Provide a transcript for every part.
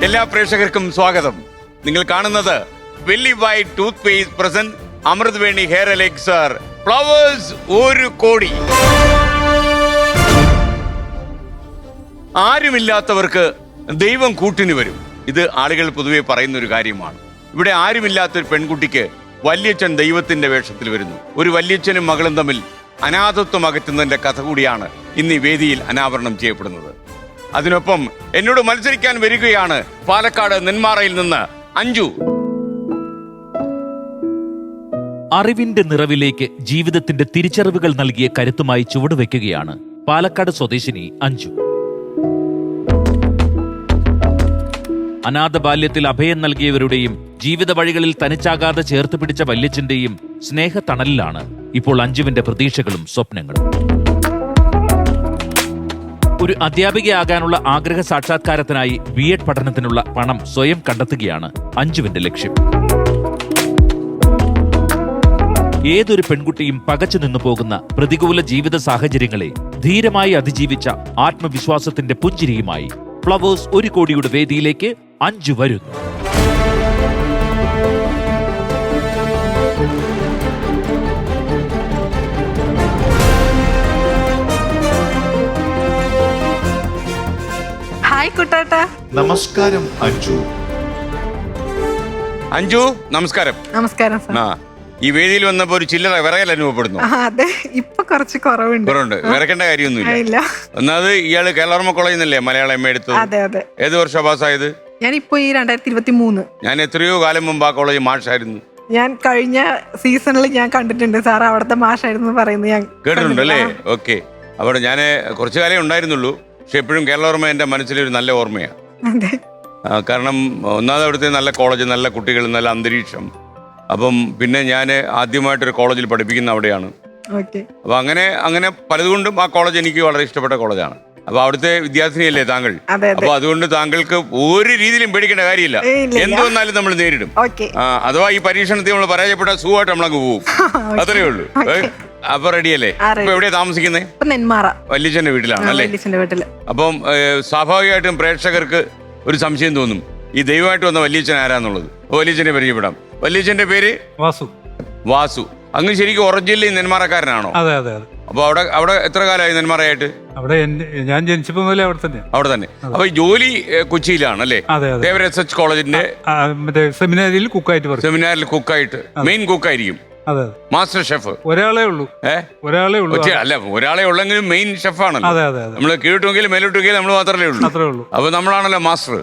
എല്ലാ പ്രേക്ഷകർക്കും സ്വാഗതം. നിങ്ങൾ കാണുന്നത് വെല്ലി വൈറ്റ് ടൂത്ത് പേസ്റ്റ് പ്രസന്റ് അമൃത് വേണി ഹെയർ എലക്സർ ഫ്ലവേഴ്സ് 1 കോടി. ആരുമില്ലാത്തവർക്ക് ദൈവം കൂട്ടിന് വരും. ഇത് ആളുകൾ പൊതുവെ പറയുന്ന ഒരു കാര്യമാണ്. ഇവിടെ ആരുമില്ലാത്തൊരു പെൺകുട്ടിക്ക് വല്യച്ഛൻ ദൈവത്തിന്റെ വേഷത്തിൽ വരുന്നു. ഒരു വല്യച്ഛനും മകളും തമ്മിൽ അനാഥത്വം അകറ്റുന്നതിന്റെ കഥ കൂടിയാണ് ഇന്ന് ഈ വേദിയിൽ അനാവരണം ചെയ്യപ്പെടുന്നത്. അതിനൊപ്പം എന്നോട് മത്സരിക്കാൻ വരികയാണ് പാലക്കാട് നെന്മാറയിൽ നിന്ന് അഞ്ജു. അറിവിന്റെ നിറവിലേക്ക് ജീവിതത്തിന്റെ തിരിച്ചറിവുകൾ നൽകിയ കരുത്തുമായി ചുവടുവെക്കുകയാണ് പാലക്കാട് സ്വദേശിനി അഞ്ജു. അനാഥ ബാല്യത്തിൽ അഭയം നൽകിയവരുടെയും ജീവിത വഴികളിൽ തനിച്ചാകാതെ ചേർത്ത് പിടിച്ച വല്യച്ഛന്റെയും സ്നേഹത്തണലിലാണ് ഇപ്പോൾ അഞ്ജുവിന്റെ പ്രതീക്ഷകളും സ്വപ്നങ്ങളും. ഒരു അധ്യാപികയാകാനുള്ള ആഗ്രഹ സാക്ഷാത്കാരത്തിനായി B.Ed പഠനത്തിനുള്ള പണം സ്വയം കണ്ടെത്തുകയാണ് അഞ്ജുവിന്റെ ലക്ഷ്യം. ഏതൊരു പെൺകുട്ടിയും പകച്ചു നിന്നു പോകുന്ന പ്രതികൂല ജീവിത സാഹചര്യങ്ങളെ ധീരമായി അതിജീവിച്ച ആത്മവിശ്വാസത്തിന്റെ പുഞ്ചിരിയുമായി ഫ്ലവേഴ്സ് 1 കോടിയുടെ വേദിയിലേക്ക് അഞ്ജു വരുന്നു. ഹായ് കുട്ടാട്ടാ. നമസ്കാരം അഞ്ജു. അഞ്ജു നമസ്കാരം. നമസ്കാരം സർ. ഈ വേദിയിൽ വന്നപ്പോ ഒരു ചില്ലറ വിറകൽ അനുഭവപ്പെടുന്നു. അതെ, ഇപ്പൊ കുറച്ച് കുറവുണ്ട്. വിറക്കേണ്ട കാര്യമൊന്നുമില്ല. ഒന്നാമത് ഇയാള് കേരള കോളേജിൽ നിന്നല്ലേ മലയാളം എം എ എടുത്തു? അതെ അതെ. ഏത് വർഷം പാസ്സായത്? ഞാനിപ്പോ ഈ 2023. ഞാൻ എത്രയോ കാലം മുമ്പ് ആ കോളേജ് മാഷായിരുന്നു. ഞാൻ കഴിഞ്ഞ സീസണിൽ ഞാൻ കണ്ടിട്ടുണ്ട് സാർ അവിടുത്തെ മാഷായിരുന്നു പറയുന്നത് ഞാൻ കേട്ടിട്ടുണ്ട് അല്ലേ? ഓക്കെ. അവിടെ ഞാൻ കുറച്ചു കാലം ഉണ്ടായിരുന്നുള്ളൂ. പക്ഷെ എപ്പോഴും കേരള ഓർമ്മ എൻ്റെ മനസ്സിലൊരു നല്ല ഓർമ്മയാണ്. അതെ. കാരണം ഒന്നാമത് അവിടുത്തെ നല്ല കോളേജ്, നല്ല കുട്ടികൾ, നല്ല അന്തരീക്ഷം. അപ്പം പിന്നെ ഞാൻ ആദ്യമായിട്ടൊരു കോളേജിൽ പഠിപ്പിക്കുന്ന അവിടെയാണ്. അപ്പൊ അങ്ങനെ പലതുകൊണ്ടും ആ കോളേജ് എനിക്ക് വളരെ ഇഷ്ടപ്പെട്ട കോളേജാണ്. അപ്പൊ അവിടുത്തെ വിദ്യാർത്ഥിനിയല്ലേ താങ്കൾ? അപ്പൊ അതുകൊണ്ട് താങ്കൾക്ക് ഒരു രീതിയിലും പേടിക്കേണ്ട കാര്യമില്ല. എന്ത് വന്നാലും നമ്മൾ നേരിടും. അഥവാ ഈ പരീക്ഷണത്തിൽ നമ്മൾ പരാജയപ്പെട്ട സുഖമായിട്ട് നമ്മളങ്ങ് പോകും. അത്രേ ഉള്ളൂ. അപ്പൊ റെഡിയല്ലേ? അപ്പൊ എവിടെയാ താമസിക്കുന്നത്? നെന്മാറ വല്യച്ഛന്റെ വീട്ടിലാണ് അല്ലേ? അപ്പം സ്വാഭാവികമായിട്ടും പ്രേക്ഷകർക്ക് ഒരു സംശയം തോന്നും, ഈ ദൈവമായിട്ട് വന്ന വല്യച്ഛൻ ആരാന്നുള്ളത്. വല്യച്ഛനെ പരിചയപ്പെടാം. വല്യച്ഛന്റെ പേര് വാസു. അങ്ങ് ശരിക്കും ഒറിജിനലി നെന്മാറക്കാരനാണോ? അതെ അതെ അതെ. അപ്പൊ അവിടെ എത്ര കാലമായി നെന്മാറയായിട്ട്? അവിടെ ഞാൻ ജനിച്ചപ്പോ മുതലേ അവിടെ തന്നെ. അപ്പൊ ജോലി കൊച്ചിയിലാണ് അല്ലേ? ദേവരാജ് കോളേജിന്റെ സെമിനാരിൽ കുക്കായിട്ട്. സെമിനാരിൽ കുക്കായിട്ട്, മെയിൻ കുക്കായിരിക്കും. അതെ. മാസ്റ്റർ ഷെഫ് ഒരാളേ ഉള്ളൂ. അല്ല, ഒരാളെ ഉള്ളെങ്കിലും മെയിൻ ഷെഫാണല്ലോ. നമ്മള് കീഴോട്ടുമെങ്കിലും മേലോട്ടുമെങ്കിലും നമ്മൾ മാത്രമേ ഉള്ളൂ. അപ്പൊ നമ്മളാണല്ലോ മാസ്റ്റർ.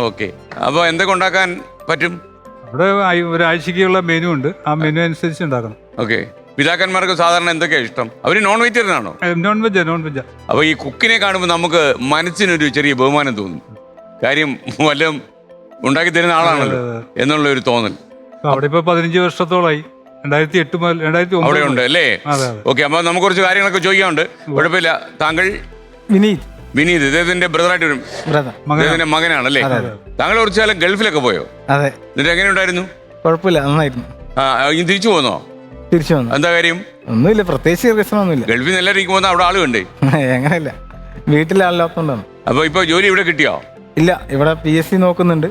ഓക്കെ. അപ്പൊ എന്തൊക്കെ ഉണ്ടാക്കാൻ പറ്റും? അവിടെ ഒരാഴ്ചക്കുള്ള മെനു ഉണ്ട്. ആ മെനു അനുസരിച്ച് ഉണ്ടാക്കണം. ഓക്കെ. പിതാക്കന്മാർക്ക് സാധാരണ എന്തൊക്കെയാ ഇഷ്ടം? അവര് നോൺ വെജിറ്റേറിയൻ ആണോ? നോൺ വെജാ. അപ്പൊ ഈ കുക്കിനെ കാണുമ്പോൾ നമുക്ക് മനസ്സിനൊരു ചെറിയ ബഹുമാനം തോന്നും. കാര്യം വല്ലതും ഉണ്ടാക്കി തരുന്ന ആളാണല്ലോ എന്നുള്ള ഒരു തോന്നൽ. അവിടെ ഇപ്പൊ 15 വർഷത്തോളായി. 2008 മുതൽ 2009 അവിടെ ഉണ്ട് അല്ലേ? ഓക്കെ. അപ്പൊ നമുക്ക് കുറച്ച് കാര്യങ്ങളൊക്കെ ചോദിക്കാനുണ്ട്. കുഴപ്പമില്ല. താങ്കൾ? വിനീത്. ഇദ്ദേഹത്തിന്റെ ബ്രദറായിട്ട് വരും. ഇദ്ദേഹത്തിന്റെ മകനാണല്ലേ? താങ്കൾ കുറച്ചു കാലം ഗൾഫിലൊക്കെ പോയോ? അതെ. എന്നിട്ട് എങ്ങനെ ഉണ്ടായിരുന്നു? കുഴപ്പമില്ല, നന്നായിരുന്നു. ഇനി തിരിച്ചു പോന്നോ? തിരിച്ചു വന്നു. എന്താ കാര്യം? ഒന്നുമില്ല, പ്രത്യേകിച്ച് പ്രശ്നമൊന്നുമില്ല. ഗൾഫിൽ നിന്ന് എല്ലാവരും പോകുന്ന അവിടെ ആളുണ്ടേ? എങ്ങനെയല്ല, വീട്ടിലെ ആളില്ലാത്തോണ്ടാണ്. അപ്പൊ ഇപ്പൊ ജോലി ഇവിടെ കിട്ടിയോ? ഇല്ല, ഇവിടെ PSC നോക്കുന്നുണ്ട്.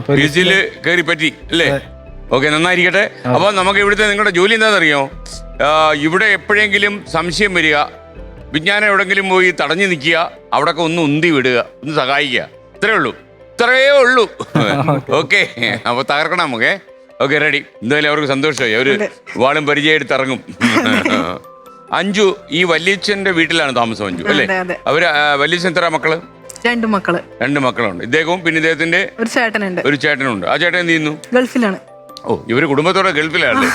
PSC കയറി പറ്റി അല്ലേ? ഓക്കെ, നന്നായിരിക്കട്ടെ. അപ്പൊ നമുക്ക് ഇവിടുത്തെ നിങ്ങളുടെ ജോലി എന്താണെന്നറിയോ? ഇവിടെ എപ്പോഴെങ്കിലും സംശയം വരിക, വിജ്ഞാനം എവിടെങ്കിലും പോയി തടഞ്ഞു നിൽക്കുക, അവിടെയൊക്കെ ഒന്ന് ഉന്തി വിടുക, ഒന്ന് സഹായിക്കുക. ഇത്രയേ ഉള്ളൂ. ഓക്കെ. അപ്പൊ തകർക്കണം നമുക്ക്. Okay, ready. എന്തായാലും അവർക്ക് സന്തോഷമായി. അവര് വാളും പരിചയം എടുത്തിറങ്ങും. അഞ്ജു ഈ വല്യച്ഛന്റെ വീട്ടിലാണ് താമസം അഞ്ജു അല്ലേ? അവര് വല്യച്ഛൻ എത്ര മക്കള്? 2 മക്കള്. 2 മക്കളുണ്ട്. ഇദ്ദേഹവും പിന്നെ ഇദ്ദേഹത്തിന്റെ ഒരു ചേട്ടനുണ്ട്. ആ ചേട്ടൻ എന്ത് ചെയ്യുന്നു? ഗൾഫിലാണ്. ഓ, ഇവര് കുടുംബത്തോടെ ഗൾഫിലാണ്.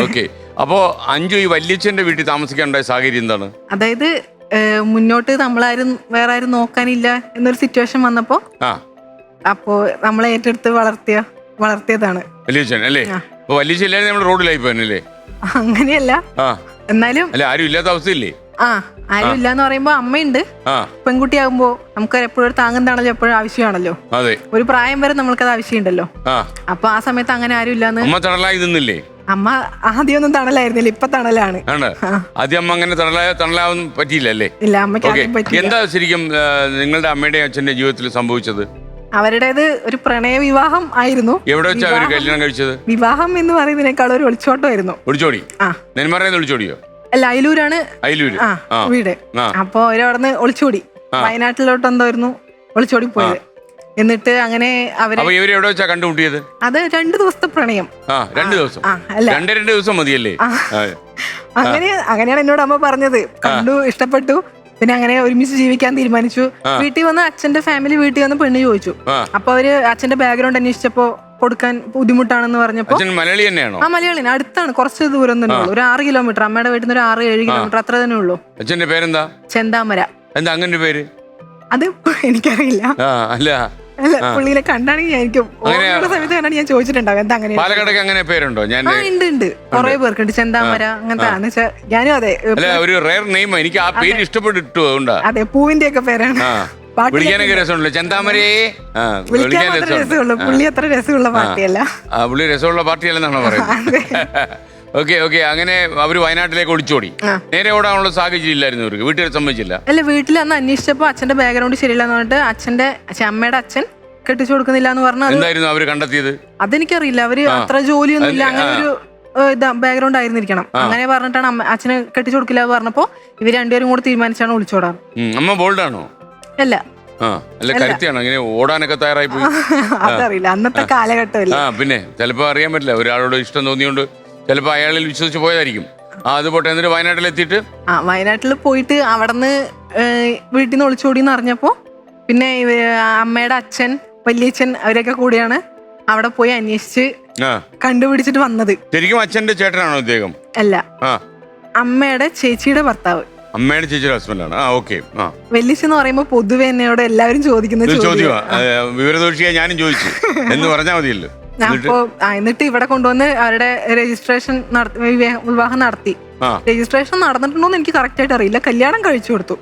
ഓക്കെ. അപ്പോ അഞ്ജു ഈ വല്യച്ഛന്റെ വീട്ടിൽ താമസിക്കാനുണ്ടായ സാഹചര്യം എന്താണ്? അതായത് മുന്നോട്ട് നമ്മളാരും വേറെ ആരും നോക്കാനില്ല എന്നൊരു സിറ്റുവേഷൻ വന്നപ്പോ അപ്പോ നമ്മളെ ഏറ്റെടുത്ത് വളർത്തിയതാണ് വല്യച്ഛൻ അല്ലേ? അപ്പൊ വല്യച്ഛൻ ഇല്ലാതെ നമ്മൾ റോഡിലായി പോയല്ലേ? അങ്ങനെയല്ല, എന്നാലും അല്ല, ആരും ഇല്ലാത്ത അവസ്ഥയില്ലേ? ആരും ഇല്ലാന്ന് പറയുമ്പോ അമ്മയുണ്ട്. പെൺകുട്ടിയാകുമ്പോ നമുക്ക് എപ്പോഴും ഒരു താങ്ങും തണലും എപ്പോഴും ആവശ്യമാണല്ലോ. ഒരു പ്രായം വരെ നമ്മൾക്കത് ആവശ്യമുണ്ടല്ലോ. അപ്പൊ ആ സമയത്ത് അങ്ങനെ ആരും ഇല്ലാന്ന്. അമ്മ തണലായി നിന്നില്ലേ? അമ്മ ആദ്യമൊന്നും തണലായിരുന്നില്ല, ഇപ്പൊ തണലാണ്. ആദ്യം അമ്മ അങ്ങനെ തണലാവാൻ പറ്റിയില്ല അല്ലേ? ഇല്ല, അമ്മയ്ക്ക് എന്താ ശരിക്കും നിങ്ങളുടെ അമ്മയുടെയും അച്ഛന്റെ ജീവിതത്തിൽ സംഭവിച്ചത്? അവരുടേത് ഒരു പ്രണയ വിവാഹം ആയിരുന്നു. എവിടെ വെച്ചാ അവര് കല്യാണം കഴിച്ചത്? വിവാഹം എന്ന് പറയുന്നതിനേക്കാൾ ഒരു ഒളിച്ചോട്ടമായിരുന്നു. ഒളിച്ചോടി? ആ, നെന്മാറയിൽ ഒളിച്ചോടിയോ? അല്ല, അയിലൂരാണ് അയിലൂര് വീട്. അപ്പൊ അവരവിടുന്ന് ഒളിച്ചോടി വയനാട്ടിലോട്ട് എന്തായിരുന്നു ഒളിച്ചോടി പോയത്. എന്നിട്ട് അങ്ങനെ ഇവര് എവിടെ വെച്ചാ കണ്ടുമുട്ടിയത്? അത് 2 ദിവസത്തെ പ്രണയം. 2 ദിവസം? അല്ല, 2 ദിവസം മതിയല്ലേ? അങ്ങനെയാണ് എന്നോട് അമ്മ പറഞ്ഞത്. കണ്ടു, ഇഷ്ടപ്പെട്ടു, പിന്നെ അങ്ങനെ ഒരുമിച്ച് ജീവിക്കാൻ തീരുമാനിച്ചു. വീട്ടിൽ വന്ന് അച്ഛന്റെ ഫാമിലി വീട്ടിൽ വന്ന് പെണ്ണ് ചോദിച്ചു. അപ്പൊ അവര് അച്ഛന്റെ ബാക്ക്ഗ്രൗണ്ട് അന്വേഷിച്ചപ്പോ കൊടുക്കാൻ ബുദ്ധിമുട്ടാണെന്ന് പറഞ്ഞപ്പോ. മലയാളി തന്നെയാണോ? ആ, മലയാളിയാണ്. അടുത്താണ്, കുറച്ച് ദൂരം തന്നെ ഉള്ളൂ. ഒരു 6 കിലോമീറ്റർ. അമ്മയുടെ വീട്ടിൽ നിന്ന് ഒരു 6-7 കിലോമീറ്റർ അത്ര തന്നെ ഉള്ളൂ. അച്ഛന്റെ പേരെന്താ? ചെന്താമര. എന്താ അങ്ങനെ പേര്? അത് എനിക്കറിയില്ല. അല്ല, പുള്ളിനെ കണ്ടാണെങ്കിൽ എനിക്ക് സമയത്ത് കണ്ടാണ് ഞാൻ ചോദിച്ചിട്ടുണ്ടാവും എന്താ അങ്ങനെ. പാലക്കാടൊക്കെ അങ്ങനെ പേരുണ്ടോ? ഞാൻ ഉണ്ട്, കുറെ പേർക്കുണ്ട് ചെന്താമര അങ്ങനത്തെ. ഞാനും അതെ, ഒരു റെയർ നെയിം. എനിക്ക് ആ പേര് ഇഷ്ടപ്പെട്ടിട്ടു. അതെ, പൂവിന്റെ ഒക്കെ പേരാണ്. വിളിക്കാനൊക്കെ രസമുണ്ടല്ലോ, ചെന്താമരേ. രസമുള്ളൂ. പുള്ളി അത്ര രസമുള്ള പാർട്ടിയല്ല. പുള്ളി രസമുള്ള പാർട്ടിയല്ലെന്നാണോ പറയുന്നത്? ഓക്കെ. അങ്ങനെ അവര് വയനാട്ടിലേക്ക് ഒളിച്ചോടി. നേരെ ഓടാനുള്ള സാഹചര്യം ഇല്ലായിരുന്നു അവർക്ക്, വീട്ടുകാർ സമ്മതിച്ചില്ല. അല്ല, വീട്ടിൽ അന്ന് അന്വേഷിച്ചപ്പോ അച്ഛന്റെ ബാക്ക്ഗ്രൗണ്ട് ശരിയില്ലെന്ന് പറഞ്ഞിട്ട് അമ്മയുടെ അച്ഛൻ കെട്ടിച്ചു കൊടുക്കുന്നില്ല എന്ന് പറഞ്ഞാൽ എന്തായിരുന്നു അവര് കണ്ടെത്തിയത്? അതെനിക്കറിയില്ല. അവര് അത്ര ജോലിയൊന്നും ഇല്ല, അങ്ങനെ ഒരു ബാക്ക്ഗ്രൗണ്ട് ആയിരുന്നിരിക്കണം. അങ്ങനെ പറഞ്ഞിട്ടാണ് അച്ഛന് കെട്ടിച്ചു കൊടുക്കില്ല പറഞ്ഞപ്പോ ഇവര് രണ്ടുപേരും കൂടെ തീരുമാനിച്ചാണ് ഒളിച്ചോടാൻ. അമ്മ ബോൾഡാണോ? അല്ല, അല്ല, കരുത്തിയാണോ? അങ്ങനെ ഓടാനൊക്കെ തയ്യാറായി പോയി? അതറിയില്ല, അന്നത്തെ കാലഘട്ടമില്ല. പിന്നെ ചിലപ്പോ അറിയാൻ പറ്റില്ല, ഒരാളോട് ഇഷ്ടം തോന്നിയോണ്ട് ചിലപ്പോ അയാളിൽ വിശ്വസിച്ച് പോയതായിരിക്കും. അത് പോട്ടെ. എന്നിട്ട് വയനാട്ടിലെത്തിയിട്ട് വയനാട്ടിൽ പോയിട്ട് അവിടുന്ന് വീട്ടിൽ നിന്ന് ഒളിച്ചോടിന്ന് അറിഞ്ഞപ്പോ പിന്നെ അമ്മയുടെ അച്ഛൻ, വല്യച്ഛൻ അവരൊക്കെ കൂടിയാണ് അവിടെ പോയി അന്വേഷിച്ച് കണ്ടുപിടിച്ചിട്ട് വന്നത്. ശരിക്കും അച്ഛന്റെ ചേട്ടനാണോ ഇദ്ദേഹം? അല്ല, അമ്മയുടെ ചേച്ചിയുടെ ഭർത്താവ്. അമ്മയുടെ ചേച്ചിയുടെ ഹസ്ബൻഡാണ്. ഓക്കെ. വല്യച്ഛൻ എന്ന് പറയുമ്പോ പൊതുവെ എന്നോട് എല്ലാവരും ചോദിക്കുന്ന ചോദ്യം, വിവരദോഷിയാ ഞാനും ചോദിച്ചു എന്ന് പറഞ്ഞാൽ മതിയല്ലോ. എന്നിട്ട് ഇവിടെ കൊണ്ടുവന്ന് അവരുടെ രജിസ്ട്രേഷൻ വിവാഹം നടത്തി. രജിസ്ട്രേഷൻ നടന്നിട്ടുണ്ടോന്ന് എനിക്ക് കറക്റ്റ് ആയിട്ട് അറിയില്ല. കല്യാണം കഴിച്ചു കൊടുത്തു.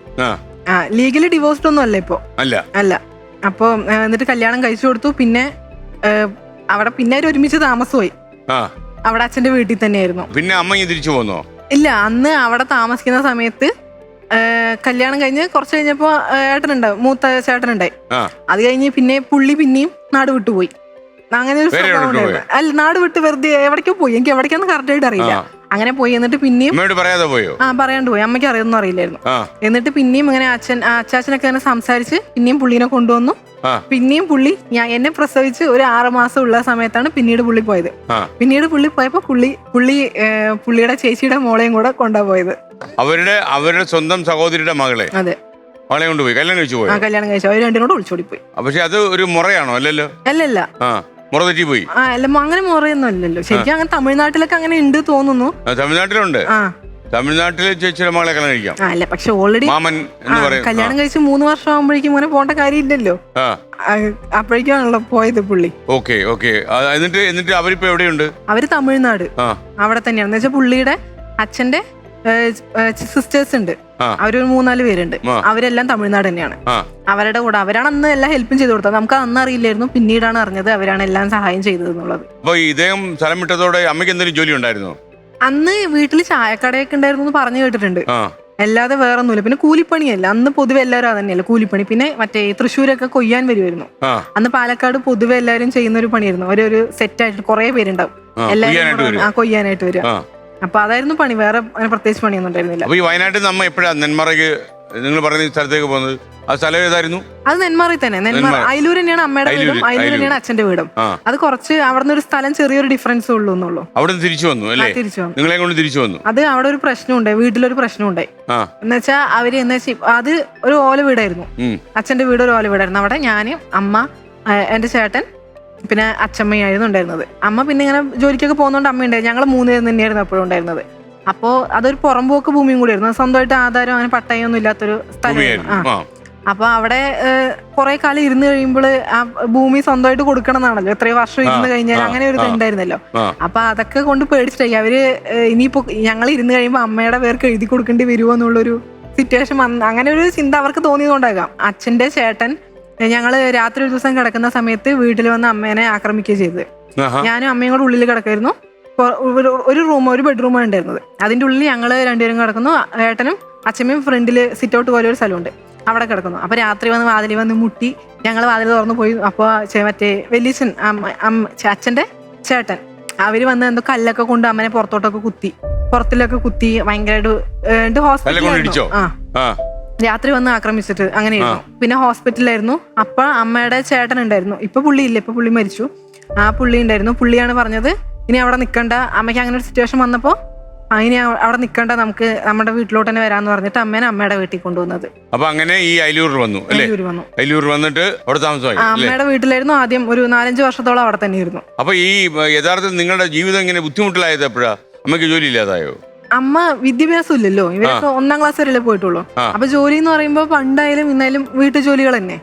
ലീഗലി ഡിവോഴ്സ്ഡ് ഒന്നും അല്ല ഇപ്പൊ. അല്ല. അപ്പൊ എന്നിട്ട് കല്യാണം കഴിച്ചു കൊടുത്തു. പിന്നെ അവിടെ പിന്നെ ഒരുമിച്ച് താമസമായി. അവിടെ അച്ഛന്റെ വീട്ടിൽ തന്നെയായിരുന്നു. പിന്നെ അമ്മ തിരിച്ചു പോന്നോ? ഇല്ല, അന്ന് അവിടെ താമസിക്കുന്ന സമയത്ത് കല്യാണം കഴിഞ്ഞ് കുറച്ച് കഴിഞ്ഞപ്പോ ഏട്ടനുണ്ടാവും, മൂത്ത ചേട്ടനുണ്ടായി. അത് കഴിഞ്ഞ് പിന്നെ പുള്ളി പിന്നെയും നാട് വിട്ടുപോയി. അങ്ങനെ ഒരു സ്വഭാവം ഉണ്ടായിരുന്നു. അല്ല, നാട് വിട്ട് വെറുതെ എവിടേക്കോ പോയി. എനിക്ക് എവിടേക്കാന്ന് കറക്റ്റ് ആയിട്ട് അറിയില്ല. അങ്ങനെ പോയി. എന്നിട്ട് പിന്നെയും പറയാണ്ട് പോയി. അമ്മയ്ക്ക് അറിയൊന്നും അറിയില്ലായിരുന്നു. എന്നിട്ട് പിന്നെയും ഇങ്ങനെ അച്ചാച്ചനൊക്കെ അങ്ങനെ സംസാരിച്ച് പിന്നെയും പുള്ളിനെ കൊണ്ടുവന്നു. പിന്നെയും പുള്ളി എന്നെ പ്രസവിച്ച് ഒരു 6 മാസം ഉള്ള സമയത്താണ് പിന്നീട് പുള്ളി പോയത്. പിന്നീട് പുള്ളി പോയപ്പോ പുള്ളിയുടെ ചേച്ചിയുടെ മോളെയും കൂടെ കൊണ്ടുപോയത്. അവരുടെ സ്വന്തം സഹോദരിയുടെ മകളെ. അതെ, അവളെ കൊണ്ടുപോയി കല്യാണം കഴിച്ചു പോയി. കല്യാണം കഴിച്ചു. അവർ രണ്ടും കൂടെ ഒളിച്ചോടി പോയി. പക്ഷെ അത് ഒരു മുറയാണോ? അല്ലല്ലോ. അല്ലല്ല, മുറ തെറ്റി പോയി. അല്ല, അങ്ങനെ മുറയൊന്നും അല്ലല്ലോ. ശരിക്കും അങ്ങനെ തമിഴ്നാട്ടിലൊക്കെ അങ്ങനെ ഉണ്ട് തോന്നുന്നു. തമിഴ്നാട്ടിലുണ്ട്. തമിഴ്നാട്ടിലെ ചേച്ചിയുടെ മകളെ കല്യാണം കഴിക്കാം. അല്ല, പക്ഷെ ഓൾറെഡി മാമൻ എന്ന് പറയും. കല്യാണം കഴിച്ച് 3 വർഷം ആകുമ്പോഴേക്കും ഇങ്ങനെ പോകേണ്ട കാര്യമില്ലല്ലോ. അപ്പോഴേക്കാണല്ലോ പോയത് പുള്ളി. ഓക്കെ. എന്നിട്ട് അവരിപ്പോ എവിടെയുണ്ട്? അവര് തമിഴ്നാട് അവിടെ തന്നെയാണ്. എന്ന് വെച്ചാൽ പുള്ളിയുടെ അച്ഛന്റെ സിസ്റ്റേഴ്സ് ഉണ്ട്. അവരൊരു 3-4 പേരുണ്ട്. അവരെല്ലാം തമിഴ്നാട് തന്നെയാണ്. അവരുടെ കൂടെ അവരാണ് അന്ന് എല്ലാം ഹെൽപ്പും ചെയ്ത് കൊടുത്തത്. നമുക്ക് അന്ന് അറിയില്ലായിരുന്നു. പിന്നീടാണ് അറിഞ്ഞത് അവരാണ് എല്ലാം സഹായം ചെയ്തത് എന്നുള്ളത്. അപ്പൊ ഇദ്ദേഹം സ്ഥലം വിട്ടതോടെ അമ്മയ്ക്ക് എന്തെങ്കിലും ജോലി ഉണ്ടായിരുന്നോ? അന്ന് വീട്ടിൽ ചായക്കടയൊക്കെ ഉണ്ടായിരുന്നു എന്ന് പറഞ്ഞു കേട്ടിട്ടുണ്ട്. അല്ലാതെ വേറെ ഒന്നുമില്ല. പിന്നെ കൂലിപ്പണിയല്ല അന്ന് പൊതുവെ എല്ലാവരും അതന്നെയല്ല, കൂലിപ്പണി. പിന്നെ മറ്റേ തൃശ്ശൂരൊക്കെ കൊയ്യാൻ വരുമായിരുന്നു. അന്ന് പാലക്കാട് പൊതുവെ എല്ലാവരും ചെയ്യുന്ന ഒരു പണിയായിരുന്നു. ഒരു സെറ്റായിട്ട് കുറെ പേരുണ്ടാവും, എല്ലാവരും കൊയ്യാനായിട്ട് വരിക. അപ്പൊ അതായിരുന്നു പണി. വേറെ പ്രത്യേകിച്ച് പണിയൊന്നും ഉണ്ടായിരുന്നില്ല. അപ്പൊ ഈ വയനാട്ടിൽ നമ്മ എപ്പോഴാ നെന്മാറയ്ക്ക് നിങ്ങൾ പറഞ്ഞ സ്ഥലത്തേക്ക് പോകുന്നത്? ആ സ്ഥലം ഏതായിരുന്നു? അത് നെന്മാറയിൽ തന്നെ. അയിലൂർ തന്നെയാണ് അമ്മയുടെ വീടും, അയിലൂർ തന്നെയാണ് അച്ഛന്റെ വീടും. അത് കുറച്ച് അവിടെ നിന്ന് ഒരു സ്ഥലം ചെറിയൊരു ഡിഫറൻസ് ഉള്ളൂ എന്നുള്ളൂ. അവിടെ തിരിച്ചു വന്നു അല്ലേ? തിരിച്ചു വന്നു. നിങ്ങളെ കൊണ്ട് തിരിച്ചു വന്നു. അത് അവിടെ ഒരു പ്രശ്നമുണ്ടായി, വീട്ടിലൊരു പ്രശ്നമുണ്ടായി. എന്നുവെച്ചാൽ അവര് അത് ഒരു ഓല വീടായിരുന്നു. അച്ഛന്റെ വീട് ഒരു ഓല വീടായിരുന്നു. അവിടെ ഞാന്, അമ്മ, എന്റെ ചേട്ടൻ, പിന്നെ അച്ഛമ്മയായിരുന്നു ഉണ്ടായിരുന്നത്. അമ്മ പിന്നെ ഇങ്ങനെ ജോലിക്കൊക്കെ പോകുന്നോണ്ട് അമ്മ ഉണ്ടായിരുന്നു. ഞങ്ങൾ 3 പേര് തന്നെയായിരുന്നു അപ്പോഴും ഉണ്ടായിരുന്നത്. അപ്പോ അതൊരു പുറമ്പോക്ക് ഭൂമിയും കൂടിയായിരുന്നു. സ്വന്തമായിട്ട് ആധാരം അങ്ങനെ പട്ടയൊന്നും ഇല്ലാത്തൊരു സ്ഥലമായിരുന്നു. അപ്പൊ അവിടെ കുറെ കാലം ഇരുന്ന് കഴിയുമ്പോൾ ആ ഭൂമി സ്വന്തമായിട്ട് കൊടുക്കണം എന്നാണല്ലോ. എത്രയോ വർഷം ഇരുന്ന് കഴിഞ്ഞാൽ അങ്ങനെ ഒരു ഇതുണ്ടായിരുന്നല്ലോ. അപ്പൊ അതൊക്കെ കൊണ്ട് പേടിച്ചിട്ടായി അവര് ഇനിയിപ്പോ ഞങ്ങൾ ഇരുന്ന് കഴിയുമ്പോ അമ്മയുടെ പേർക്ക് എഴുതി കൊടുക്കേണ്ടി വരുമോ എന്നുള്ളൊരു സിറ്റുവേഷൻ അങ്ങനെ ഒരു ചിന്ത അവർക്ക് തോന്നിയതുകൊണ്ടാകാം. അച്ഛന്റെ ചേട്ടൻ ഞങ്ങള് രാത്രി ഒരു ദിവസം കിടക്കുന്ന സമയത്ത് വീട്ടിൽ വന്ന് അമ്മേനെ ആക്രമിക്കുകയും ചെയ്തത്. ഞാനും അമ്മയും കൂടെ ഉള്ളിൽ കിടക്കായിരുന്നു. ഒരു ബെഡ്റൂമാണ് ഉണ്ടായിരുന്നത്. അതിന്റെ ഉള്ളിൽ ഞങ്ങള് രണ്ടുപേരും കിടക്കുന്നു. ഏട്ടനും അച്ഛമ്മയും ഫ്രണ്ടില് സിറ്റ് ഔട്ട് പോലെ ഒരു സ്ഥലമുണ്ട്. അവിടെ കിടക്കുന്നു. അപ്പൊ രാത്രി വന്ന് വാതിൽ വന്ന് മുട്ടി, ഞങ്ങൾ വാതിൽ തുറന്നു പോയി. അപ്പോൾ മറ്റേ വലിയച്ഛൻ അച്ഛന്റെ ചേട്ടൻ അവര് വന്ന് എന്തോ കല്ലൊക്കെ കൊണ്ട് അമ്മനെ പുറത്തോട്ടൊക്കെ കുത്തി, പുറത്തിലൊക്കെ കുത്തി ഭയങ്കരമായിട്ട് ഹോസ്പിറ്റലിലായിരുന്നു. രാത്രി വന്ന് ആക്രമിച്ചിട്ട് അങ്ങനെയായിരുന്നു. പിന്നെ ഹോസ്പിറ്റലായിരുന്നു. അപ്പൊ അമ്മയുടെ ചേട്ടൻ ഉണ്ടായിരുന്നു. ഇപ്പൊ പുള്ളി ഇല്ല, ഇപ്പൊ പുള്ളി മരിച്ചു. ആ പുള്ളി ഉണ്ടായിരുന്നു. പുള്ളിയാണ് പറഞ്ഞത് ഇനി അവിടെ നിൽക്കണ്ട, അമ്മയ്ക്ക് അങ്ങനെ ഒരു സിറ്റുവേഷൻ വന്നപ്പോ ഇനി അവിടെ നിൽക്കണ്ട, നമുക്ക് നമ്മുടെ വീട്ടിലോട്ട് തന്നെ വരാന്ന് പറഞ്ഞിട്ട് അമ്മേനെ അമ്മയുടെ വീട്ടിൽ കൊണ്ടുവന്നത്. അപ്പൊ അങ്ങനെ ഈ അയിലൂർ വന്നു അല്ലേ? അയിലൂർ വന്നിട്ട് അവിടെ താമസമായി. അമ്മയുടെ വീട്ടിലായിരുന്നു ആദ്യം. ഒരു 4-5 വർഷത്തോളം അവിടെ തന്നെയായിരുന്നു. അപ്പൊ ഈ യഥാർത്ഥത്തിൽ നിങ്ങളുടെ ജീവിതം ഇങ്ങനെ ബുദ്ധിമുട്ടിലായത് എപ്പോഴാ? അമ്മയ്ക്ക് ജോലി ഇല്ലാതായോ? അമ്മ വിദ്യാഭ്യാസം ഇല്ലല്ലോ, ഇവരൊക്കെ 1ാം ക്ലാസ് വരെയല്ലേ പോയിട്ടുള്ളൂ. അപ്പൊ ജോലി എന്ന് പറയുമ്പോ പണ്ടായാലും ഇന്നായാലും വീട്ടു ജോലികൾ തന്നെ.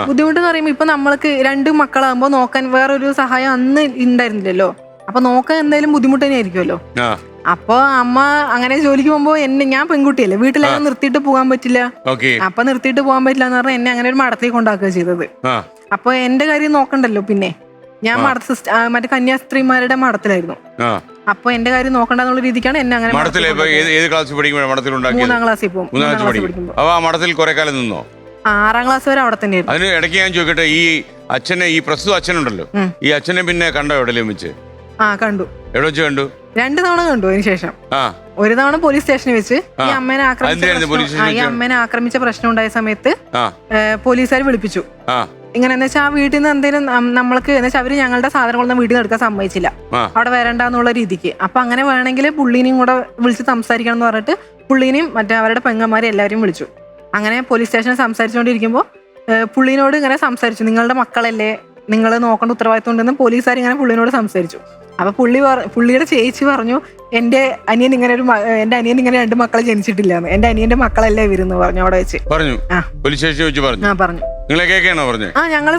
ബുദ്ധിമുട്ട് എന്ന് പറയുമ്പോ ഇപ്പൊ നമ്മൾക്ക് 2 മക്കളാകുമ്പോ നോക്കാൻ വേറൊരു സഹായം അന്ന് ഉണ്ടായിരുന്നില്ലല്ലോ. അപ്പൊ നോക്കാൻ എന്തായാലും ബുദ്ധിമുട്ട് തന്നെ ആയിരിക്കുമല്ലോ. അപ്പൊ അമ്മ അങ്ങനെ ജോലിക്ക് പോകുമ്പോ ഞാൻ പെൺകുട്ടിയല്ലേ, വീട്ടിലെല്ലാം നിർത്തിയിട്ട് പോകാൻ പറ്റില്ല. അപ്പൊ നിർത്തിയിട്ട് പോകാൻ പറ്റില്ല എന്ന് പറഞ്ഞാൽ എന്നെ അങ്ങനെ ഒരു മഠത്തേക്ക് കൊണ്ടാക്കുക ചെയ്തത്. അപ്പൊ എന്റെ കാര്യം നോക്കണ്ടല്ലോ. പിന്നെ ഞാൻ മറ്റേ കന്യാസ്ത്രീമാരുടെ മഠത്തിലായിരുന്നു. അപ്പൊ എന്റെ കാര്യം നോക്കണ്ടെന്നുള്ള രീതിക്കാണ് എന്നെ അങ്ങനെ 3ാം ക്ലാസ്സിൽ പോകും. 6ാം ക്ലാസ് വരെ അവിടെ തന്നെയായിരുന്നു. അതിന് ഇടയ്ക്ക് ഞാൻ ചോദിക്കട്ടെ, ഈ അച്ഛനെ, ഈ പ്രസ്തുത അച്ഛനുണ്ടല്ലോ, ഈ അച്ഛനെ പിന്നെ കണ്ടോ എവിടെയും വെച്ച്? കണ്ടു. എവിടെ വെച്ച് കണ്ടു? 2 തവണ കണ്ടു. അതിന് ശേഷം ഒരു തവണ പോലീസ് സ്റ്റേഷനിൽ വെച്ച് ഈ അമ്മേനെ ആക്രമിച്ച പ്രശ്നം ഉണ്ടായ സമയത്ത് പോലീസുകാർ വിളിപ്പിച്ചു. ഇങ്ങനെ എന്ന് വെച്ചാൽ ആ വീട്ടിൽ നിന്ന് എന്തെങ്കിലും നമ്മൾക്ക് എന്ന് വെച്ചാൽ അവര് ഞങ്ങളുടെ സാധനങ്ങളൊന്നും വീട്ടിൽ നിന്ന് എടുക്കാൻ സമ്മതിച്ചില്ല, അവിടെ വരണ്ടെന്നുള്ള രീതിക്ക്. അപ്പൊ അങ്ങനെ വേണമെങ്കിൽ പുള്ളീനെയും കൂടെ വിളിച്ച് സംസാരിക്കണം എന്ന് പറഞ്ഞിട്ട് പുള്ളീനെയും മറ്റേ അവരുടെ പെങ്ങന്മാരെ എല്ലാവരും വിളിച്ചു. അങ്ങനെ പോലീസ് സ്റ്റേഷനിൽ സംസാരിച്ചുകൊണ്ടിരിക്കുമ്പോൾ പുള്ളീനോട് ഇങ്ങനെ സംസാരിച്ചു, നിങ്ങളുടെ മക്കളല്ലേ, നിങ്ങൾ നോക്കേണ്ട ഉത്തരവാദിത്വം ഉണ്ടെന്ന് പോലീസുകാർ ഇങ്ങനെ പുള്ളിനോട് സംസാരിച്ചു. അപ്പൊ പുള്ളിയുടെ ചേച്ചി പറഞ്ഞു, എന്റെ അനിയൻ ഇങ്ങനെ 2 മക്കളെ ജനിച്ചിട്ടില്ല, എന്റെ അനിയന്റെ മക്കളല്ലേ ഇവരെന്ന് പറഞ്ഞു അവിടെ വെച്ച് പറഞ്ഞു. പറഞ്ഞു ഞങ്ങള്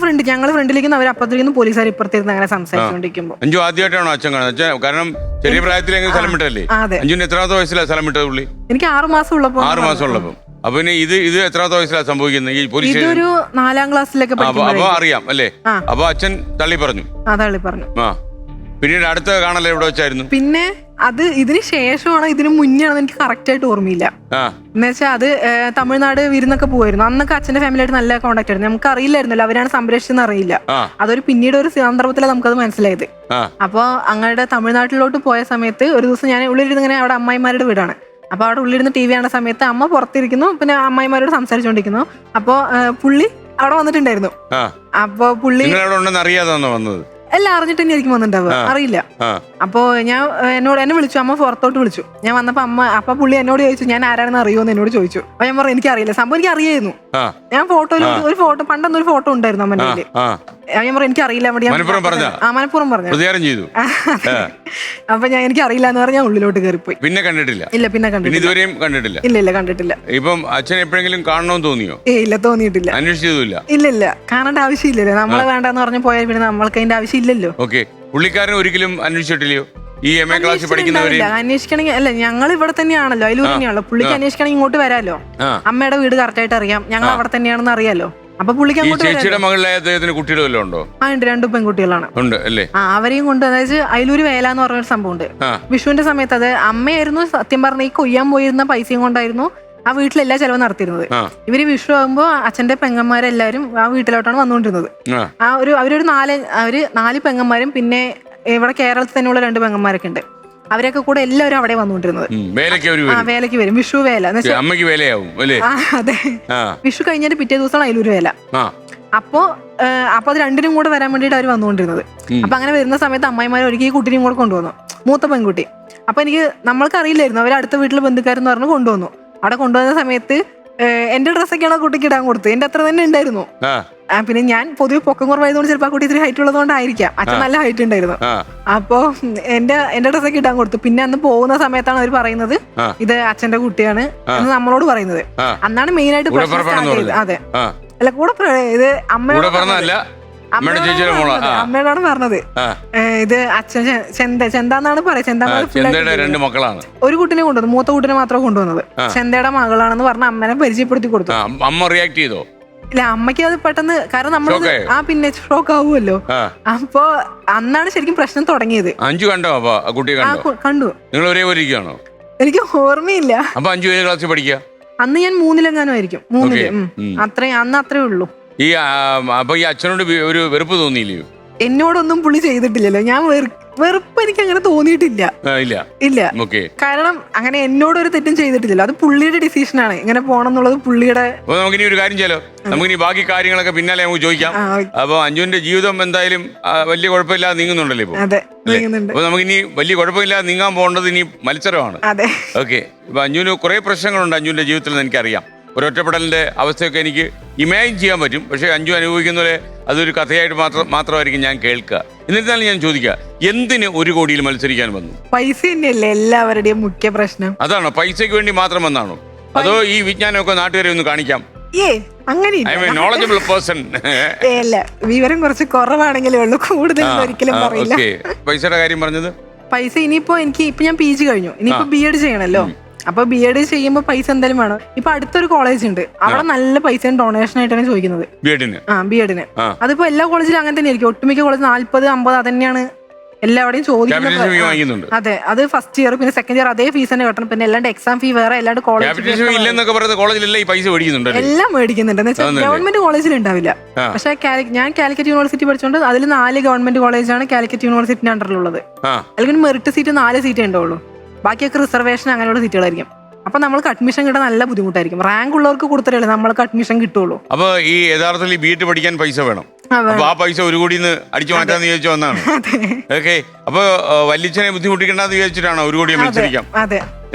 ഫ്രണ്ടിലേക്ക് അവർ അപ്പുറത്തേക്ക് പോലീസുകാർ ഇപ്പുറത്തേക്ക് അങ്ങനെ സംസാരിച്ചുകൊണ്ടിരിക്കുമ്പോ. അഞ്ചു ആദ്യമായിട്ടാണോ അച്ഛൻ കാണുന്നത്? കാരണം ചെറിയ പ്രായത്തിൽ സ്ഥലം വിട്ടല്ലേ? അഞ്ചുവിന് എത്രാമത്തെ വയസ്സിലാണ് സ്ഥലം വിട്ടത് പുള്ളി? എനിക്ക് 6 മാസം ഉള്ളപ്പോ. 6 മാസം ഉള്ളപ്പോ. അപ്പൊ ഇത് എത്രാമത്തെ വയസ്സിലാണ് സംഭവിക്കുന്നത്? ഈ പോലീസ് ഇതൊരു 4ാം ക്ലാസ്സിലൊക്കെ അപ്പൊ അറിയാം അല്ലേ? അപ്പൊ അച്ഛൻ തള്ളി പറഞ്ഞു. പിന്നീട് അടുത്ത കാണല്ലേ എവിടെ വെച്ചായിരുന്നു? പിന്നെ അത് ഇതിന് ശേഷമാണോ ഇതിന് മുന്നെയാണോ എനിക്ക് കറക്റ്റ് ആയിട്ട് ഓർമ്മയില്ല. എന്നുവെച്ചാൽ അത് തമിഴ്നാട് വിരുന്നൊക്കെ പോയിരുന്നു. അന്നൊക്കെ അച്ഛന്റെ ഫാമിലിയായിട്ട് നല്ല കോണ്ടാക്ട് ആയിരുന്നു. നമുക്ക് അറിയില്ലായിരുന്നല്ലോ അവരാണ് സംരക്ഷിച്ചെന്ന് അറിയില്ല. അതൊരു പിന്നീട് ഒരു സന്ദർഭത്തിലാണ് നമുക്കത് മനസ്സിലായത്. അപ്പൊ അങ്ങയുടെ തമിഴ്നാട്ടിലോട്ട് പോയ സമയത്ത് ഒരു ദിവസം ഞാൻ ഉള്ളിലിരുന്ന് ഇങ്ങനെ, അവിടെ അമ്മായിമാരുടെ വീടാണ്. അപ്പൊ അവിടെ ഉള്ളിലിരുന്ന് TV കാണുന്ന സമയത്ത് അമ്മ പുറത്തിരിക്കുന്നു, പിന്നെ അമ്മായിമാരോട് സംസാരിച്ചുകൊണ്ടിരിക്കുന്നു. അപ്പൊ പുള്ളി അവിടെ വന്നിട്ടുണ്ടായിരുന്നു. അപ്പൊ പുള്ളി അറിയാതാണോ വന്നത്? എല്ലാം അറിഞ്ഞിട്ട് തന്നെ ആയിരിക്കും വന്നിട്ടുണ്ടാവുക, അറിയില്ല. അപ്പൊ എന്നെ വിളിച്ചു, അമ്മ പുറത്തോട്ട് വിളിച്ചു. ഞാൻ വന്നപ്പോ അപ്പൊ പുള്ളി എന്നോട് ചോദിച്ചു, ഞാൻ ആരാണെന്ന് അറിയുമെന്ന് എന്നോട് ചോദിച്ചു. അപ്പൊ ഞാൻ പറഞ്ഞു എനിക്കറിയില്ല, സംഭവം എനിക്ക് അറിയായിരുന്നു. ഞാൻ ഒരു ഫോട്ടോ പണ്ടൊന്നൊരു ഫോട്ടോ ഉണ്ടായിരുന്നു അമ്മന്റെ കയ്യില്. ഞാൻ പറഞ്ഞു എനിക്കറിയില്ല, മനപ്പുറം പറഞ്ഞു. അപ്പൊ എനിക്കറിയില്ല എന്ന് പറഞ്ഞാൽ ഉള്ളിലോട്ട് കയറിപ്പോയി. പിന്നെ കണ്ടിട്ടില്ല? ഇല്ല, പിന്നെ കണ്ടിട്ടില്ല. ഇല്ല കണ്ടിട്ടില്ല. ഇപ്പം അച്ഛൻ എപ്പോഴെങ്കിലും കാണണമെന്ന് തോന്നിയോ? ഇല്ല, തോന്നിയിട്ടില്ല. അന്വേഷിച്ചതുമില്ല? ഇല്ല, കാണേണ്ട ആവശ്യമില്ലല്ലോ. നമ്മളെ വേണ്ടെന്ന് പറഞ്ഞു പോയാൽ പിന്നെ നമ്മൾക്ക് അതിന്റെ ആവശ്യം ഇല്ലല്ലോ. ഓക്കെ. പുള്ളിക്കാരൻ ഒരിക്കലും അന്വേഷിച്ചിട്ടില്ലയോ ഈ MA ക്ലാസ്സിൽ പഠിക്കുന്നവരെ? അന്വേഷിക്കണമെങ്കിൽ അല്ല, ഞങ്ങൾ ഇവിടെ തന്നെയാണല്ലോ, അതിലൂർ തന്നെയാണല്ലോ. പുള്ളിക്ക് അന്വേഷിക്കണമെങ്കിൽ ഇങ്ങോട്ട് വരാലോ. അമ്മയുടെ വീട് കറക്റ്റ് ആയിട്ട് അറിയാം, ഞങ്ങൾ അവിടെ തന്നെയാണെന്ന് അറിയാലോ. അപ്പൊ പുള്ളിക്ക് അങ്ങോട്ട് ചേച്ചിയുടെ മകളിലെ അദ്ദേഹത്തിന് കുട്ടികൾ വല്ലതും ഉണ്ടോ? ഉണ്ട്, 2 പെൺകുട്ടികളാണ്. ഉണ്ട് അല്ലേ? അവരെയും കൊണ്ട്, അതായത് അയിലൂര് വേല എന്ന് പറഞ്ഞൊരു സംഭവം ഉണ്ട്. വിഷുവിന്റെ സമയത്ത് അത് അമ്മയായിരുന്നു സത്യം പറഞ്ഞ ഈ കൊയ്യാൻ പോയിരുന്ന പൈസയും കൊണ്ടായിരുന്നു ആ വീട്ടിലെല്ലാ ചെലവും നടത്തിയിരുന്നത്. ഇവര് വിഷു ആകുമ്പോ അച്ഛന്റെ പെങ്ങന്മാരെല്ലാരും ആ വീട്ടിലോട്ടാണ് വന്നുകൊണ്ടിരുന്നത്. അവരൊരു 4 പെങ്ങന്മാരും പിന്നെ ഇവിടെ കേരളത്തിൽ തന്നെയുള്ള 2 പെങ്ങന്മാരൊക്കെ ഉണ്ട്. അവരൊക്കെ കൂടെ എല്ലാവരും അവിടെ വന്നുകൊണ്ടിരുന്നത്. വേലയ്ക്ക് വരും. വിഷു വേല. അതെ, വിഷു കഴിഞ്ഞിട്ട് പിറ്റേ ദിവസമാണ് അയിലൂര് വേല. അപ്പൊ അത് 2നും കൂടെ വരാൻ വേണ്ടിട്ട് അവര് വന്നുകൊണ്ടിരുന്നത്. അപ്പൊ അങ്ങനെ വരുന്ന സമയത്ത് അമ്മായിമാരെ ഒരിക്കൽ ഈ കുട്ടീനെയും കൂടെ കൊണ്ടുവന്നു, മൂത്ത പെൺകുട്ടി. അപ്പൊ നമ്മൾക്ക് അറിയില്ലായിരുന്നു, അവർ അടുത്ത വീട്ടിലെ ബന്ധുക്കാരെന്ന് പറഞ്ഞ് കൊണ്ടുവന്നു. അവിടെ കൊണ്ടുവന്ന സമയത്ത് എന്റെ ഡ്രസ്സൊക്കെയാണ് കുട്ടിക്ക് ഇടാൻ കൊടുത്തത്. എന്റെ അത്ര തന്നെ ഉണ്ടായിരുന്നു. പിന്നെ ഞാൻ പൊതുവെ പൊക്കം കുറവായതുകൊണ്ട് ചിലപ്പോൾ ആ കുട്ടി ഇത്തിരി ഹൈറ്റ് ഉള്ളതുകൊണ്ടായിരിക്കാം. അച്ഛൻ നല്ല ഹൈറ്റ് ഉണ്ടായിരുന്നു. അപ്പൊ എന്റെ ഡ്രസ്സൊക്കെ ഇടാൻ കൊടുത്തു. പിന്നെ അന്ന് പോകുന്ന സമയത്താണ് അവർ പറയുന്നത് ഇത് അച്ഛന്റെ കുട്ടിയാണ് എന്ന് നമ്മളോട് പറയുന്നത്. അന്നാണ് മെയിൻ ആയിട്ട് പ്രശ്നം സ്റ്റാർട്ട് ചെയ്തത്. അതെ, അല്ല കൂടെ ഇത് അമ്മയോടാണ് പറഞ്ഞത്. ഇത് അച്ഛൻ ചെന്താന്നാണ് പറയുന്നത്. ഒരു കുട്ടിനെ കൊണ്ടുവന്നു, മൂത്ത കുട്ടിനെ മാത്രം കൊണ്ടുവന്നത്. ചെന്തയുടെ മകളാണെന്ന് പറഞ്ഞ അമ്മനെ പരിചയപ്പെടുത്തി കൊടുത്തു. അമ്മ റിയാക്ട് ചെയ്തോ? ഇല്ല, അമ്മയ്ക്ക് അത് പെട്ടെന്ന്, കാരണം നമ്മൾ പിന്നെ ഷോക്ക് ആവുമല്ലോ. അപ്പൊ അന്നാണ് ശരിക്കും പ്രശ്നം തുടങ്ങിയത്. കണ്ടു. എനിക്ക് ഓർമ്മയില്ല. അപ്പൊ 5 ക്ലാസ്സിൽ പഠിക്കുക അന്ന് ഞാൻ 3-ലെങ്ങാനും ആയിരിക്കും 3-ല്. Okay. അന്ന് അത്രേ ഉള്ളൂ. ഈ അപ്പൊ ഈ അച്ഛനോട് ഒരു വെറുപ്പ് തോന്നിയില്ലയോ? എന്നോടൊന്നും പുള്ളി ചെയ്തിട്ടില്ലല്ലോ. ഞാൻ വെറുപ്പ് എനിക്ക് അങ്ങനെ തോന്നിയിട്ടില്ല. ഇല്ല ഇല്ല. ഓക്കെ. കാരണം അങ്ങനെ എന്നോടൊരു തെറ്റും ചെയ്തിട്ടില്ലല്ലോ. അത് പുള്ളിയുടെ ഡിസിഷനാണ്. ഇങ്ങനെ പോണം എന്നുള്ളത് പുള്ളിയുടെ. അപ്പൊ നമുക്കിനി ഒരു കാര്യം ചെയ്യാലോ, നമുക്കിനി ബാക്കി കാര്യങ്ങളൊക്കെ പിന്നാലെ നമുക്ക് ചോദിക്കാം. അപ്പൊ അഞ്ജുവിന്റെ ജീവിതം എന്തായാലും വലിയ കുഴപ്പമില്ലാതെ നീങ്ങുന്നുണ്ടല്ലോ ഇപ്പൊ. അതെ, നീങ്ങുന്നുണ്ട്. അപ്പൊ നമുക്കിനി വലിയ കുഴപ്പമില്ലാതെ നീങ്ങാൻ പോകേണ്ടത് ഇനി മത്സരമാണ്. അതെ. ഓക്കെ. ഇപ്പൊ അഞ്ജുവിന് കുറെ പ്രശ്നങ്ങളുണ്ട് അഞ്ജുവിന്റെ ജീവിതത്തിൽ നിന്ന് എനിക്കറിയാം. ഒരു ഒറ്റപ്പെടലിന്റെ അവസ്ഥയൊക്കെ എനിക്ക് ഇമാജിൻ ചെയ്യാൻ പറ്റും. പക്ഷെ അഞ്ജു അനുഭവിക്കുന്ന പോലെ അതൊരു കഥയായിട്ട് മാത്രമായിരിക്കും ഞാൻ കേൾക്കുക. എന്നിരുന്നാലും ഞാൻ ചോദിക്കുക, എന്തിന് 1 കോടിയിൽ മത്സരിക്കാൻ വന്നു? പൈസ തന്നെയല്ലേ എല്ലാവരുടെയും മുഖ്യ പ്രശ്നം. അതാണോ, പൈസയ്ക്ക് വേണ്ടി മാത്രം വന്നാണോ, അതോ ഈ വിജ്ഞാനമൊക്കെ നാട്ടുകാരെ ഒന്ന് കാണിക്കാം? അങ്ങനെ ഐ മീൻ നോളജബിൾ പേഴ്സൺ. അല്ല, വിവരം കുറച്ച് കുറവാണെങ്കിലേ ഉള്ളൂ, കൂടുതൽ ഒരിക്കലും പറയില്ല. പൈസയുടെ കാര്യം പറഞ്ഞത്, പൈസ ഇനിയിപ്പോ ഇപ്പൊ ഞാൻ PG കഴിഞ്ഞു, ഇനിയിപ്പോ B.Ed ചെയ്യണല്ലോ. അപ്പൊ B.Ed ചെയ്യുമ്പോ പൈസ എന്തായാലും വേണം. ഇപ്പൊ അടുത്തൊരു കോളേജ് ഉണ്ട്, അവിടെ നല്ല പൈസ ഡൊണേഷൻ ആയിട്ടാണ് ചോദിക്കുന്നത് B.Ed-ന്. അതിപ്പോ എല്ലാ കോളേജിലും അങ്ങനെ തന്നെ ആയിരിക്കും. ഒട്ടുമിക്ക കോളേജ് 40-50 അത് തന്നെയാണ് എല്ലാവരുടെയും ചോദിക്കുന്നത്. അതെ, അത് ഫസ്റ്റ് ഇയർ പിന്നെ സെക്കൻഡ് ഇയർ അതേ ഫീസ് തന്നെ കെട്ടണം. പിന്നെ അല്ലാണ്ട് എക്സാം ഫീ വേറെ, അല്ലാണ്ട് കോളേജ് എല്ലാം മേടിക്കുന്നുണ്ട്. എന്ന് വെച്ചാൽ ഗവൺമെന്റ് കോളേജിൽ ഉണ്ടാവില്ല. പക്ഷെ ഞാൻ കാലിക്കറ്റ് യൂണിവേഴ്സിറ്റി പഠിച്ചോണ്ട് അതിൽ 4 ഗവൺമെന്റ് കോളേജാണ് കാലിക്കറ്റ് യൂണിവേഴ്സിറ്റിന്റെ അണ്ടറിലുള്ളത്. അല്ലെങ്കിൽ മെറിറ്റ് സീറ്റ് 4 സീറ്റേ ഉണ്ടാവുള്ളൂ. ബാക്കിയൊക്കെ റിസർവേഷൻ അങ്ങനെയുള്ള സീറ്റുകളായിരിക്കും. അപ്പൊ നമ്മൾക്ക് അഡ്മിഷൻ കിട്ടാൻ നല്ല ബുദ്ധിമുട്ടായിരിക്കും. റാങ്ക് ഉള്ളവർക്ക് കൊടുത്തിട്ടല്ലേ നമ്മൾക്ക് അഡ്മിഷൻ കിട്ടുള്ളൂ. അപ്പൊ ഈ യഥാർത്ഥത്തിൽ B.Ed പഠിക്കാൻ പൈസ വേണം. അപ്പൊ ആ പൈസ 1 കോടിന്ന് അടിച്ചു മാറ്റാന്ന് വിചാരിച്ചു വന്നാണ്. ഓക്കെ. അപ്പൊ വല്യച്ഛനെ ബുദ്ധിമുട്ടിക്കണ്ടെന്ന് വിചാരിച്ചിട്ടാണോ 1 കോടി മത്സരിക്കാം?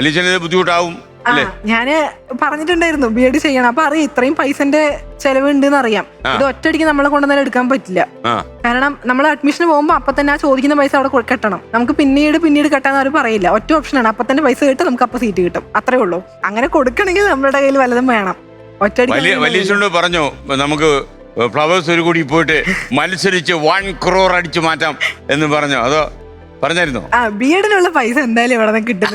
വല്യച്ഛന് ബുദ്ധിമുട്ടാവും. ഞാന് പറഞ്ഞിട്ടുണ്ടായിരുന്നു B.Ed ചെയ്യണം. അപ്പൊ അറിയാം ഇത്രയും പൈസന്റെ ചെലവുണ്ടെന്ന് അറിയാം. ഇത് ഒറ്റയടിക്ക് നമ്മളെ കൊണ്ടുവന്നാലും എടുക്കാൻ പറ്റില്ല. കാരണം നമ്മൾ അഡ്മിഷന് പോകുമ്പോ അപ്പൊ തന്നെ ആ ചോദിക്കുന്ന പൈസ അവിടെ കെട്ടണം. നമുക്ക് പിന്നീട് കെട്ടാന്ന് അവർ പറയില്ല. ഒറ്റ ഓപ്ഷനാണ്, അപ്പൊ തന്നെ പൈസ കിട്ടും, നമുക്ക് അപ്പൊ സീറ്റ് കിട്ടും. അത്രേ ഉള്ളൂ. അങ്ങനെ കൊടുക്കണമെങ്കിൽ നമ്മുടെ കയ്യിൽ വല്ലതും വേണം. ഒറ്റയടിക്ക് പറഞ്ഞോ നമുക്ക് ഫ്ലവേഴ്സ് 1 കോടി പോയിട്ട് മത്സരിച്ച് 1 crore അടിച്ചു മാറ്റാം എന്ന് പറഞ്ഞോ, അതോ പറഞ്ഞായിരുന്നോ? B.Ed-നുള്ള പൈസ എന്തായാലും ഇവിടെ കിട്ടുന്ന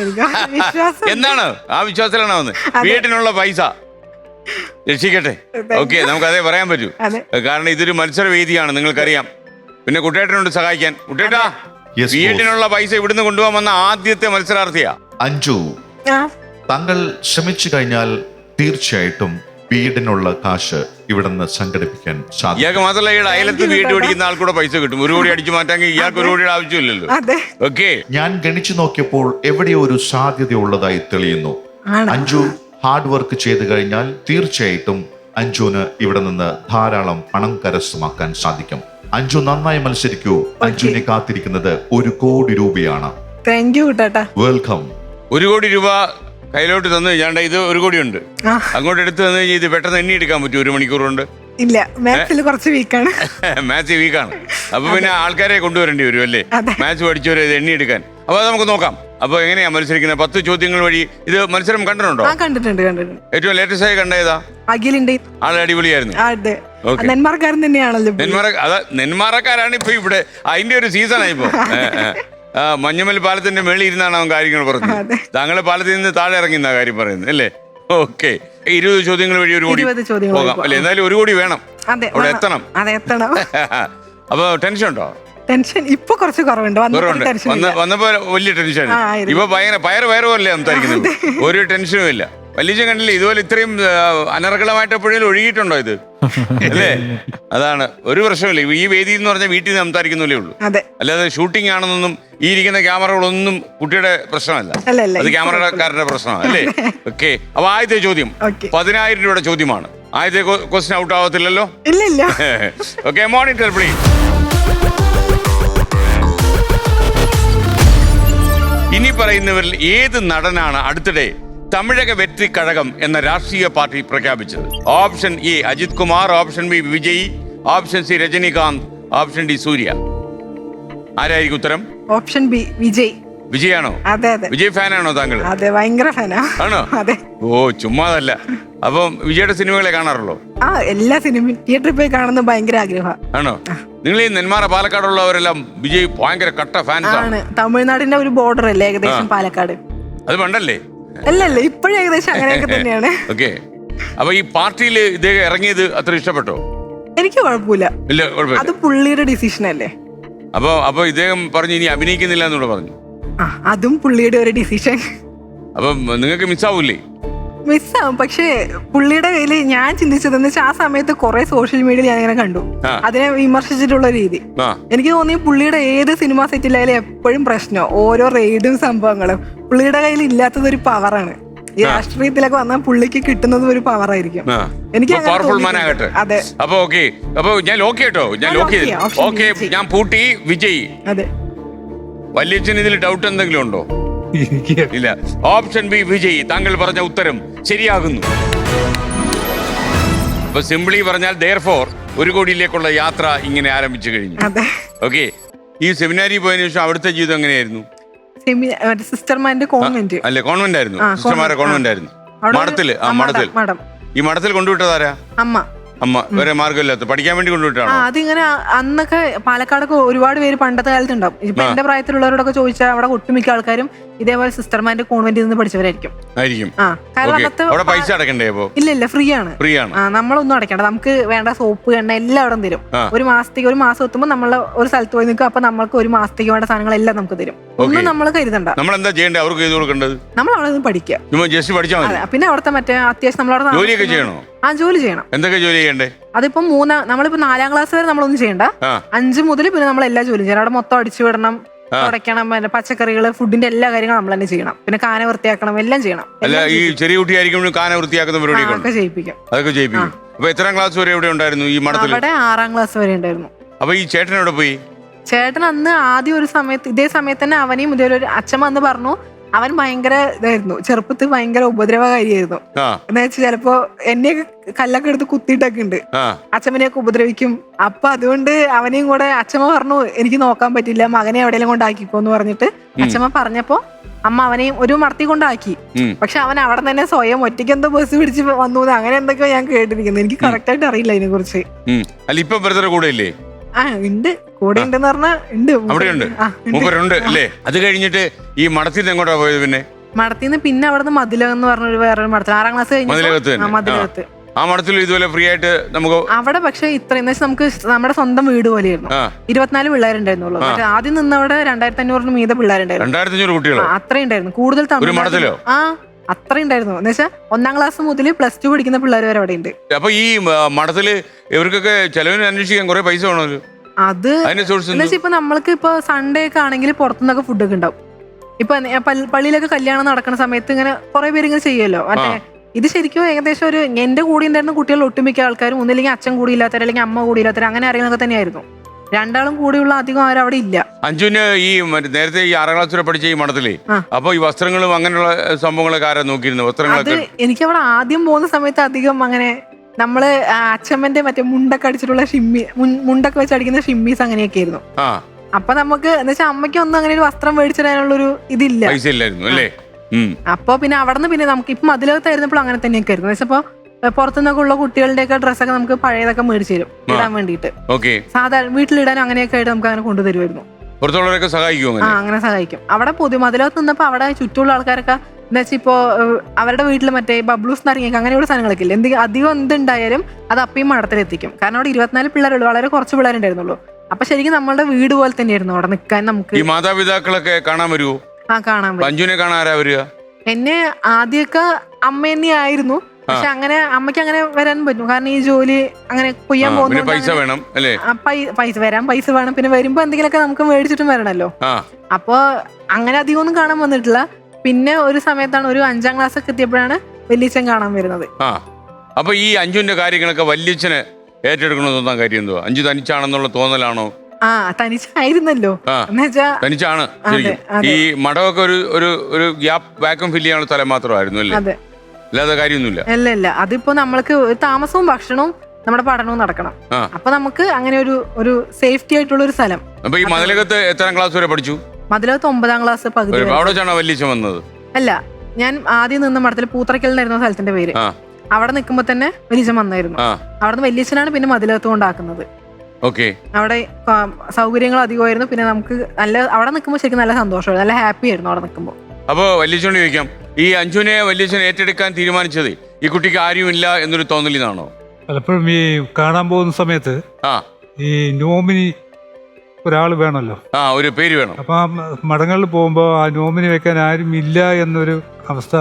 എന്താണ് ആ വിശ്വാസത്തിലാണോ വന്ന്? B.Ed-നുള്ള പൈസ രക്ഷിക്കട്ടെ. ഓക്കെ, നമുക്ക് അതേ പറയാൻ പറ്റൂ. കാരണം ഇതൊരു മത്സരവേദിയാണ്, നിങ്ങൾക്കറിയാം. പിന്നെ കുട്ടേട്ടനുണ്ട് സഹായിക്കാൻ. കുട്ടേട്ടാ, B.Ed-നുള്ള പൈസ ഇവിടുന്ന് കൊണ്ടുപോകാൻ വന്ന ആദ്യത്തെ മത്സരാർത്ഥിയാ അഞ്ജു. താങ്കൾ ശ്രമിച്ചു കഴിഞ്ഞാൽ തീർച്ചയായിട്ടും B.Ed-നുള്ള കാശ് ഇവിടെ നിന്ന് സംഘടിപ്പിക്കാൻ സാധിക്കും. ഇയാൾക്ക് മാത്രമല്ല, ഈ അയലത്ത് B.Ed പഠിക്കുന്ന ആൾക്കൂടെ പൈസ കിട്ടും. 1 കോടി അടിച്ചു മാറ്റാമെങ്കിൽ ഇയാൾക്ക് 1 കോടിയുടെ ആവശ്യമില്ലല്ലോ. ഓക്കെ. ഞാൻ ഗണിച്ചു നോക്കിയപ്പോൾ എവിടെയോ ഒരു സാധ്യത ഉള്ളതായി തെളിയുന്നു. അഞ്ജു ഹാർഡ് വർക്ക് ചെയ്ത് കഴിഞ്ഞാൽ തീർച്ചയായിട്ടും അഞ്ജുവിന് ഇവിടെ നിന്ന് ധാരാളം പണം കരസ്ഥമാക്കാൻ സാധിക്കും. അഞ്ജു നന്നായി മത്സരിക്കൂ. അഞ്ജുവിനെ കാത്തിരിക്കുന്നത് 1 കോടി രൂപയാണ്. വെൽക്കം. 1 കോടി രൂപ കയ്യിലോട്ട് തന്നു കഴിഞ്ഞാൽ ഇത് 1 കോടി ഉണ്ട്. അങ്ങോട്ട് എടുത്ത് തന്നു കഴിഞ്ഞാൽ ഇത് പെട്ടെന്ന് എണ്ണി എടുക്കാൻ പറ്റും 1 മണിക്കൂർ കൊണ്ട്? ഇല്ല, മാത്സിൽ കുറച്ച് വീക്കാണ്. മാത്സ് വീക്കാണ്. അപ്പൊ പിന്നെ ആൾക്കാരെ കൊണ്ടുവരേണ്ടി വരും അല്ലേ, മാത്സ് പഠിച്ചവരെ ഇത് എണ്ണി എടുക്കാൻ. അപ്പൊ അത് നമുക്ക് നോക്കാം. അപ്പൊ എങ്ങനെയാ മത്സരിക്കുന്നത്? 10 ചോദ്യങ്ങൾ വഴി ഇത് മത്സരം കണ്ടിട്ടുണ്ടോ? കണ്ടിട്ടുണ്ട്. ഏറ്റവും ലേറ്റസ്റ്റ് ആയി കണ്ടേതാ? അഖിലുണ്ട്. ആളെ അടിപൊളിയായിരുന്നു. നെന്മാറക്കാരൻ തന്നെയാണല്ലോ. നെന്മാറക്കാരാണ് ഇപ്പൊ ഇവിടെ, അതിന്റെ ഒരു സീസണായി ഇപ്പൊ. മഞ്ഞമ്മൽ പാലത്തിന്റെ മേളിൽ ഇരുന്നാണ് അവൻ കാര്യങ്ങൾ പറഞ്ഞത്. താങ്കളെ പാലത്തിൽ നിന്ന് താഴെ ഇറങ്ങിന്ന കാര്യം പറയുന്നത് അല്ലേ? ഓക്കെ. 20 ചോദ്യങ്ങൾ വഴി 1 കോടി പോകാം അല്ലെ? എന്നാലും 1 കോടി വേണം, അവിടെ എത്തണം. അപ്പൊ ടെൻഷൻ ഉണ്ടോ? ടെൻഷൻ ഇപ്പൊ കുറച്ച് കുറവുണ്ട്. വന്നപ്പോ വലിയ ടെൻഷൻ. ഇപ്പൊ പയറ് പോലെ സംസാരിക്കുന്നത്, ഒരു ടെൻഷനും ഇല്ല. വലിയ കണ്ടില്ലേ ഇതുപോലെ ഇത്രയും അനർഗളമായിട്ട് എപ്പോഴും ഒഴുകിയിട്ടുണ്ടോ ഇത്? അല്ലേ? അതാണ്, ഒരു പ്രശ്നമില്ല. ഈ വേദി എന്ന് പറഞ്ഞാൽ വീട്ടിൽ നിന്ന് സംസാരിക്കുന്നല്ലേ ഉള്ളൂ, അല്ലാതെ ഷൂട്ടിംഗ് ആണെന്നൊന്നും ഈ ഇരിക്കുന്ന ക്യാമറകളൊന്നും കുട്ടിയുടെ പ്രശ്നമല്ല, അത് ക്യാമറക്കാരുടെ പ്രശ്നമാണ് അല്ലേ? ഓക്കെ. അപ്പൊ ആദ്യത്തെ ചോദ്യം 10,000 രൂപയുടെ ചോദ്യമാണ്. ആദ്യത്തെ ക്വസ്റ്റ്യൻ ഔട്ട് ആവത്തില്ലല്ലോ? Okay, monitor please. ഇനി പറയുന്നവരിൽ ഏത് നടനാണ് അടുത്തിടെ തമിഴക വെട്രി കഴകം എന്ന രാഷ്ട്രീയ പാർട്ടി പ്രഖ്യാപിച്ചത്? Option A Ajith Kumar, option B Vijay, option C Rajinikanth, option D Suriya. ആരായിരിക്കും ഉത്തരം? Option B Vijay. വിജയാണോ? വിജയ് ഫാനാണോ താങ്കൾ? അതെ, ഭയങ്കര ഫാനാ. ആണോ? ഓ, ചുമ്മാതല്ല. അപ്പം വിജയുടെ സിനിമകളെ കാണാറുള്ളൂ? എല്ലാ സിനിമയും തിയേറ്ററിൽ പോയി കാണുന്ന ഭയങ്കര ആഗ്രഹം ആണോ? നിങ്ങൾ ഈ നെന്മാറ പാലക്കാടുള്ളവരെല്ലാം വിജയ് ഭയങ്കര കട്ട ഫാൻസ് ആണ്. തമിഴ്നാടിന്റെ ഒരു ബോർഡർ അല്ലേ ഏകദേശം പാലക്കാട്? അത് പണ്ടല്ലേ? അല്ലല്ല, ഇപ്പോഴും ഏകദേശം അങ്ങനെയൊക്കെ തന്നെയാണ്. ഓക്കെ. അപ്പൊ ഈ പാർട്ടിയിൽ ഇദ്ദേഹം ഇറങ്ങിയത് അത്ര ഇഷ്ടപ്പെട്ടോ? എനിക്ക് കുഴപ്പമില്ല. ഇല്ല, കുഴപ്പമില്ല. അത് പുള്ളിയുടെ ഡിസിഷൻ അല്ലേ. അപ്പൊ ഇദ്ദേഹം പറഞ്ഞു ഇനി അഭിനയിക്കുന്നില്ല എന്നൂടെ പറഞ്ഞു. അതും പുള്ളിയുടെ ഒരു ഡിസിഷൻ. അപ്പൊ നിങ്ങൾക്ക് മിസ്സാവൂലേ? മിസ്സാവും. പക്ഷേ പുള്ളിയുടെ കയ്യിൽ ഞാൻ ചിന്തിച്ചതെന്ന് വെച്ചാൽ ആ സമയത്ത് കുറെ സോഷ്യൽ മീഡിയയിൽ ഞാൻ ഇങ്ങനെ കണ്ടു അതിനെ വിമർശിച്ചിട്ടുള്ള രീതി. എനിക്ക് തോന്നി പുള്ളിയുടെ ഏത് സിനിമ സെറ്റിലായാലും എപ്പോഴും പ്രശ്നം ഓരോ റെയ്ഡും സംഭവങ്ങളും. പുള്ളിയുടെ കയ്യിൽ ഇല്ലാത്തത് ഒരു പവറാണ്. ഈ രാഷ്ട്രീയത്തിലൊക്കെ വന്നാൽ പുള്ളിക്ക് കിട്ടുന്നത് ഒരു പവറായിരിക്കും. എനിക്ക് പവർഫുൾ മാനാകട്ടെ. അതെ. അപ്പൊ ഓക്കെ, അപ്പൊ ഞാൻ ലോക്ക് കേട്ടോ, ഞാൻ ലോക്ക് ചെയ്തു. ഓക്കെ, ഞാൻ പൂട്ടി വിജയ്. അതെ. വല്യച്ഛൻ ഇതിൽ ഡൗട്ട് എന്തെങ്കിലും ഉണ്ടോ? ഇല്ല. ഓപ്ഷൻ ബി വിജയ്, താങ്കൾ പറഞ്ഞ ഉത്തരം ശരിയാകുന്നു. അപ്പൊ സിംപിളി പറഞ്ഞാൽ therefore 1 കോടിയിലേക്കുള്ള യാത്ര ഇങ്ങനെ ആരംഭിച്ചു കഴിഞ്ഞു. ഓക്കെ, ഈ സെമിനാരി പോയതിനു ശേഷം അവിടുത്തെ ജീവിതം എങ്ങനെയായിരുന്നു? സിസ്റ്റർമാരുടെ കോൺവെന്റ്. അല്ലെ, കോൺവെന്റ് ആയിരുന്നു. സിസ്റ്റർമാരുടെ കോൺവെന്റ് ആയിരുന്നു. മഠത്തില്. ഈ മഠത്തിൽ കൊണ്ടുവിട്ടതാരാ? അമ്മ. വേറെ മാർഗമില്ലാത്ത പഠിക്കാൻ വേണ്ടി കൊണ്ടുവിട്ടാണോ? അതിങ്ങനെ അന്നൊക്കെ പാലക്കാടൊക്കെ ഒരുപാട് പേര് പണ്ടത്തെ കാലത്ത് ഉണ്ടാവും. ഇപ്പൊ എന്റെ പ്രായത്തിലുള്ളവരോടൊക്കെ ചോദിച്ചാൽ അവിടെ ഒട്ടുമിക്ക ആൾക്കാരും ഇതേപോലെ സിസ്റ്റർമാരുടെ കോൺവെന്റിൽ നിന്ന് പഠിച്ചവരായിരിക്കും. കാരണം പൈസ അടക്കണ്ടേ? ഇല്ല, ഫ്രീ ആണ്. നമ്മളൊന്നും അടയ്ക്കണ്ട. നമുക്ക് വേണ്ട സോപ്പ്, എണ്ണ എല്ലാം അവിടെ തരും. ഒരു മാസം എത്തുമ്പോൾ നമ്മൾ ഒരു സ്ഥലത്ത് പോയി നിൽക്കും. അപ്പൊ നമ്മൾക്ക് ഒരു മാസത്തേക്ക് വേണ്ട സാധനങ്ങളെല്ലാം നമുക്ക് തരും. ഒന്നും നമ്മൾ കരുതണ്ട. നമ്മൾ എന്താ ചെയ്യേണ്ടത്? അവർക്ക് ചെയ്ത് കൊടുക്കേണ്ടത് നമ്മൾ അവിടെ നിന്ന് പഠിക്കുക. പിന്നെ അവിടുത്തെ മറ്റേ അത്യാവശ്യം നമ്മളവിടെ ജോലിയൊക്കെ ചെയ്യണോ? ജോലി ചെയ്യണം. എന്തൊക്കെ ജോലി ചെയ്യണ്ടേ? അതിപ്പോ നമ്മളിപ്പോ 4ാം ക്ലാസ് വരെ നമ്മളൊന്നും ചെയ്യണ്ട. 5 മുതൽ പിന്നെ നമ്മൾ എല്ലാ ജോലിയും ചെയ്യണം. അവിടെ മൊത്തം അടിച്ചു വിടണം, തുടയ്ക്കണം, പച്ചക്കറികള്, ഫുഡിന്റെ എല്ലാ കാര്യങ്ങളും നമ്മൾ തന്നെ ചെയ്യണം. പിന്നെ കാന വൃത്തിയാക്കണം, എല്ലാം ചെയ്യണം. അല്ല, ഈ ചെറിയ കുട്ടിയായിരിക്കും കാന വൃത്തിയാക്കുന്ന പരിപാടിയൊക്കെ ചെയ്യിപ്പിക്കും. അതൊക്കെ ചെയ്യിപ്പിക്കും. അപ്പൊ എത്രാം ക്ലാസ് വരെ എവിടെ ഉണ്ടായിരുന്നു ഈ മഠത്തിൽ? അവിടെ 6ാം ക്ലാസ് വരെ ഉണ്ടായിരുന്നു. അപ്പൊ ഈ ചേട്ടൻ എവിടെ പോയി? ചേട്ടൻ അന്ന് ആദ്യം ഒരു സമയത്ത് ഇതേ സമയത്ത് തന്നെ അവനെയും ഇതേപോലെ ഒരു അച്ഛമ്മ അന്ന് പറഞ്ഞു. അവൻ ഭയങ്കര ഇതായിരുന്നു, ചെറുപ്പത്തിൽ ഭയങ്കര ഉപദ്രവകാരിയായിരുന്നു. എന്ന് വെച്ചാൽ ചിലപ്പോ എന്നെയൊക്കെ കല്ലൊക്കെ എടുത്ത് കുത്തിയിട്ടൊക്കെ ഉണ്ട്. അച്ഛമ്മനെയൊക്കെ ഉപദ്രവിക്കും. അപ്പൊ അതുകൊണ്ട് അവനെയും കൂടെ അച്ഛമ്മ പറഞ്ഞു എനിക്ക് നോക്കാൻ പറ്റില്ല, മകനെ എവിടെയെങ്കിലും കൊണ്ടാക്കിക്കോന്ന് പറഞ്ഞിട്ട് അച്ഛമ്മ പറഞ്ഞപ്പോ അമ്മ അവനെയും ഒരു മടത്തി കൊണ്ടാക്കി. പക്ഷെ അവൻ അവിടെ തന്നെ സ്വയം ഒറ്റയ്ക്ക് എന്തോ ബസ് പിടിച്ച് വന്നു, അങ്ങനെ എന്തൊക്കെയോ ഞാൻ കേട്ടിരിക്കുന്നു. എനിക്ക് കറക്റ്റ് ആയിട്ട് അറിയില്ല അതിനെ കുറിച്ച്. ഉണ്ട്, കൂടെ ഉണ്ടെന്ന് പറഞ്ഞാൽ ഉണ്ട്. അത് കഴിഞ്ഞിട്ട് ഈ മഠത്തിൽ എങ്ങോട്ടാ പോയത്? പിന്നെ അവിടുന്ന് മതിലകം എന്ന് പറഞ്ഞൊരു വേറൊരു മഠത്തിൽ 6ാം ക്ലാസ് കഴിഞ്ഞ് മതിലകത്ത്. ആ മഠത്തിൽ ഇതുപോലെ ഫ്രീ ആയിട്ട് നമുക്ക് അവിടെ പക്ഷെ ഇത്രയും നമുക്ക് നമ്മുടെ സ്വന്തം വീട് പോലെയായിരുന്നു. 24 പിള്ളേരുണ്ടായിരുന്നുള്ളൂ. ആദ്യം നിന്നവിടെ 2500 മീതെ പിള്ളേരുണ്ടായിരുന്നു. 2500 കുട്ടികൾ അത്രയും ഉണ്ടായിരുന്നു. കൂടുതൽ അത്രയും ഉണ്ടായിരുന്നു. എന്ന് വെച്ചാൽ 1ാം ക്ലാസ് മുതൽ +2 പഠിക്കുന്ന പിള്ളേർ വരെ അവിടെ ഉണ്ട്. അപ്പൊ ഈ മഠത്തില് ഇവർക്കൊക്കെ ചെലവിന് അന്വേഷിക്കാൻ കുറെ പൈസ വേണമല്ലോ. അത് ഇപ്പൊ നമ്മൾക്ക് ഇപ്പൊ സൺഡേ ഒക്കെ ആണെങ്കിൽ പുറത്തുനിന്നൊക്കെ ഫുഡൊക്കെ ഉണ്ടാവും. ഇപ്പൊ പള്ളിയിലൊക്കെ കല്യാണം നടക്കുന്ന സമയത്ത് ഇങ്ങനെ കുറെ പേര് ഇങ്ങനെ ചെയ്യുമല്ലോ. മറ്റേ ഇത് ശരിക്കും ഏകദേശം ഒരു എന്റെ കൂടെ ഉണ്ടായിരുന്ന കുട്ടികൾ ഒട്ടുമിക്ക ആൾക്കാരും ഒന്നില്ലെങ്കിൽ അച്ഛൻ കൂടിയില്ലാത്തവർ അല്ലെങ്കിൽ അമ്മ കൂടിയില്ലാത്തവർ അങ്ങനെ അറിയുന്നതൊക്കെ തന്നെയായിരുന്നു. 2 ആളും കൂടിയുള്ള അധികം ആരും അവിടെ ഇല്ല. അഞ്ജുന് ഈ നേരത്തെ ഈ 6ാം ക്ലാസ് വരെ പഠിച്ച ഈ മഠത്തിലേ അപ്പൊ ഈ വസ്ത്രങ്ങളും അങ്ങനെയുള്ള സംഭവങ്ങളൊക്കെ ആരാ നോക്കിയിരുന്നു? വസ്ത്രങ്ങളൊക്കെ എനിക്കവിടെ ആദ്യം പോകുന്ന സമയത്ത് അധികം അങ്ങനെ നമ്മള് അച്ഛമ്മന്റെ മറ്റേ മുണ്ടൊക്കെ അടിച്ചിട്ടുള്ള മുണ്ടൊക്കെ വെച്ച് അടിക്കുന്ന ഷിമ്മീസ് അങ്ങനെയൊക്കെ ആയിരുന്നു. അപ്പൊ നമുക്ക് എന്ന് വെച്ചാൽ അമ്മയ്ക്ക് ഒന്നും അങ്ങനെ ഒരു വസ്ത്രം മേടിച്ചിടാനുള്ളൊരു ഇതില്ല, പൈസ ഇല്ലായിരുന്നു അല്ലേ. അപ്പൊ പിന്നെ അവിടുന്ന് പിന്നെ നമുക്ക് ഇപ്പൊ മതിലകത്തായിരുന്നപ്പോൾ അങ്ങനെ തന്നെയൊക്കെ ആയിരുന്നു. വെച്ചപ്പോ പുറത്തുനിന്നൊക്കെ ഉള്ള കുട്ടികളുടെ ഒക്കെ ഡ്രസ്സൊക്കെ നമുക്ക് പഴയതൊക്കെ മേടിച്ചു തരും ഇടാൻ വേണ്ടിട്ട്. സാധാരണ വീട്ടിലിടാനും അങ്ങനെയൊക്കെ ആയിട്ട് നമുക്ക് അങ്ങനെ കൊണ്ടുതരുമായിരുന്നു. അങ്ങനെ സഹായിക്കും. അവിടെ മതിലകത്ത് നിന്നപ്പോ അവിടെ ചുറ്റുമുള്ള ആൾക്കാരൊക്കെ എന്ന് വെച്ചാൽ ഇപ്പോ അവരുടെ വീട്ടിൽ മറ്റേ ബബ്ലൂസ് നിറങ്ങിയൊക്കെ അങ്ങനെയുള്ള സാധനങ്ങളൊക്കെ ഇല്ല. അധികം എന്തുണ്ടായാലും അത് അപ്പയും മഠത്തിലെത്തിക്കും. കാരണം അവിടെ 24 പിള്ളേരുള്ളൂ, വളരെ കുറച്ച് പിള്ളേരുണ്ടായിരുന്നുള്ളൂ. അപ്പൊ ശരിക്കും നമ്മളുടെ വീട് പോലെ തന്നെയായിരുന്നു അവിടെ നിൽക്കാൻ. നമുക്ക് മാതാപിതാക്കളൊക്കെ കാണാൻ വരുമോ? കാണാൻ വരും. എന്നെ ആദ്യമൊക്കെ അമ്മ തന്നെയായിരുന്നു. പക്ഷെ അങ്ങനെ അമ്മയ്ക്ക് അങ്ങനെ വരാൻ പറ്റും. കാരണം ഈ ജോലി അങ്ങനെ കൊയ്യാൻ പോകുന്ന പൈസ വേണം. പൈസ വേണം. പിന്നെ വരുമ്പോ എന്തെങ്കിലുമൊക്കെ നമുക്ക് മേടിച്ചിട്ടും വരണല്ലോ. അപ്പൊ അങ്ങനെ അധികം ഒന്നും കാണാൻ വന്നിട്ടില്ല. പിന്നെ ഒരു സമയത്താണ് ഒരു 5ാം ക്ലാസ് ഒക്കെ എത്തിയപ്പോഴാണ് വല്യച്ഛൻ കാണാൻ വരുന്നത്. അപ്പൊ ഈ അഞ്ജുവിന്റെ കാര്യങ്ങളൊക്കെ വല്യച്ഛന് ഏറ്റെടുക്കണമെന്ന് തോന്നാൻ കാര്യം എന്തുവാ? അഞ്ജു തനിച്ചാണെന്നുള്ള തോന്നലാണോ? തനിച്ചായിരുന്നല്ലോ. തനിച്ചാണ്. ഈ മഠമൊക്കെ ഒരു ഗ്യാപ്പ് വാക്വം ഫില്ല് ചെയ്യാനുള്ള സ്ഥലം മാത്രമായിരുന്നു അല്ലേ? അല്ലാതെ കാര്യമൊന്നുമില്ല. അല്ല, അതിപ്പോ നമ്മൾക്ക് താമസവും ഭക്ഷണവും നമ്മുടെ പഠനവും നടക്കണം. അപ്പൊ നമുക്ക് അങ്ങനെ ഒരു സേഫ്റ്റി ആയിട്ടുള്ള ഒരു സ്ഥലം. അപ്പൊ ഈ മതിലകത്ത് എത്രാം ക്ലാസ് വരെ പഠിച്ചു? മതിലകത്ത് 9ാം ക്ലാസ് പകുതി. വല്യച്ഛൻ വന്നത് അല്ല, ഞാൻ ആദ്യം നിന്ന മഠത്തിൽ പൂത്തറയ്ക്കലിനായിരുന്നു സ്ഥലത്തിന്റെ പേര്. അവിടെ നിൽക്കുമ്പോ തന്നെ വല്യച്ഛൻ വന്നായിരുന്നു. അവിടെ നിന്ന് വല്യച്ഛനാണ് പിന്നെ മതിലകത്ത് കൊണ്ടാക്കുന്നത്. അവിടെ സൗകര്യങ്ങൾ അധികമായിരുന്നു. പിന്നെ നമുക്ക് അവിടെ നിൽക്കുമ്പോൾ ശരിക്കും നല്ല സന്തോഷമായിരുന്നു, നല്ല ഹാപ്പി ആയിരുന്നു അവിടെ നിൽക്കുമ്പോൾ. അപ്പൊ വല്യച്ഛനോട് ചോദിക്കാം, ഈ അഞ്ജുനെ വല്യച്ഛൻ ഏറ്റെടുക്കാൻ തീരുമാനിച്ചത് ഈ കുട്ടിക്ക് ആരുമില്ല എന്നൊരു തോന്നലിനാണോ? പലപ്പോഴും ഈ കാണാൻ പോകുന്ന സമയത്ത് ഈ നോമിനി ഒരാൾ വേണമല്ലോ, ഒരു പേര് വേണം. അപ്പൊ ആ മഠങ്ങളിൽ പോകുമ്പോ ആ നോമിനി വെക്കാൻ ആരും ഇല്ല എന്നൊരു അവസ്ഥ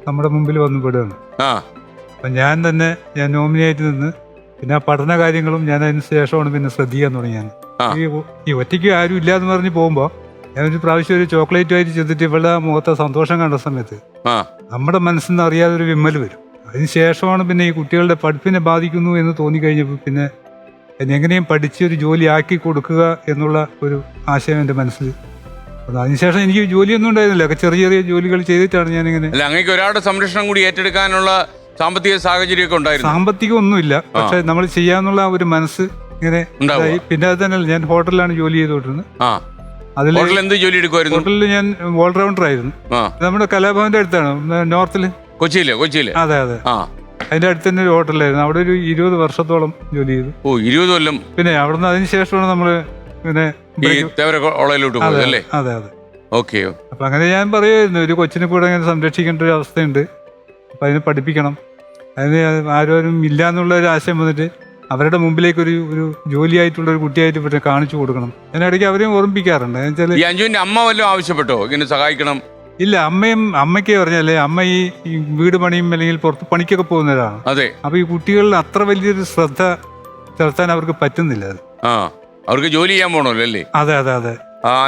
നമ്മുടെ മുമ്പിൽ വന്നു പെടുകയാണ്. ആ അപ്പം ഞാൻ നോമിനിയായിട്ട് നിന്ന് പിന്നെ ആ പഠന കാര്യങ്ങളും ഞാൻ അതിന് ശേഷമാണ് പിന്നെ ശ്രദ്ധിക്കാൻ തുടങ്ങിയത്. ആ. ഈ ഒറ്റയ്ക്ക് ആരും ഇല്ല എന്ന് പറഞ്ഞ് പോകുമ്പോൾ ഞാനൊരു പ്രാവശ്യം ഒരു ചോക്ലേറ്റുമായിട്ട് ചെന്നിട്ട് ഇവളുടെ മുഖത്തെ സന്തോഷം കണ്ട സമയത്ത് ആ നമ്മുടെ മനസ്സിൽ നിന്ന് അറിയാതെ ഒരു വിമ്മൽ വരും. അതിന് ശേഷമാണ് പിന്നെ ഈ കുട്ടികളുടെ പഠിപ്പിനെ ബാധിക്കുന്നു എന്ന് തോന്നിക്കഴിഞ്ഞപ്പോൾ പിന്നെ എങ്ങനെയും പഠിച്ച് ഒരു ജോലി ആക്കി കൊടുക്കുക എന്നുള്ള ഒരു ആശയം എൻ്റെ മനസ്സിൽ. അതിനുശേഷം എനിക്ക് ജോലിയൊന്നും ഉണ്ടായിരുന്നില്ല, ഒക്കെ ചെറിയ ചെറിയ ജോലികൾ ചെയ്തിട്ടാണ് ഞാനിങ്ങനെ. അല്ല, അങ്ങേക്ക് ഒരാളുടെ സംരക്ഷണം കൂടി ഏറ്റെടുക്കാനുള്ള സാമ്പത്തിക സാഹചര്യമൊക്കെ ഉണ്ടായിരുന്നു? സാമ്പത്തികം ഒന്നുമില്ല, പക്ഷെ നമ്മൾ ചെയ്യാന്നുള്ള ഒരു മനസ്സ് ഇങ്ങനെ ഇതായി. പിന്നെ അത് തന്നെയല്ല, ഞാൻ ഹോട്ടലിലാണ് ജോലി ചെയ്തുകൊണ്ടിരുന്നത്. അതിൽ എന്ത് ജോലി എടുക്കുമായിരുന്നു? ഹോട്ടലിൽ ഞാൻ ഓൾറൗണ്ടർ ആയിരുന്നു. നമ്മുടെ കലാഭവന്റെ അടുത്താണ്, നോർത്തില്, കൊച്ചിയില്. അതെ. അതിന്റെ അടുത്ത് തന്നെ ഒരു ഹോട്ടലായിരുന്നു. അവിടെ ഒരു 20 വർഷത്തോളം ജോലി ചെയ്തു. 20 കൊല്ലം. പിന്നെ അവിടുന്ന് അതിനുശേഷമാണ് നമ്മള് പിന്നെ അതെ. അപ്പൊ അങ്ങനെ ഞാൻ പറയുമായിരുന്നു, ഒരു കൊച്ചിനെ കൂടെ അങ്ങനെ സംരക്ഷിക്കേണ്ട ഒരു അവസ്ഥയുണ്ട്, അപ്പൊ അതിനെ പഠിപ്പിക്കണം. അതിന് ആരും ഇല്ല എന്നുള്ള ഒരു ആശയം വന്നിട്ട് അവരുടെ മുമ്പിലേക്ക് ഒരു ജോലിയായിട്ടുള്ള ഒരു കുട്ടിയായിട്ട് പിന്നെ കാണിച്ചു കൊടുക്കണം. ഞാൻ ഇടയ്ക്ക് അവരെയും ഓർമ്മിപ്പിക്കാറുണ്ട്. അഞ്ജുവിന്റെ അമ്മ വല്ലതും ആവശ്യപ്പെട്ടോ ഇങ്ങനെ സഹായിക്കണം? ഇല്ല, അമ്മയ്ക്ക് പറഞ്ഞാലേ അമ്മ ഈ വീട് പണിയും അല്ലെങ്കിൽ പുറത്ത് പണിക്കൊക്കെ പോകുന്നവരാണ്. അതെ. അപ്പൊ ഈ കുട്ടികളിൽ അത്ര വലിയൊരു ശ്രദ്ധ ചെലുത്താൻ അവർക്ക് പറ്റുന്നില്ല. അവർക്ക് ജോലി ചെയ്യാൻ പോണല്ലോ അല്ലേ? അതെ.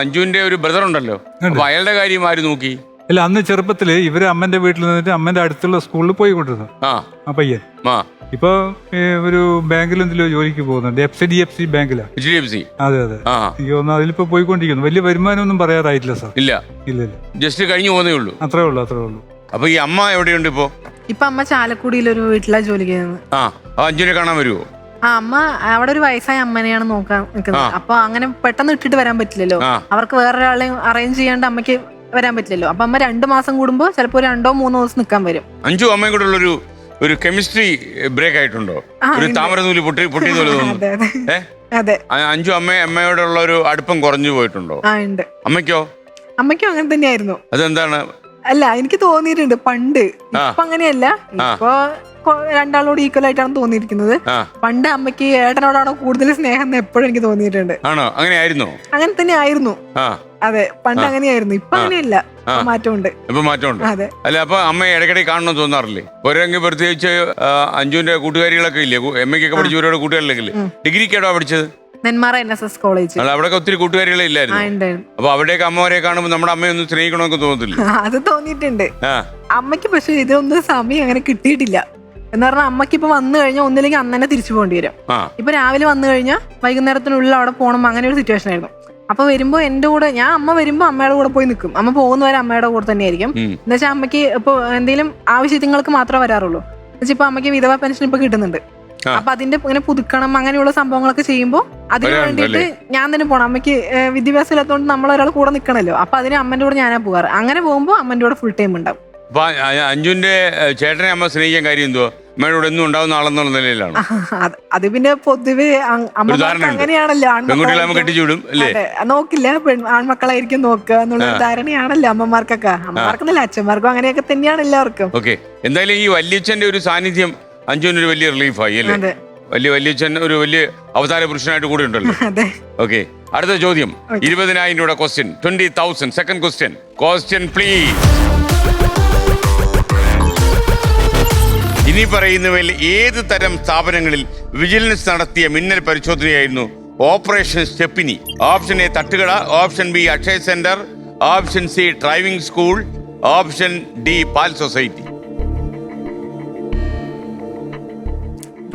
അഞ്ജുവിന്റെ ഒരു ബ്രദർ ഉണ്ടല്ലോ, അപ്പൊ അയാളുടെ കാര്യം ആര് നോക്കി? അല്ല, അന്ന് ചെറുപ്പത്തില് ഇവര് അമ്മന്റെ വീട്ടിൽ നിന്നിട്ട് അമ്മന്റെ അടുത്തുള്ള സ്കൂളിൽ പോയിക്കൊണ്ടിരുന്നു ആ പയ്യൻ. ഇപ്പൊ ഒരു ബാങ്കിൽ എന്തെങ്കിലും ജോലിക്ക് പോകുന്നുണ്ട്, HDFC ബാങ്കിലാണ്. അതെ. എനിക്ക് തോന്നുന്നു അതിലിപ്പോ പോയിക്കൊണ്ടിരിക്കുന്നു. വലിയ വരുമാനം ഒന്നും പറയാറായിട്ടില്ല സാർ. ഇല്ല. ജസ്റ്റ് കഴിഞ്ഞു പോകുന്നേ ഉള്ളൂ. അത്രേ ഉള്ളൂ. അപ്പൊ ഈ അമ്മ എവിടെയുണ്ട് ഇപ്പൊ? അമ്മ ചാലക്കുടിയിലൊരു വീട്ടിലാ ജോലി ചെയ്യുന്നത്. അഞ്ജുനെ കാണാൻ വരുമോ? അമ്മ അവിടെ ഒരു വയസ്സായ അമ്മനെയാണ് നോക്കാൻ നിൽക്കുന്നത്. അപ്പൊ അങ്ങനെ പെട്ടെന്ന് ഇട്ടിട്ട് വരാൻ പറ്റില്ലല്ലോ, അവർക്ക് വേറൊരാളെ അറേഞ്ച് ചെയ്യാണ്ട് അമ്മയ്ക്ക് വരാൻ പറ്റില്ലല്ലോ. അപ്പൊ അമ്മ 2 മാസം കൂടുമ്പോ ചിലപ്പോ 2-3 ദിവസം നിൽക്കാൻ വരും. അഞ്ജു അമ്മയും കൂടെ ഉള്ളൊരു ഒരു കെമിസ്ട്രി ബ്രേക്ക് ആയിട്ടുണ്ടോ? ഒരു താമരനൂല് പൊട്ടിയതുപോലെ തോന്നുന്നു. അതെ. അഞ്ജു അമ്മയോടുള്ള ഒരു അടുപ്പം കുറഞ്ഞു പോയിട്ടുണ്ടോ? അമ്മയ്ക്കോ? അമ്മയ്ക്കും അങ്ങനെ തന്നെയായിരുന്നു. അതെന്താണ്? അല്ല, എനിക്ക് തോന്നിയിട്ടുണ്ട് പണ്ട്. ഇപ്പൊ അങ്ങനെയല്ല, ഇപ്പൊ രണ്ടാളോട് ഈക്വൽ ആയിട്ടാണ് തോന്നിയിരിക്കുന്നത്. പണ്ട് അമ്മയ്ക്ക് ഏട്ടനോടാണോ കൂടുതൽ സ്നേഹം എപ്പോഴും എനിക്ക് തോന്നിയിട്ടുണ്ട്. അങ്ങനെ തന്നെ ആയിരുന്നു. അതെ, പണ്ട് അങ്ങനെയായിരുന്നു. ഇപ്പൊ അങ്ങനെയല്ല, മാറ്റമുണ്ട്. അതെ. അല്ല, അപ്പൊ അമ്മ ഇടയ്ക്കിടെ കാണണമെന്ന് തോന്നാറില്ലേ? ഒരെങ്കിൽ പ്രത്യേകിച്ച് അഞ്ജുവിന്റെ കൂട്ടുകാരികളൊക്കെ ഇല്ലേ, എമ്മയ്ക്കൊക്കെ പഠിച്ചവരോട് കൂട്ടുകാരില്ലേ? ഡിഗ്രിക്കാണോ പഠിച്ചത്? Nenmara NSS college. അവിടെ ഒത്തിരി കൂട്ടുകാരികളെ ഇല്ലായിരുന്നു. അപ്പൊ അവിടേക്ക് അമ്മമാരെ കാണുമ്പോൾ നമ്മുടെ അമ്മയൊന്ന് സ്നേഹിക്കണമെന്ന് തോന്നത്തില്ല? അത് തോന്നിയിട്ടുണ്ട് അമ്മയ്ക്ക്. പക്ഷെ ഇതൊന്നും സമയം അങ്ങനെ കിട്ടിയിട്ടില്ല. എന്ന് പറഞ്ഞാൽ അമ്മയ്ക്ക് ഇപ്പൊ വന്നു കഴിഞ്ഞാൽ ഒന്നില്ലെങ്കിൽ അന്ന് തന്നെ തിരിച്ചു പോകേണ്ടി വരും. ഇപ്പൊ രാവിലെ വന്നു കഴിഞ്ഞാൽ വൈകുന്നേരത്തിനുള്ളിൽ അവിടെ പോകണം, അങ്ങനെ ഒരു സിറ്റുവേഷൻ ആയിരുന്നു. അപ്പൊ വരുമ്പോ എന്റെ കൂടെ അമ്മ വരുമ്പോ അമ്മയുടെ കൂടെ പോയി നിൽക്കും. അമ്മ പോകുന്നവരെ അമ്മയുടെ കൂടെ തന്നെയായിരിക്കും. എന്ന് വെച്ചാൽ അമ്മയ്ക്ക് ഇപ്പൊ എന്തെങ്കിലും ആവശ്യങ്ങൾക്ക് മാത്രമേ വരാറുള്ളൂ. എന്നുവെച്ചാൽ ഇപ്പൊ അമ്മയ്ക്ക് വിധവാ പെൻഷൻ ഇപ്പൊ കിട്ടുന്നുണ്ട്. അപ്പൊ അതിന്റെ ഇങ്ങനെ പുതുക്കണം, അങ്ങനെയുള്ള സംഭവങ്ങളൊക്കെ ചെയ്യുമ്പോൾ അതിന് വേണ്ടിയിട്ട് ഞാൻ തന്നെ പോകണം. അമ്മയ്ക്ക് വിദ്യാഭ്യാസം ഇല്ലാത്തതുകൊണ്ട് നമ്മളൊരാൾ കൂടെ നിൽക്കണല്ലോ. അപ്പൊ അതിന് അമ്മന്റെ കൂടെ ഞാനാ പോകാറ്. അങ്ങനെ പോകുമ്പോ അമ്മന്റെ കൂടെ ഫുൾ ടൈം ഉണ്ടാവും. അപ്പൊ അഞ്ജുവിന്റെ ചേട്ടനെ അമ്മ സ്നേഹിക്കാൻ കാര്യം എന്തുവാ? അമ്മയുടെ കൂടെ എന്നും ഉണ്ടാവുന്ന ആളെന്നുള്ള നിലയിലാണ്. അത് പിന്നെ പൊതുവെ അങ്ങനെയാണല്ലോ, നോക്കില്ല ആൺമക്കളായിരിക്കും നോക്കുക എന്നുള്ള ധാരണയാണല്ലോ അമ്മമാർക്കൊക്കെ. അമ്മമാർക്കെന്നല്ല, അച്ഛന്മാർക്കും അങ്ങനെയൊക്കെ തന്നെയാണ് എല്ലാവർക്കും. ഓക്കെ, എന്തായാലും ഈ വല്യച്ഛന്റെ ഒരു സാന്നിധ്യം അഞ്ജുവിനൊരു വലിയ റിലീഫായി അല്ലേ? വല്യച്ഛൻ ഒരു വലിയ അവതാര പുരുഷനായിട്ട് കൂടെ ഉണ്ടല്ലോ. ഓക്കെ, അടുത്ത ചോദ്യം 20,000 രൂപ ക്വസ്റ്റ്യൻ, 20,000. Second question please. ഇനി പറയുന്നവയിൽ ഏത് തരം സ്ഥാപനങ്ങളിൽ വിജിലൻസ് നടത്തിയ മിന്നൽ പരിശോധനയായിരുന്നു ഓപ്പറേഷൻ സ്റ്റെപ്പിനി? ഓപ്ഷൻ എ തട്ടുകട, option B Akshaya centre, option C driving school, option D പാൽ സൊസൈറ്റി.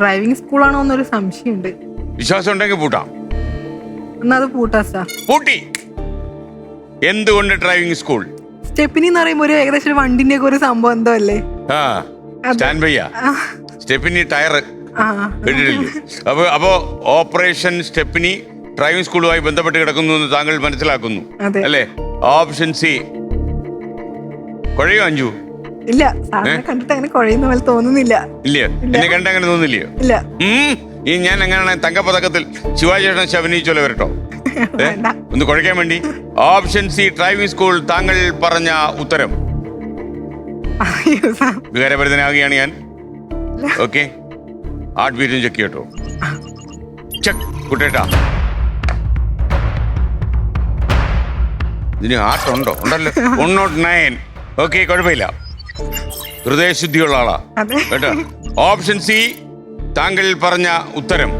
ഡ്രൈവിംഗ് സ്കൂളാണോ എന്നൊരു സംശയമുണ്ട്. വിശ്വാസം ഉണ്ടെങ്കിൽ പൂട്ടാം. അത് പൂട്ടാ സാർ. പൂട്ടി. എന്തുകൊണ്ട് ഡ്രൈവിംഗ് സ്കൂൾ? സ്റ്റെപ്പിനി എന്ന് പറയുമ്പോ ഒരു ഏകദേശം വണ്ടിന്റെ ഒക്കെ ഒരു സംഭവം എന്തോ അല്ലേ? സ്റ്റാൻഡ് ബൈ സ്റ്റെപ്പിനി ടയർ കേട്ടിട്ടില്ലേ? അപ്പോ ഓപ്പറേഷൻ സ്റ്റെപ്പിനി ഡ്രൈവിംഗ് സ്കൂളുമായി ബന്ധപ്പെട്ട് കിടക്കുന്നു എന്ന് താങ്കൾ മനസ്സിലാക്കുന്നു അല്ലേ? Option C. കുഴയോ അഞ്ജു? ഇല്ല, സാറിനെ കണ്ടിട്ട് അങ്ങനെ കുഴയുന്ന പോലെ തോന്നുന്നില്ല. ഇല്ല, എന്നെ കണ്ട അങ്ങനെ തോന്നില്ലയോ? ഇല്ല. ഈ ഞാൻ എങ്ങനെയാണ് തങ്കപ്പതക്കത്തിൽ ശിവാജി ചേട്ടൻ അഭിനയിച്ചോലെ വരട്ടോ ഒന്ന് കുഴയ്ക്കാൻ വേണ്ടി? ഓപ്ഷൻ സി ഡ്രൈവിംഗ് സ്കൂൾ താങ്കൾ പറഞ്ഞ ഉത്തരം. വികാരഭരിതനാവുകയാണ് ഞാൻ. ഓക്കെ, ഹാർട്ട് ബീറ്റും ചെക്ക് കേട്ടോ. ചെക്ക് കുട്ടേട്ടാ. ഇതിന് ഹാർട്ട് ഉണ്ടോ? ഉണ്ടല്ലോ. 109. ഓക്കെ, കുഴപ്പമില്ല. ഹൃദയശുദ്ധിയുള്ള ആളാ അതെ. കേട്ടോ. ഓപ്ഷൻ സി താങ്കൾ പറഞ്ഞ ഉത്തരം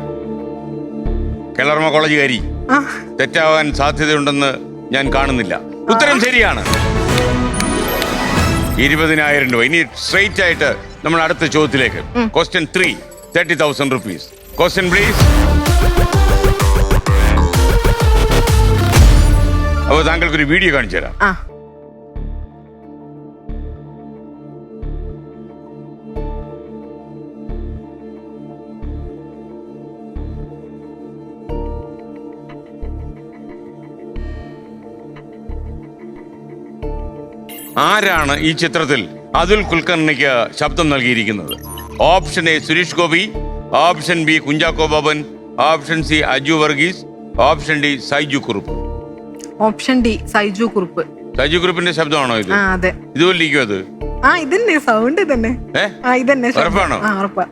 കേളർമ കോളേജുകാരി ആ, തെറ്റാവാൻ സാധ്യതയുണ്ടെന്ന് ഞാൻ കാണുന്നില്ല. ഉത്തരം ശരിയാണ്. 20,000 രൂപ. ഇനി സ്ട്രെയിറ്റ് ആയിട്ട് നമ്മൾ അടുത്ത ചോദ്യത്തിലേക്ക്. Question 3, 30,000 rupees. Question please. അപ്പോൾ താങ്കൾക്കൊരു വീഡിയോ കാണിച്ചു തരാം. ആ. ആരാണ് ഈ ചിത്രത്തിൽ അതുൽ കുൽക്കർണിക്ക് ശബ്ദം നൽകിയിരിക്കുന്നത്? Option A Suresh Gopi, option B Kunchacko Boban, option C Aju Varghese, option D Saiju Kurup. Option D Saiju Kurup. Saiju കുറുപ്പിന്റെ ശബ്ദമാണോ ഇത്? ആ അതെ. ഇതുപോലെ ഇരിക്കും അത്? ആ ഇതന്നെ സൗണ്ട് ഇതന്നെ. ആ ഇതന്നെ ശബ്ദം. ഉറപ്പാണോ? ആ ഉറപ്പാ.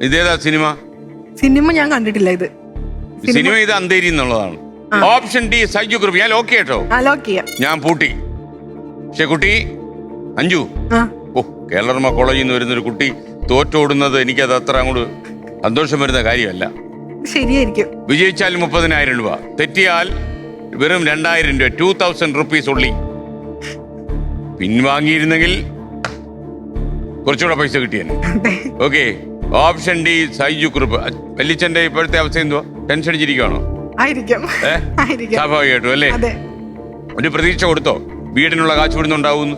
ഇതേതാ സിനിമ? സിനിമ ഞാൻ കണ്ടിട്ടില്ല ഇത്. സിനിമ ഇത് അന്തേരി എന്നുള്ളതാണ്. Option D Saiju Kurup. ഞാൻ ലോക്ക് കേട്ടോ, ആ ലോക്ക് ചെയ്യാം. ഞാൻ പൂട്ടി. പക്ഷെ കുട്ടി അഞ്ജു, ആ ഓ കേരളർമ കോളേജിൽ നിന്ന് വരുന്നൊരു കുട്ടി തോറ്റോടുന്നത് എനിക്കത് അത്ര അങ്ങോട്ട് സന്തോഷം വരുന്ന കാര്യമല്ല. ശരിയായിരിക്കും. വിജയിച്ചാൽ 30,000 രൂപ, തെറ്റിയാൽ വെറും 2,000 രൂപ, 2,000 rupees ഉള്ളി. പിൻവാങ്ങിയിരുന്നെങ്കിൽ കുറച്ചുകൂടെ പൈസ കിട്ടിയേനെ. Okay. Option D Saiju Kurup. വല്ലിച്ചന്റെ ഇപ്പോഴത്തെ അവസ്ഥ എന്തുവാ? ടെൻഷൻ അടിച്ചിരിക്കുകയാണോ? ആയിരിക്കും. ആയിരിക്കും. സ്വാഭാവികമായിട്ടും അല്ലേ? അതെ. ഒരു പ്രതീക്ഷ കൊടുത്തോ വീടിനുള്ള കാശ് വിടുന്നുണ്ടാവും?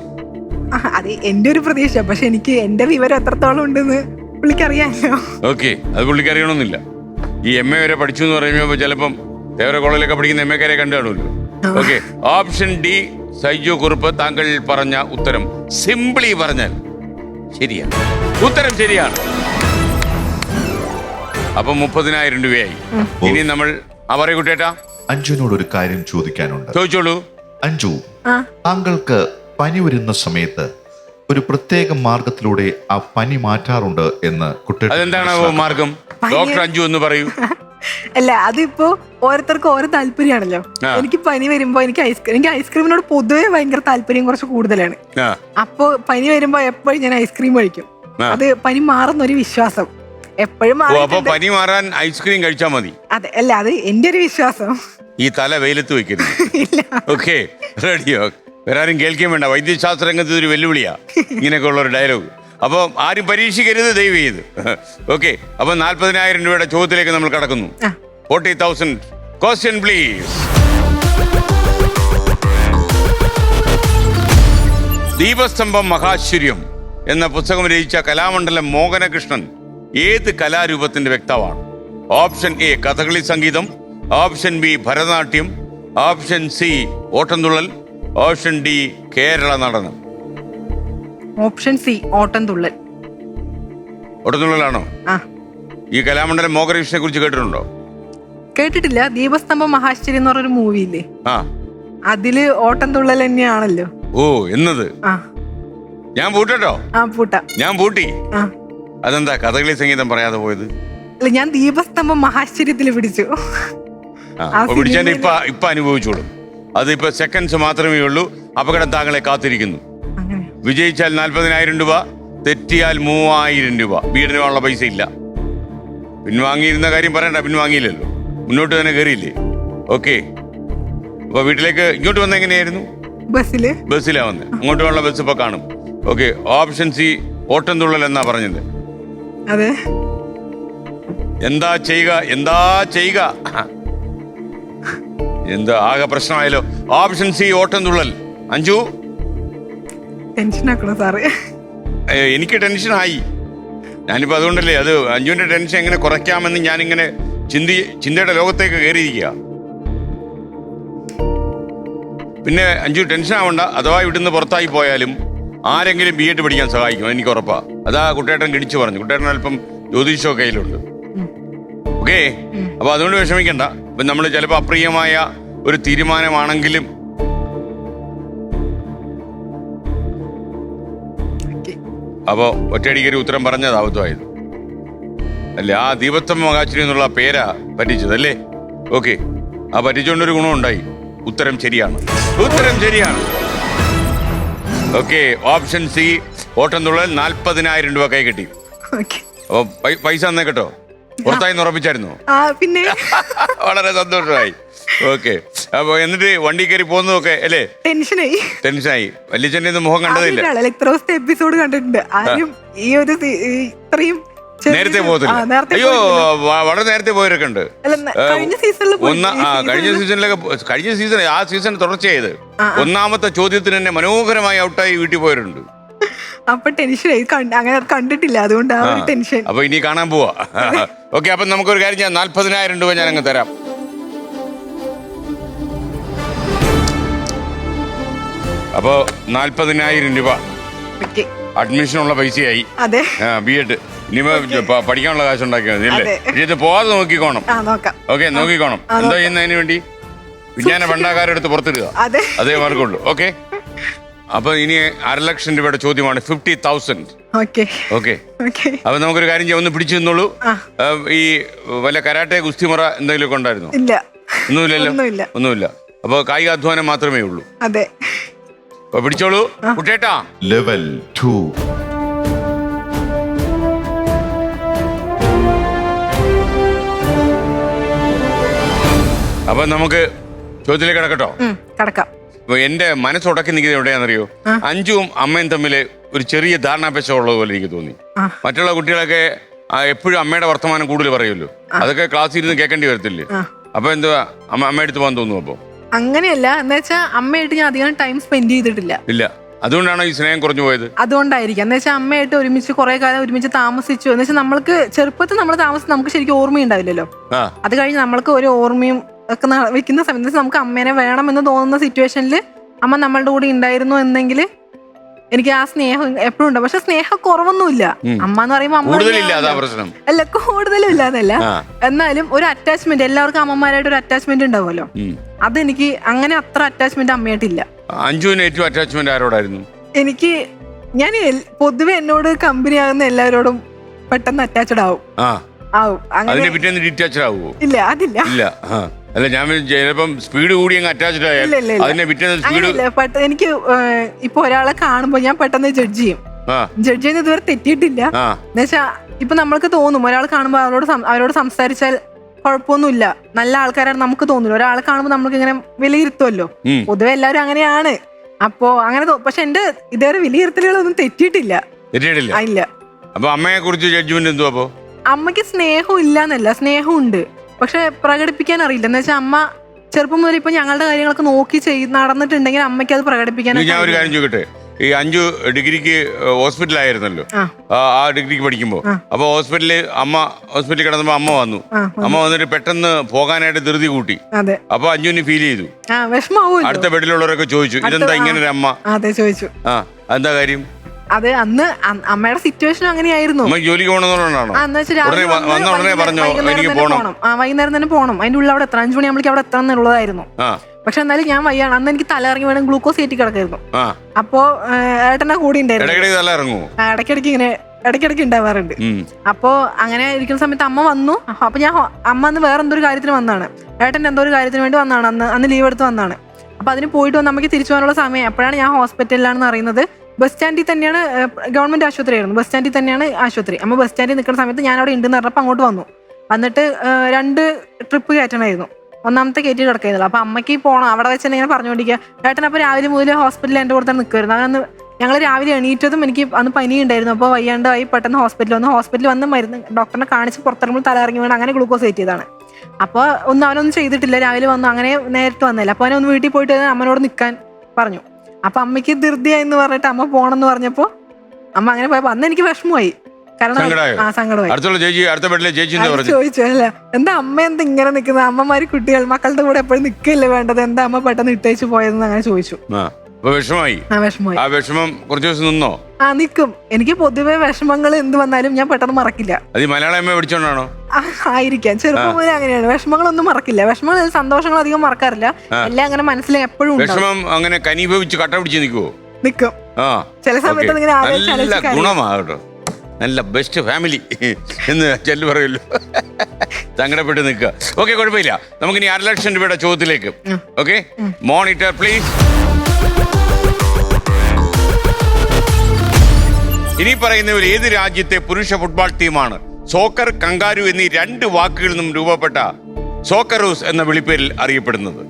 അത് എന്റെ ഒരു പ്രതീക്ഷ. പക്ഷെ എനിക്ക് എന്റെ വിവരം എത്രത്തോളം ഉണ്ടെന്ന് പുള്ളിക്കറിയാമല്ലോ. ഓക്കെ, അത് പുള്ളിക്ക് അറിയണമെന്നില്ല. ഈ MA വരെ പഠിച്ചു എന്ന് പറയുമ്പോൾ ചിലപ്പം ദേവര കോളേജിലൊക്കെ പഠിക്കുന്ന MA-ക്കാരെ കണ്ടു കാണുമല്ലോ. Okay. Option D Saiju Kurup. താങ്കൾ പറഞ്ഞ ഉത്തരം സിംപിളി പറഞ്ഞാൽ ശരിയാണ്. ഉത്തരം ശരിയാണ്. അപ്പൊ 30,000 രൂപയായി. ഇനി നമ്മൾ പറയൂ കുട്ടേട്ടാ. അഞ്ജുവിനോട് ഒരു കാര്യം ചോദിക്കാനുണ്ട്. ചോദിച്ചോളൂ. അഞ്ജു, ആ താങ്കൾക്ക് പനി വരുന്ന സമയത്ത് ഒരു പ്രത്യേക മാർഗത്തിലൂടെ ആ പനി മാറ്റാറുണ്ട് എന്ന് കുട്ടികൾ അതെന്താണ് മാർഗം? ഡോക്ടർ അഞ്ജു എന്ന് പറയൂ. അല്ല അതിപ്പോ ഓരോരുത്തർക്കും ഓരോ താല്പര്യമാണല്ലോ. എനിക്ക് പനി വരുമ്പോ എനിക്ക് ഐസ്ക്രീമിനോട് പൊതുവെ ഭയങ്കര താല്പര്യം കുറച്ച് കൂടുതലാണ്. അപ്പൊ പനി വരുമ്പോ എപ്പോഴും ഞാൻ ഐസ്ക്രീം കഴിക്കും. അത് പനി മാറുന്ന ഒരു വിശ്വാസം എപ്പോഴും. അപ്പൊ പനി മാറാൻ ഐസ്ക്രീം കഴിച്ചാൽ മതി? അതെ. അല്ല അത് എന്റെ ഒരു വിശ്വാസം. ഈ തല വെയിലത്ത് വെക്കരുത്. ഇല്ല. ഓക്കെ, റെഡിയോ? വേറാരും കേൾക്കാൻ വേണ്ട. വൈദ്യശാസ്ത്ര രംഗത്ത് ഒരു വെല്ലുവിളിയാ ഇങ്ങനെയൊക്കെ ഉള്ള ഒരു ഡയലോഗ്. അപ്പൊ ആരും പരീക്ഷിക്കരുത് ദയവ് ചെയ്ത്. ഓക്കെ. അപ്പൊ 40,000 രൂപയുടെ ചോദ്യത്തിലേക്ക് നമ്മൾ കടക്കുന്നു. 40,000. Question please. ദീപസ്തംഭം മഹാശ്വര്യം എന്ന പുസ്തകം രചിച്ച കലാമണ്ഡലം മോഹനകൃഷ്ണൻ ഏത് കലാരൂപത്തിന്റെ വ്യക്താവാണ്? Option A Kathakali Sangeetham, option B Bharatanatyam, option C Ottamthullal, option D Kerala Natanam. Option C Ottamthullal. ഓട്ടംതുള്ളലാണോ? ആ ഈ കലാമണ്ഡലം മോഹനകൃഷ്ണനെ കുറിച്ച് കേട്ടിട്ടുണ്ടോ? കേട്ടിട്ടില്ല. ദീപസ്തംഭം മഹാശ്ചര്യം എന്ന് പറഞ്ഞൊരു മൂവി ഇല്ലേ, ആ അതില് ഓട്ടംതുള്ളൽ തന്നെയാണല്ലോ. ഓ എന്നത്. ആ ഞാൻ പൂട്ടോ? ആ പൂട്ട. ഞാൻ പൂട്ടി. ആ അതെന്താ കഥകളി സംഗീതം പറയാതെ പോയത്? അല്ല ഞാൻ ദീപസ്തംഭം മഹാശ്ചര്യത്തിൽ പിടിച്ചു. അപ്പൊ പിടിച്ചതിന്റെ ഇപ്പൊ അനുഭവിച്ചോളും. അത് ഇപ്പൊ സെക്കൻഡ്സ് മാത്രമേ ഉള്ളൂ. അപകടം താങ്കളെ കാത്തിരിക്കുന്നു. അങ്ങനെ വിജയിച്ചാൽ 40,000 രൂപ, തെറ്റിയാൽ 3,000 രൂപ. വീടിന് ഉള്ള പൈസ ഇല്ല. പിൻവാങ്ങിയിരുന്ന കാര്യം പറയണ്ട, പിൻവാങ്ങിയില്ലല്ലോ, മുന്നോട്ട് തന്നെ കയറിയില്ലേ. ഓക്കെ. അപ്പൊ വീട്ടിലേക്ക് ഇങ്ങോട്ട് വന്ന എങ്ങനെയായിരുന്നു? ബസ്സിലാ വന്നത്. അങ്ങോട്ട് ഉള്ള ബസ് ഇപ്പൊ കാണും. ഓക്കെ. ഓപ്ഷൻ സി ഓട്ടംതുള്ളൽ എന്നാ പറഞ്ഞത്. അതെ. എന്താ ചെയ്യുക? എന്താ ആകെ പ്രശ്നമായല്ലോ. Option C Ottamthullal. അഞ്ജു ടെൻഷനാക്കണോ സാറേ? എനിക്ക് ടെൻഷനായി. ഞാനിപ്പോ അതുകൊണ്ടല്ലേ അത് അഞ്ജുവിന്റെ ടെൻഷൻ എങ്ങനെ കുറയ്ക്കാമെന്ന് ഞാനിങ്ങനെ ചിന്തയുടെ ലോകത്തേക്ക് കയറിയിരിക്കുക. പിന്നെ അഞ്ജു ടെൻഷൻ ആവണ്ട. അഥവാ ഇവിടുന്ന് പുറത്തായി പോയാലും ആരെങ്കിലും BEd പഠിക്കാൻ സഹായിക്കും, എനിക്ക് ഉറപ്പാ. അതാ കുട്ടേട്ടൻ ഗണിച്ചു പറഞ്ഞു. കുട്ടേട്ടൻ അല്പം ജ്യോതിഷോ കയ്യിലുണ്ട്. ഓക്കെ. അപ്പൊ അതുകൊണ്ട് വിഷമിക്കണ്ട. ഇപ്പൊ നമ്മൾ ചിലപ്പോ അപ്രിയമായ ഒരു തീരുമാനമാണെങ്കിലും അപ്പോ ഒറ്റയടിക്കൊരു ഉത്തരം പറഞ്ഞത് അബദ്ധമായത് അല്ലേ? ആ ദീപസ്തംഭം മഹാശ്ചര്യം എന്നുള്ള പേരാ പറ്റിച്ചതല്ലേ? ഓക്കെ. ആ പറ്റിച്ചുകൊണ്ടൊരു ഗുണമുണ്ടായി. ഉത്തരം ശരിയാണ്. ഓക്കെ. ഓപ്ഷൻ സി ഓട്ടംതുള്ളൽ 40,000 രൂപ കൈ കിട്ടി. ഓക്കെ. അപ്പൊ പൈസ തന്നേ കേട്ടോ. പുറത്തായി ഉറപ്പിച്ചായിരുന്നു. പിന്നെ വളരെ സന്തോഷമായി. ഓക്കെ. അപ്പൊ എന്നിട്ട് വണ്ടി കയറി പോകുന്നതൊക്കെ അല്ലേ? ടെൻഷനായി. വല്യച്ഛൻ്റെ മുഖം കണ്ടതില്ല. എത്ര ദിവസത്തെ എപ്പിസോഡ് കണ്ടിട്ടുണ്ട്. ആരും ഈ ഒരു ഇത്രയും നേരത്തെ പോകത്തില്ല. അയ്യോ, വളരെ നേരത്തെ പോയവരൊക്കെ ഉണ്ട്. കഴിഞ്ഞ സീസണിൽ കഴിഞ്ഞ സീസൺ ആ സീസൺ തുടർച്ചയായത് 1ാമത്തെ ചോദ്യത്തിന് തന്നെ മനോഹരമായി ഔട്ടായി വീട്ടിൽ പോയവരുണ്ട്. അപ്പൊ ടെൻഷനായി. അങ്ങനെ കണ്ടിട്ടില്ല, അതുകൊണ്ട് ആ ഒരു ടെൻഷൻ. അപ്പൊ ഇനി കാണാൻ പോവാ. ഓക്കെ. അപ്പൊ നമുക്കൊരു കാര്യം ചെയ്യാം. 40,000 രൂപ ഞാൻ അങ്ങ് തരാം. അപ്പോ 40,000 രൂപ അഡ്മിഷനുള്ള പൈസയായി. B.Ed ഇനിയിപ്പോ പഠിക്കാനുള്ള കാശ് ഉണ്ടാക്കിയാൽ മതി അല്ലേ? ഇത് പോവാതെ നോക്കിക്കോണം. ഓക്കെ, നോക്കിക്കോണം. എന്താ ചെയ്യുന്നതിന് വേണ്ടി? വിജ്ഞാന ഭണ്ഡാകാരെടുത്ത് പുറത്തിടുക. അതേ മാർഗമുള്ളൂ. ഓക്കെ. അപ്പൊ ഇനി 1,00,000 രൂപയുടെ ചോദ്യമാണ്. 50,000. ഓക്കെ. അപ്പൊ നമുക്കൊരു കാര്യം ചെയ്യാം. ഒന്ന് പിടിച്ചു നിന്നോളൂ. ഈ വല്ല കരാട്ടെ ഗുസ്തിമുറ എന്തെങ്കിലുമൊക്കെ ഉണ്ടായിരുന്നോ? ഒന്നുമില്ലല്ലോ. ഒന്നുമില്ല. അപ്പൊ കായികാധ്വാനം മാത്രമേ ഉള്ളൂ. അപ്പൊ പിടിച്ചോളൂ കുട്ടേട്ടാ. ലെവൽ 2. അപ്പൊ നമുക്ക് ചോദ്യത്തിലേക്ക് കിടക്കട്ടോ? കടക്കാം. അപ്പൊ എന്റെ മനസ്സുടക്കി നിൽക്കുന്നത് എവിടെയാണെന്നറിയോ? അഞ്ജുവും അമ്മയും തമ്മിൽ ഒരു ചെറിയ ധാരണാപേക്ഷ ഉള്ളത് പോലെ എനിക്ക് തോന്നി. മറ്റുള്ള കുട്ടികളൊക്കെ എപ്പോഴും അമ്മയുടെ വർത്തമാനം കൂടുതൽ പറയുമല്ലോ. അതൊക്കെ ക്ലാസ്സിൽ ഇരുന്ന് കേൾക്കേണ്ടി വരത്തില്ലേ? അപ്പൊ എന്തുവാ അമ്മയുടെ അടുത്ത് പോകാൻ തോന്നുന്നു? അപ്പൊ അങ്ങനെയല്ല, എന്ന് വെച്ചാൽ അമ്മയായിട്ട് ഞാൻ അധികം ടൈം സ്പെൻഡ് ചെയ്തിട്ടില്ല. ഇല്ല, അതുകൊണ്ടാണോ ഈ സ്നേഹം കുറഞ്ഞു പോയത്? അതുകൊണ്ടായിരിക്കും. എന്ന് വെച്ചാൽ അമ്മയായിട്ട് ഒരുമിച്ച് കുറെ കാലം ഒരുമിച്ച് താമസിച്ചു. എന്ന് വെച്ചാൽ നമ്മൾക്ക് ചെറുപ്പത്തിൽ നമ്മൾ താമസിച്ച് നമുക്ക് ശരിക്കും ഓർമ്മയുണ്ടാവില്ലല്ലോ. അത് കഴിഞ്ഞ് നമ്മൾക്ക് ഒരു ഓർമ്മയും ഒക്കെ വെക്കുന്ന സമയത്ത് നമുക്ക് അമ്മേനെ വേണമെന്ന് തോന്നുന്ന സിറ്റുവേഷനിൽ അമ്മ നമ്മളുടെ കൂടെ ഉണ്ടായിരുന്നു എന്നെങ്കിൽ എനിക്ക് ആ സ്നേഹം എപ്പോഴും ഉണ്ട്. പക്ഷെ സ്നേഹം കുറവൊന്നുമില്ല. അമ്മ എന്ന് പറയുമ്പോൾ അല്ല, കൂടുതലും ഇല്ലാന്നല്ല, എന്നാലും ഒരു അറ്റാച്ച്മെന്റ്, എല്ലാവർക്കും അമ്മമാരായിട്ട് ഒരു അറ്റാച്ച്മെന്റ് ഉണ്ടാവുമല്ലോ. അതെനിക്ക് അങ്ങനെ അത്ര അറ്റാച്ച്മെന്റ് അമ്മയായിട്ടില്ല. അഞ്ജുവിന് ഏറ്റവും അറ്റാച്ച്മെന്റ് ആരോടായിരുന്നു? എനിക്ക് ഞാൻ പൊതുവെ എന്നോട് കമ്പനി ആകുന്ന എല്ലാവരോടും പെട്ടെന്ന് അറ്റാച്ച്ഡ് ആവും. ഇല്ല, അതില്ല. അല്ല, ഞാൻ ചിലപ്പം സ്പീഡ് കൂടി അങ്ങ് അറ്റാച്ച്ഡ് ആയാൽ എനിക്ക് ഇപ്പൊ ഒരാളെ കാണുമ്പോ ഞാൻ പെട്ടെന്ന് ജഡ്ജ് ചെയ്യും. ജഡ്ജ് ചെയ്യുന്ന ഇതുവരെ തെറ്റിയിട്ടില്ല. എന്നുവെച്ചാ ഇപ്പൊ നമ്മൾക്ക് തോന്നും ഒരാൾ കാണുമ്പോ അവരോട് സംസാരിച്ചാൽ കുഴപ്പമൊന്നുമില്ല, നല്ല ആൾക്കാരാണ് നമുക്ക് തോന്നില്ല. ഒരാളെ കാണുമ്പോൾ നമുക്ക് ഇങ്ങനെ വിലയിരുത്തുമല്ലോ. പൊതുവെ എല്ലാവരും അങ്ങനെയാണ്. അപ്പോ അങ്ങനെ പക്ഷെ എന്റെ ഇതുവരെ വിലയിരുത്തലുകളൊന്നും തെറ്റിയിട്ടില്ല. ഇല്ല. അപ്പൊ അമ്മയെ കുറിച്ച് ജഡ്ജ്മെന്റ് എന്തുവാ? അപ്പൊ അമ്മയ്ക്ക് സ്നേഹം ഇല്ലാന്നല്ല, സ്നേഹമുണ്ട്, പക്ഷെ പ്രകടിപ്പിക്കാൻ അറിയില്ല. എന്ന് വെച്ചാൽ അമ്മ ചെറുപ്പം മുതൽ ഇപ്പൊ ഞങ്ങളുടെ കാര്യങ്ങളൊക്കെ നോക്കി നടന്നിട്ടുണ്ടെങ്കിൽ അമ്മയ്ക്ക് അത് പ്രകടിപ്പിക്കാൻ. ഞാൻ ഒരു കാര്യം ചോദിക്കട്ടെ, ഈ അഞ്ജു ഡിഗ്രിക്ക് ഹോസ്പിറ്റലായിരുന്നല്ലോ, ആ ഡിഗ്രിക്ക് പഠിക്കുമ്പോ. അപ്പൊ ഹോസ്പിറ്റലിൽ കിടന്നപ്പോ അമ്മ വന്നിട്ട് പെട്ടെന്ന് പോകാനായിട്ട് ധൃതി കൂട്ടി. അപ്പൊ അഞ്ജുവിന് ഫീൽ ചെയ്തു, അടുത്ത ബെഡിലുള്ളവരൊക്കെ ചോദിച്ചു ഇതെന്താ ഇങ്ങനെ ഒരു അമ്മ? ചോദിച്ചു. എന്താ കാര്യം? അത് അന്ന് അമ്മയുടെ സിറ്റുവേഷൻ അങ്ങനെയായിരുന്നു. ജോലിക്ക് പോകണമെന്നുള്ളതാണോ? വൈകുന്നേരം തന്നെ പോകണം. അതിന്റെ ഉള്ളിൽ അവിടെ എത്ര 5 മണിയാകുമ്പോഴേക്കും അവിടെ എത്തണം എന്നുള്ളതായിരുന്നു. പക്ഷെ എന്നാലും ഞാൻ വയ്യാണ്. അന്ന് എനിക്ക് തല ഇറങ്ങി വേണം ഗ്ലൂക്കോസ് കയറ്റി കിടക്കായിരുന്നു. അപ്പോ ഏട്ടനെ കൂടി ഉണ്ടായിരുന്നു. ഇടയ്ക്കിടയ്ക്ക് ഉണ്ടാവാറുണ്ട്. അപ്പോ അങ്ങനെ ഇരിക്കുന്ന സമയത്ത് അമ്മ വന്നു. അപ്പൊ അമ്മ അന്ന് വേറെ എന്തോ ഒരു കാര്യത്തിന് വന്നാണ്, ഏട്ടൻ്റെ എന്തോ ഒരു കാര്യത്തിന് വേണ്ടി വന്നാണ്. അന്ന് ലീവ് എടുത്ത് വന്നാണ്. അപ്പൊ അതിന് പോയിട്ട് വന്ന് നമുക്ക് തിരിച്ചു പോകാനുള്ള സമയം. അപ്പോഴാണ് ഞാൻ ഹോസ്പിറ്റലിലാണെന്ന് അറിയുന്നത്. ബസ് സ്റ്റാൻഡിൽ തന്നെയാണ്, ഗവൺമെന്റ് ആശുപത്രി ആയിരുന്നു. ബസ് സ്റ്റാൻഡിൽ തന്നെയാണ് ആശുപത്രി. അമ്മ ബസ് സ്റ്റാൻഡിൽ നിൽക്കുന്ന സമയത്ത് ഞാൻ അവിടെ ഉണ്ടെന്ന് പറഞ്ഞപ്പോൾ അങ്ങോട്ട് വന്നിട്ട് 2 ട്രിപ്പ് കയറ്റണമായിരുന്നു. 1ാമത്തെ കയറ്റി കിടക്കായിരുന്നല്ലോ. അപ്പൊ അമ്മയ്ക്ക് പോകണം. അവിടെ വെച്ച് തന്നെ ഇങ്ങനെ പറഞ്ഞുകൊണ്ടിരിക്കുക. ഏട്ടൻ അപ്പോൾ രാവിലെ മുതൽ ഹോസ്പിറ്റലിൽ എൻ്റെ കൂടെ തന്നെ നിൽക്കുമായിരുന്നു. അങ്ങനെ ഞങ്ങൾ രാവിലെ എണീറ്റതും എനിക്ക് അന്ന് പനി ഉണ്ടായിരുന്നു. അപ്പോൾ വയ്യാണ്ടായി പെട്ടെന്ന് ഹോസ്പിറ്റലിൽ വന്ന് മരുന്ന് ഡോക്ടറിനെ കാണിച്ച് പുറത്തിറങ്ങുമ്പോൾ തല ഇറങ്ങി വീണ് അങ്ങനെ ഗ്ലൂക്കോസ് കയറ്റിയതാണ്. അപ്പോൾ അവനൊന്നും ചെയ്തിട്ടില്ല. രാവിലെ വന്നു, അങ്ങനെ നേരിട്ട് വന്നില്ല. അപ്പോൾ അവനൊന്ന് വീട്ടിൽ പോയിട്ട് അമ്മനോട് നിൽക്കാൻ പറഞ്ഞു. അപ്പൊ അമ്മയ്ക്ക് ധൃതിയായെന്ന് പറഞ്ഞിട്ട് അമ്മ പോണെന്ന് പറഞ്ഞപ്പോ അമ്മ അങ്ങനെ പോയപ്പോ അന്ന് എനിക്ക് വിഷമമായി. കാരണം ചോദിച്ചു, അല്ല എന്താ അമ്മ എന്താ ഇങ്ങനെ നിൽക്കുന്നത്? അമ്മമാര് കുട്ടികൾ മക്കളുടെ കൂടെ എപ്പോഴും നിൽക്കില്ലേ വേണ്ടത്? എന്താ അമ്മ പെട്ടെന്ന് ഇട്ടേച്ച് പോയതെന്ന് അങ്ങനെ ചോദിച്ചു. വിഷമമായി. ആ വിഷമം കുറച്ച് ദിവസം നിന്നോ? നിൽക്കും. എനിക്ക് പൊതുവെ വിഷമങ്ങൾ എന്ത് വന്നാലും ഞാൻ പെട്ടെന്ന് മറക്കില്ല. അത് മലയാളം അമ്മ പഠിച്ചോണ്ടാണോ? ആയിരിക്കാം. ചെറുപ്പം മുതലേ അങ്ങനെയാണ്. വിഷമങ്ങളൊന്നും മറക്കില്ല. വിഷമങ്ങൾ, സന്തോഷങ്ങൾ അധികം മറക്കാറില്ല. എല്ലാം അങ്ങനെ മനസ്സിൽ എപ്പോഴും വിഷമം അങ്ങനെ കനിഭവിച്ച് കട്ട പിടിച്ച് നിൽക്കും. ചില സമയത്ത് നല്ല ഗുണമാകട്ടോ, നല്ല ബെസ്റ്റ് ഫാമിലി എന്ന് ചെല്ലു പറയുമല്ലോ. സങ്കടപ്പെട്ട് നിൽക്കുക. ഓക്കെ, കുഴപ്പമില്ല. നമുക്കിനി 1,00,000 രൂപയുടെ ചോദ്യത്തിലേക്ക്. Okay, monitor please. ഇനി പറയുന്നവർ ഏത് രാജ്യത്തെ പുരുഷ ഫുട്ബോൾ ടീമാണ് സോക്കർ, കങ്കാരു എന്നീ 2 വാക്കുകളിൽ നിന്നും രൂപപ്പെട്ട സോക്കറൂസ് എന്ന വിളിപ്പേരിൽ അറിയപ്പെടുന്നത്?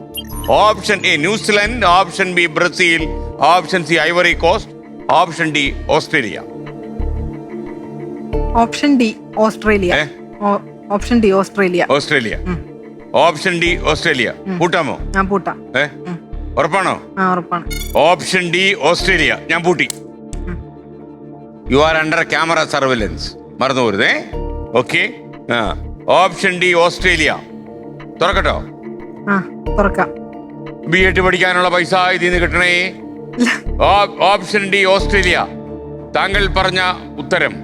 Option A New Zealand, option B Brazil, option C Ivory Coast, option D Australia. Option D Australia. Option D Australia. Australia. Option D Australia. പൂട്ടാമോ? ഞാൻ പൂട്ടാം. ഉറപ്പാണോ? ഉറപ്പാണ്. Option D Australia. ഞാൻ പൂട്ടി. You are under camera surveillance, മറന്നു പോരുതേ. Okay, option D Australia. തുറക്കട്ടോ? തുറക്കാം. B.Ed പഠിക്കാനുള്ള പൈസ ഇതിൽ നിന്ന് കിട്ടണേ. Option D Australia. താങ്കൾ പറഞ്ഞ ഉത്തരം.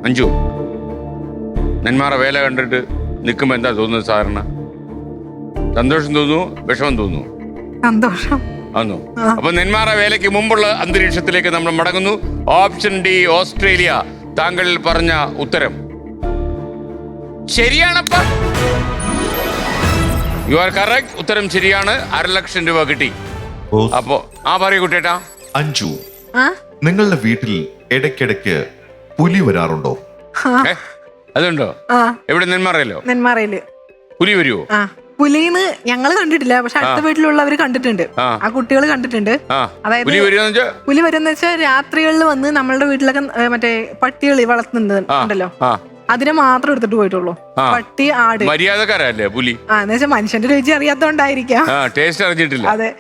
അഞ്ജു, നെന്മാറ വേല കണ്ടിട്ട് നിൽക്കുമ്പോ എന്താ തോന്നുന്നത്? സാധാരണ സന്തോഷം തോന്നുന്നു, വിഷമം തോന്നുന്നു? സന്തോഷം. ആണോ? അപ്പൊ നെന്മാറ വേലയ്ക്ക് മുമ്പുള്ള അന്തരീക്ഷത്തിലേക്ക് നമ്മൾ മടങ്ങുന്നു. Option D Australia. താങ്കൾ പറഞ്ഞ ഉത്തരം ശരിയാണപ്പ. You are correct. ഉത്തരം ശരിയാണ്. 1,00,000 രൂപ കിട്ടി. അപ്പോ പറയൂ കുട്ടേട്ടാ. അഞ്ജു, നിങ്ങളുടെ വീട്ടിൽ ഇടയ്ക്കിടയ്ക്ക് പുലി വരാറുണ്ടോ? അതുണ്ടോ? എവിടെ? നെന്മാറയിലോ? നെന്മാറയില് പുലി വരുവോ? പുലിന്ന് ഞങ്ങള് കണ്ടിട്ടില്ല, പക്ഷെ അടുത്ത വീട്ടിലുള്ളവര് കണ്ടിട്ടുണ്ട്. ആ കുട്ടികൾ കണ്ടിട്ടുണ്ട്. അതായത് പുലി വരുന്ന വെച്ചാൽ രാത്രികളിൽ വന്ന് നമ്മളുടെ വീട്ടിലൊക്കെ മറ്റേ പട്ടികൾ വളർത്തുന്നുണ്ടല്ലോ, അതിനെ മാത്രം എടുത്തിട്ട് പോയിട്ടുള്ളൂ. പട്ടി, ആട്. മര്യാദക്കാരല്ലേ പുലി? എന്ന് വെച്ചാൽ മനുഷ്യന്റെ രുചി അറിയാത്തോണ്ടായിരിക്കാം. ടേസ്റ്റ് അറിഞ്ഞിട്ടില്ല. അതെ.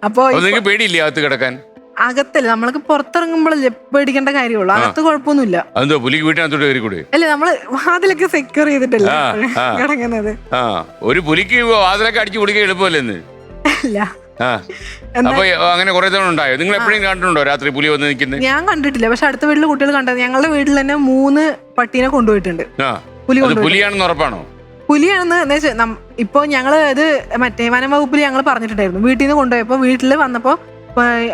അപ്പൊ പേടിയില്ലേ അകത്ത് കിടക്കാൻ? അകത്തല്ല, നമ്മൾക്ക് പുറത്തിറങ്ങുമ്പോഴല്ലേ പേടിക്കേണ്ട കാര്യമുള്ളൂ. അകത്ത് കുഴപ്പമൊന്നുമില്ല. അതെന്തോ പുലിക്ക് വീട്ടിനകത്തോട്ട് കയറി കൂടെ? അല്ലേ, നമ്മള് വാതിലൊക്കെ സെക്യൂർ ചെയ്തിട്ടല്ലേ കിടങ്ങുന്നത്. ഒരു പുലിക്ക് വാതിലൊക്കെ അടിച്ചു കുടിക്കാൻ എളുപ്പമല്ലേ? ഇല്ല. അപ്പൊ അങ്ങനെ കുറെ തവണ ഉണ്ടായോ? നിങ്ങൾ എപ്പോഴും കണ്ടിട്ടുണ്ടോ രാത്രി പുലി വന്ന് നിൽക്കുന്നത്? ഞാൻ കണ്ടിട്ടില്ല, പക്ഷെ അടുത്ത വീട്ടിലെ കുട്ടികൾ കണ്ടത്. ഞങ്ങളുടെ വീട്ടിൽ തന്നെ 3 പട്ടീനെ കൊണ്ടുപോയിട്ടുണ്ട്. പുലിയാണെന്ന് ഉറപ്പാണോ? പുലിയാണെന്ന് ഇപ്പൊ ഞങ്ങള് ഇത് മറ്റേ വനം വകുപ്പിൽ ഞങ്ങൾ പറഞ്ഞിട്ടുണ്ടായിരുന്നു. വീട്ടിൽ നിന്ന് കൊണ്ടുപോയപ്പോ വീട്ടില് വന്നപ്പോ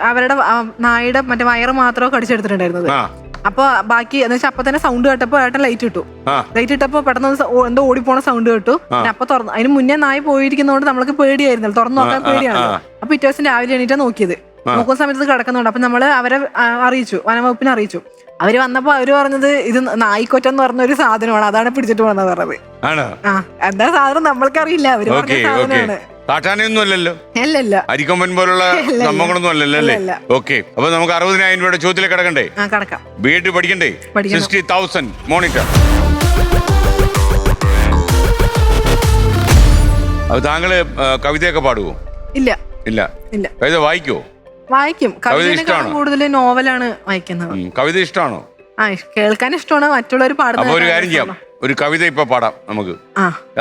അവരുടെ നായുടെ മറ്റേ വയറ് മാത്രമോ കടിച്ചെടുത്തിട്ടുണ്ടായിരുന്നത്. അപ്പൊ ബാക്കി എന്ന് വെച്ചാൽ അപ്പൊ തന്നെ സൗണ്ട് കേട്ടപ്പോ ഏട്ടൻ ലൈറ്റ് ഇട്ടു. ലൈറ്റ് ഇട്ടപ്പോ പെട്ടെന്ന് എന്തോ ഓടിപ്പോണ സൗണ്ട് കേട്ടു. അപ്പൊ തുറന്നു. അതിന് മുന്നേ നായ പോയിരിക്കുന്നതുകൊണ്ട് നമ്മൾക്ക് പേടിയായിരുന്നല്ലോ, തുറന്നു നോക്കാൻ പേടിയാണല്ലോ. അപ്പൊ പിറ്റേ ദിവസം രാവിലെ എണീറ്റാ നോക്കിയത്. നോക്കുന്ന സമയത്ത് കിടക്കുന്നുണ്ട്. അപ്പൊ നമ്മള് അവരെ അറിയിച്ചു, വനംവകുപ്പിനെ അറിയിച്ചു. അവര് വന്നപ്പോ അവര് പറഞ്ഞത് ഇത് നായിക്കൊറ്റം എന്ന് പറഞ്ഞ ഒരു സാധനമാണ്, അതാണ് പിടിച്ചിട്ട് വന്നത് പറഞ്ഞത്. എന്താ സാധനം നമ്മൾക്കറിയില്ല, അവര് പറഞ്ഞ സാധനമാണ്. കാട്ടാനൊന്നും അല്ലല്ലോ, അല്ലല്ല, അരിക്കൊമ്പൻ പോലുള്ള സംഭവങ്ങളൊന്നും അല്ലല്ലോ അല്ലേ? ഓക്കെ, അപ്പൊ നമുക്ക് 60,000 രൂപയുടെ ചോദ്യത്തിലേക്ക് കിടക്കണ്ടേ? കിടക്കാം. B.Ed പഠിക്കണ്ടേ? 60,000 മോണിറ്റർ. അത് താങ്കള് കവിതയൊക്കെ പാടുവോ? ഇല്ല. ഇല്ല. ഇല്ല. കവിത വായിക്കുവോ? വായിക്കും. കവിതയെക്കാളും കൂടുതൽ നോവലാണ് വായിക്കുന്നത്. കവിത ഇഷ്ടമാണോ? കേൾക്കാൻ ഇഷ്ടമാണ്, മറ്റുള്ളവർ പാടുന്നത്. അപ്പൊ ഒരു കാര്യം ചെയ്യാം, ഒരു കവിത ഇപ്പൊ പാടാം നമുക്ക്.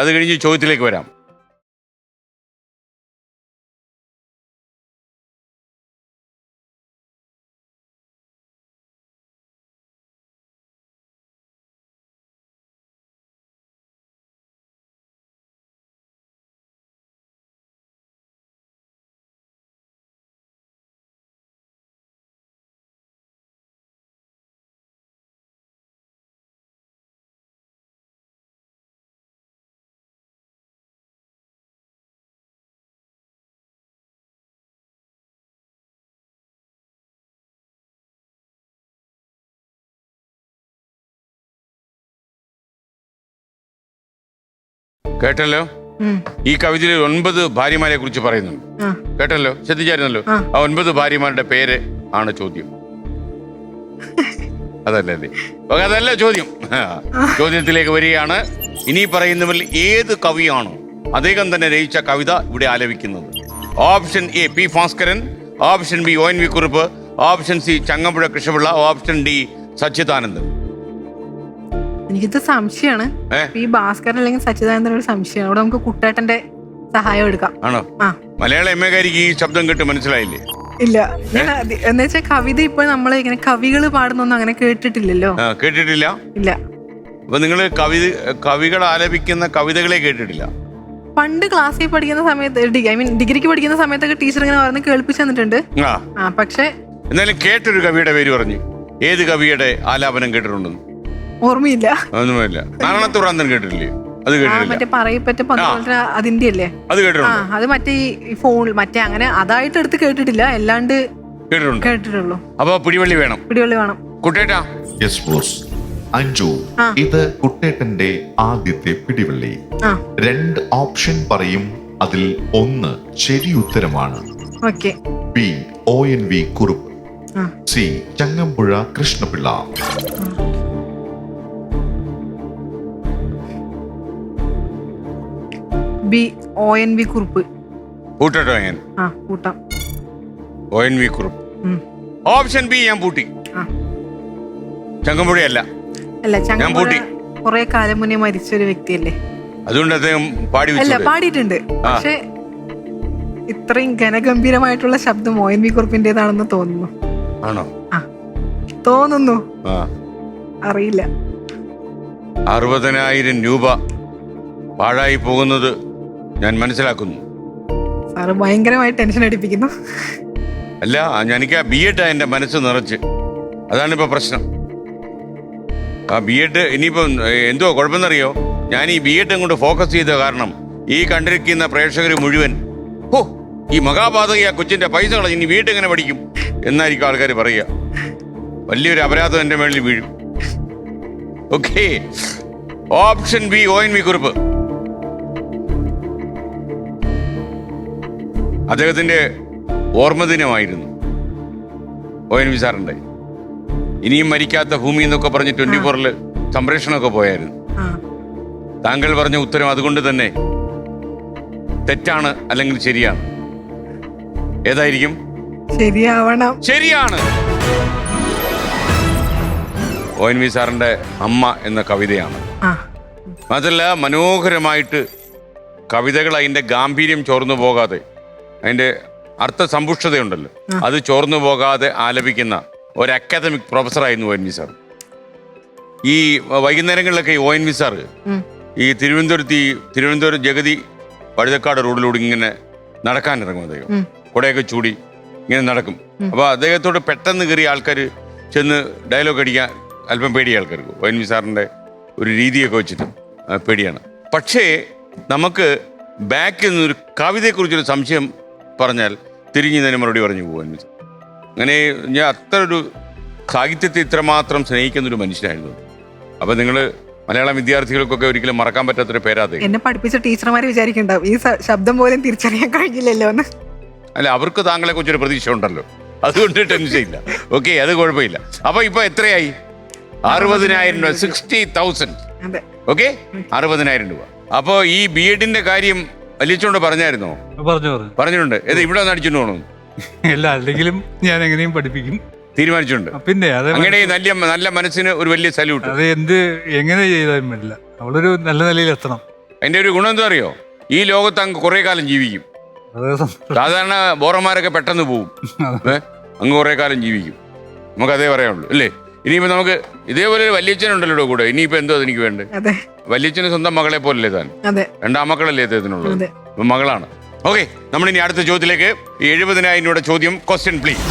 അത് കഴിഞ്ഞ് ചോദ്യത്തിലേക്ക് വരാം. കേട്ടല്ലോ, ഈ കവിതയിൽ 9 ഭാര്യമാരെ കുറിച്ച് പറയുന്നുണ്ട്. കേട്ടല്ലോ, ശ്രദ്ധിച്ചായിരുന്നല്ലോ. ആ 9 ഭാര്യമാരുടെ പേര് ആണ് ചോദ്യം. അതല്ല ചോദ്യം. ചോദ്യത്തിലേക്ക് വരികയാണ്. ഇനി പറയുന്നവരിൽ ഏത് കവിയാണോ അദ്ദേഹം തന്നെ രചിച്ച കവിത ഇവിടെ ആലപിക്കുന്നത്? Option A P Bhaskaran, option B ONV Kurup, option C Changampuzha Krishnapillai, option D Sachidanandan. എനിക്കിത് സംശയമാണ്. ഈ ഭാസ്കരൻ അല്ലെങ്കിൽ സച്ചിദാനന്ദൻ ഒരു സംശയമാണ്. അവിടെ നമുക്ക് കുട്ടേട്ടന്റെ സഹായം എടുക്കാം. ആണോ? മലയാള എംഎക്കാരിക്ക് ഈ ശബ്ദം കേട്ട് മനസ്സിലായില്ലേ? ഇല്ല, എന്ന് വെച്ചാൽ കവിത ഇപ്പോൾ നമ്മൾ ഇങ്ങനെ കവികൾ പാടുന്നൊന്നും അങ്ങനെ കേട്ടിട്ടില്ലല്ലോ. കേട്ടിട്ടില്ല? ഇല്ല. അപ്പൊ നിങ്ങള് കവികൾ ആലപിക്കുന്ന കവിതകളെ കേട്ടിട്ടില്ല? പണ്ട് ക്ലാസ്സിൽ പഠിക്കുന്ന സമയത്ത്, ഡിഗ്രിക്ക് പഠിക്കുന്ന സമയത്തൊക്കെ ടീച്ചർ ഇങ്ങനെ പറഞ്ഞ് കേൾപ്പിച്ചു തന്നിട്ടുണ്ട്. പക്ഷെ എന്നാലും കേട്ടൊരു കവിയുടെ പേര് പറഞ്ഞു. ഏത് കവിയുടെ ആലാപനം കേട്ടിട്ടുണ്ടെന്ന് ഓർമ്മയില്ല. ഒന്നുമില്ല. നാരായണത്തുറാന്തൻ കേട്ടിട്ടില്ലേ? അത് കേട്ടിട്ടില്ല. മറ്റേ പറയപ്പറ്റ അതിന്റെ അല്ലേ? അത് കേട്ടിട്ടുണ്ട്. അത് മറ്റേ ഈ ഫോൺ മറ്റേ അങ്ങനെ അതായിട്ട് എടുത്ത് കേട്ടിട്ടില്ല. അല്ലാണ്ട് കേട്ടിട്ടുണ്ട്. കേട്ടിട്ടുള്ളൂ. അപ്പൊ പിടിവള്ളി വേണം. പിടിവള്ളി വേണം. കുട്ടേട്ടാ? Yes boss. അഞ്ജു, ആ. ഇത് കുട്ടേട്ടന്റെ ആദ്യത്തെ പിടിവള്ളി. ആ 2 ഓപ്ഷൻ പറയും, അതിൽ 1 ശരി ഉത്തരമാണ്. ഓക്കെ. ബി ONV കുറുപ്പ്, ആ C Changampuzha Krishnapillai. B ONV Kurup. കൂട്ടട്ടോ ഞാൻ? ആ കൂട്ടാം. ONV കുറുപ്പ്. ഉം. ഓപ്ഷൻ ബി ഞാൻ പൂട്ടി. ആ ചങ്ങമ്പുഴയല്ല. അല്ല, ഞാൻ ചങ്ങമ്പുഴ പൂട്ടി. കുറെ കാലം മുന്നേ മരിച്ച ഒരു വ്യക്തിയല്ലേ? അതുകൊണ്ട് അദ്ദേഹം പാടി അല്ല, വെച്ചു. പാടിയിട്ടുണ്ട്. പക്ഷെ ഇത്രയും ഘനഗംഭീരമായിട്ടുള്ള ശബ്ദം ONV കുറുപ്പിന്റേതാണെന്ന് തോന്നുന്നു. ആണോ? ആ തോന്നുന്നു, ആ അറിയില്ല. 60,000 രൂപ പാഴായി പോകുന്നത് ഞാൻ മനസ്സിലാക്കുന്നു. സാറ് ഭയങ്കരമായി ടെൻഷൻ അടിപ്പിക്കുന്നു. അല്ല, എനിക്ക് ആ BEd എൻ്റെ മനസ്സ് നിറച്ച്. അതാണിപ്പോൾ പ്രശ്നം. ആ BEd ഇനിയിപ്പം എന്തോ കുഴപ്പമെന്നറിയോ? ഞാൻ ഈ BEd അങ്ങോട്ട് ഫോക്കസ് ചെയ്ത കാരണം ഈ കണ്ടിരിക്കുന്ന പ്രേക്ഷകർ മുഴുവൻ ഓ ഈ മഹാപാതക ആ കൊച്ചിൻ്റെ പൈസ കളഞ്ഞ് ഇനി BEd എങ്ങനെ പഠിക്കും എന്നായിരിക്കും ആൾക്കാർ പറയുക. വലിയൊരു അപരാധം എൻ്റെ മേളിൽ വീഴും. Okay, option B ONV Kurup. അദ്ദേഹത്തിന്റെ ഓർമ്മദിനമായിരുന്നു ONV സാറിന്റെ. ഇനിയും മരിക്കാത്ത ഭൂമി എന്നൊക്കെ പറഞ്ഞ് 24-ൽ സംപ്രേഷണമൊക്കെ പോയായിരുന്നു. ആ താങ്കൾ പറഞ്ഞ ഉത്തരം അതുകൊണ്ട് തന്നെ തെറ്റാണ് അല്ലെങ്കിൽ ശരിയാണ്? ഏതായിരിക്കും? ശരിയാവണം. ശരിയാണ്. ONV സാറിന്റെ അമ്മ എന്ന കവിതയാണ്. ആ അതല്ല, മനോഹരമായിട്ട് കവിതകൾ അതിൻ്റെ ഗാംഭീര്യം ചോർന്നു പോകാതെ, അതിൻ്റെ അർത്ഥസമ്പുഷ്ടതയുണ്ടല്ലോ, അത് ചോർന്നു പോകാതെ ആലപിക്കുന്ന ഒരു അക്കാദമിക് പ്രൊഫസറായിരുന്നു ONV സാർ. ഈ വൈകുന്നേരങ്ങളിലൊക്കെ ഈ ONV സാർ ഈ തിരുവനന്തപുരം ജഗതി വഴുതക്കാട് റോഡിലൂടെ ഇങ്ങനെ നടക്കാനിറങ്ങും. അദ്ദേഹം കുടയൊക്കെ ചൂടി ഇങ്ങനെ നടക്കും. അപ്പോൾ അദ്ദേഹത്തോട് പെട്ടെന്ന് കയറിയ ആൾക്കാർ ചെന്ന് ഡയലോഗ് അടിക്കാൻ അല്പം പേടിയ ആൾക്കാർക്ക് ONV സാറിൻ്റെ ഒരു രീതിയൊക്കെ വെച്ചിട്ട് പേടിയാണ്. പക്ഷേ നമുക്ക് ബാക്കിൽ നിന്നൊരു കവിതയെക്കുറിച്ചൊരു സംശയം പറഞ്ഞാൽ തിരിഞ്ഞതിന് മറുപടി പറഞ്ഞു പോകും ONV സാർ. അങ്ങനെ ഞാൻ അത്ര ഒരു സാഹിത്യത്തെ ഇത്രമാത്രം സ്നേഹിക്കുന്നൊരു മനുഷ്യനായിരുന്നു. അപ്പോൾ നിങ്ങൾ മലയാളം വിദ്യാർത്ഥികൾക്കൊക്കെ ഒരിക്കലും മറക്കാൻ പറ്റാത്തൊരു പേരാതെ. എന്നെ പഠിപ്പിച്ച ടീച്ചർമാർ വിചാരിക്കണ്ടാവും ഈ ശബ്ദം പോലും തിരിച്ചറിയാൻ കഴിഞ്ഞില്ലല്ലോ എന്ന്. അല്ല, അവർക്ക് താങ്കളെ കുറിച്ചൊരു പ്രതീക്ഷ ഉണ്ടല്ലോ, അതുകൊണ്ട് ടെൻഷൻ ഇല്ല. ഓക്കെ, അത് കുഴപ്പമില്ല. അപ്പോൾ ഇപ്പോൾ എത്രയായി? 60,000 രൂപ, 60,000. അതെ. ഓക്കെ, 60,000 രൂപ. അപ്പോൾ ഈ BEdന്റെ കാര്യം വലിയച്ചോണ്ട് പറഞ്ഞായിരുന്നോ? പറഞ്ഞിട്ടുണ്ട്. ഏത് ഇവിടെ വന്ന് അടിച്ചോണ്ട് പോകണം? അല്ല, അല്ലെങ്കിലും ഞാൻ എങ്ങനെയും പഠിപ്പിക്കും തീരുമാനിച്ചിട്ടുണ്ട്. പിന്നെ അത് അങ്ങനെ നല്ല മനസ്സിന് ഒരു വലിയ സല്യൂട്ട്. അത് എങ്ങനെ ചെയ്താലും പറ്റില്ല, അവളൊരു നല്ല നിലയിൽ എത്തണം. അതിന്റെ ഒരു ഗുണം എന്താ അറിയോ? ഈ ലോകത്ത് അങ്ങ് കുറെ കാലം ജീവിക്കും. സാധാരണ ബോറന്മാരൊക്കെ പെട്ടെന്ന് പോവും, അങ്ങ് കുറെ കാലം ജീവിക്കും. നമുക്ക് അതേ പറയാനുള്ളൂ അല്ലേ? ഇനിയിപ്പോ നമുക്ക് ഇതേപോലെ ഒരു വല്യച്ഛനുണ്ടല്ലോ കൂടെ. ഇനിയിപ്പോ എന്തോ എനിക്ക് വേണ്ടത്? വല്യച്ഛന് സ്വന്തം മകളെ പോലല്ലേ താൻ? 2 മക്കളല്ലേ അദ്ദേഹത്തിനുള്ളത്? മകളാണ്. ഓക്കെ, നമ്മളിനി അടുത്ത ചോദ്യത്തിലേക്ക്. 70,000 രൂപയുടെ ചോദ്യം. Question please.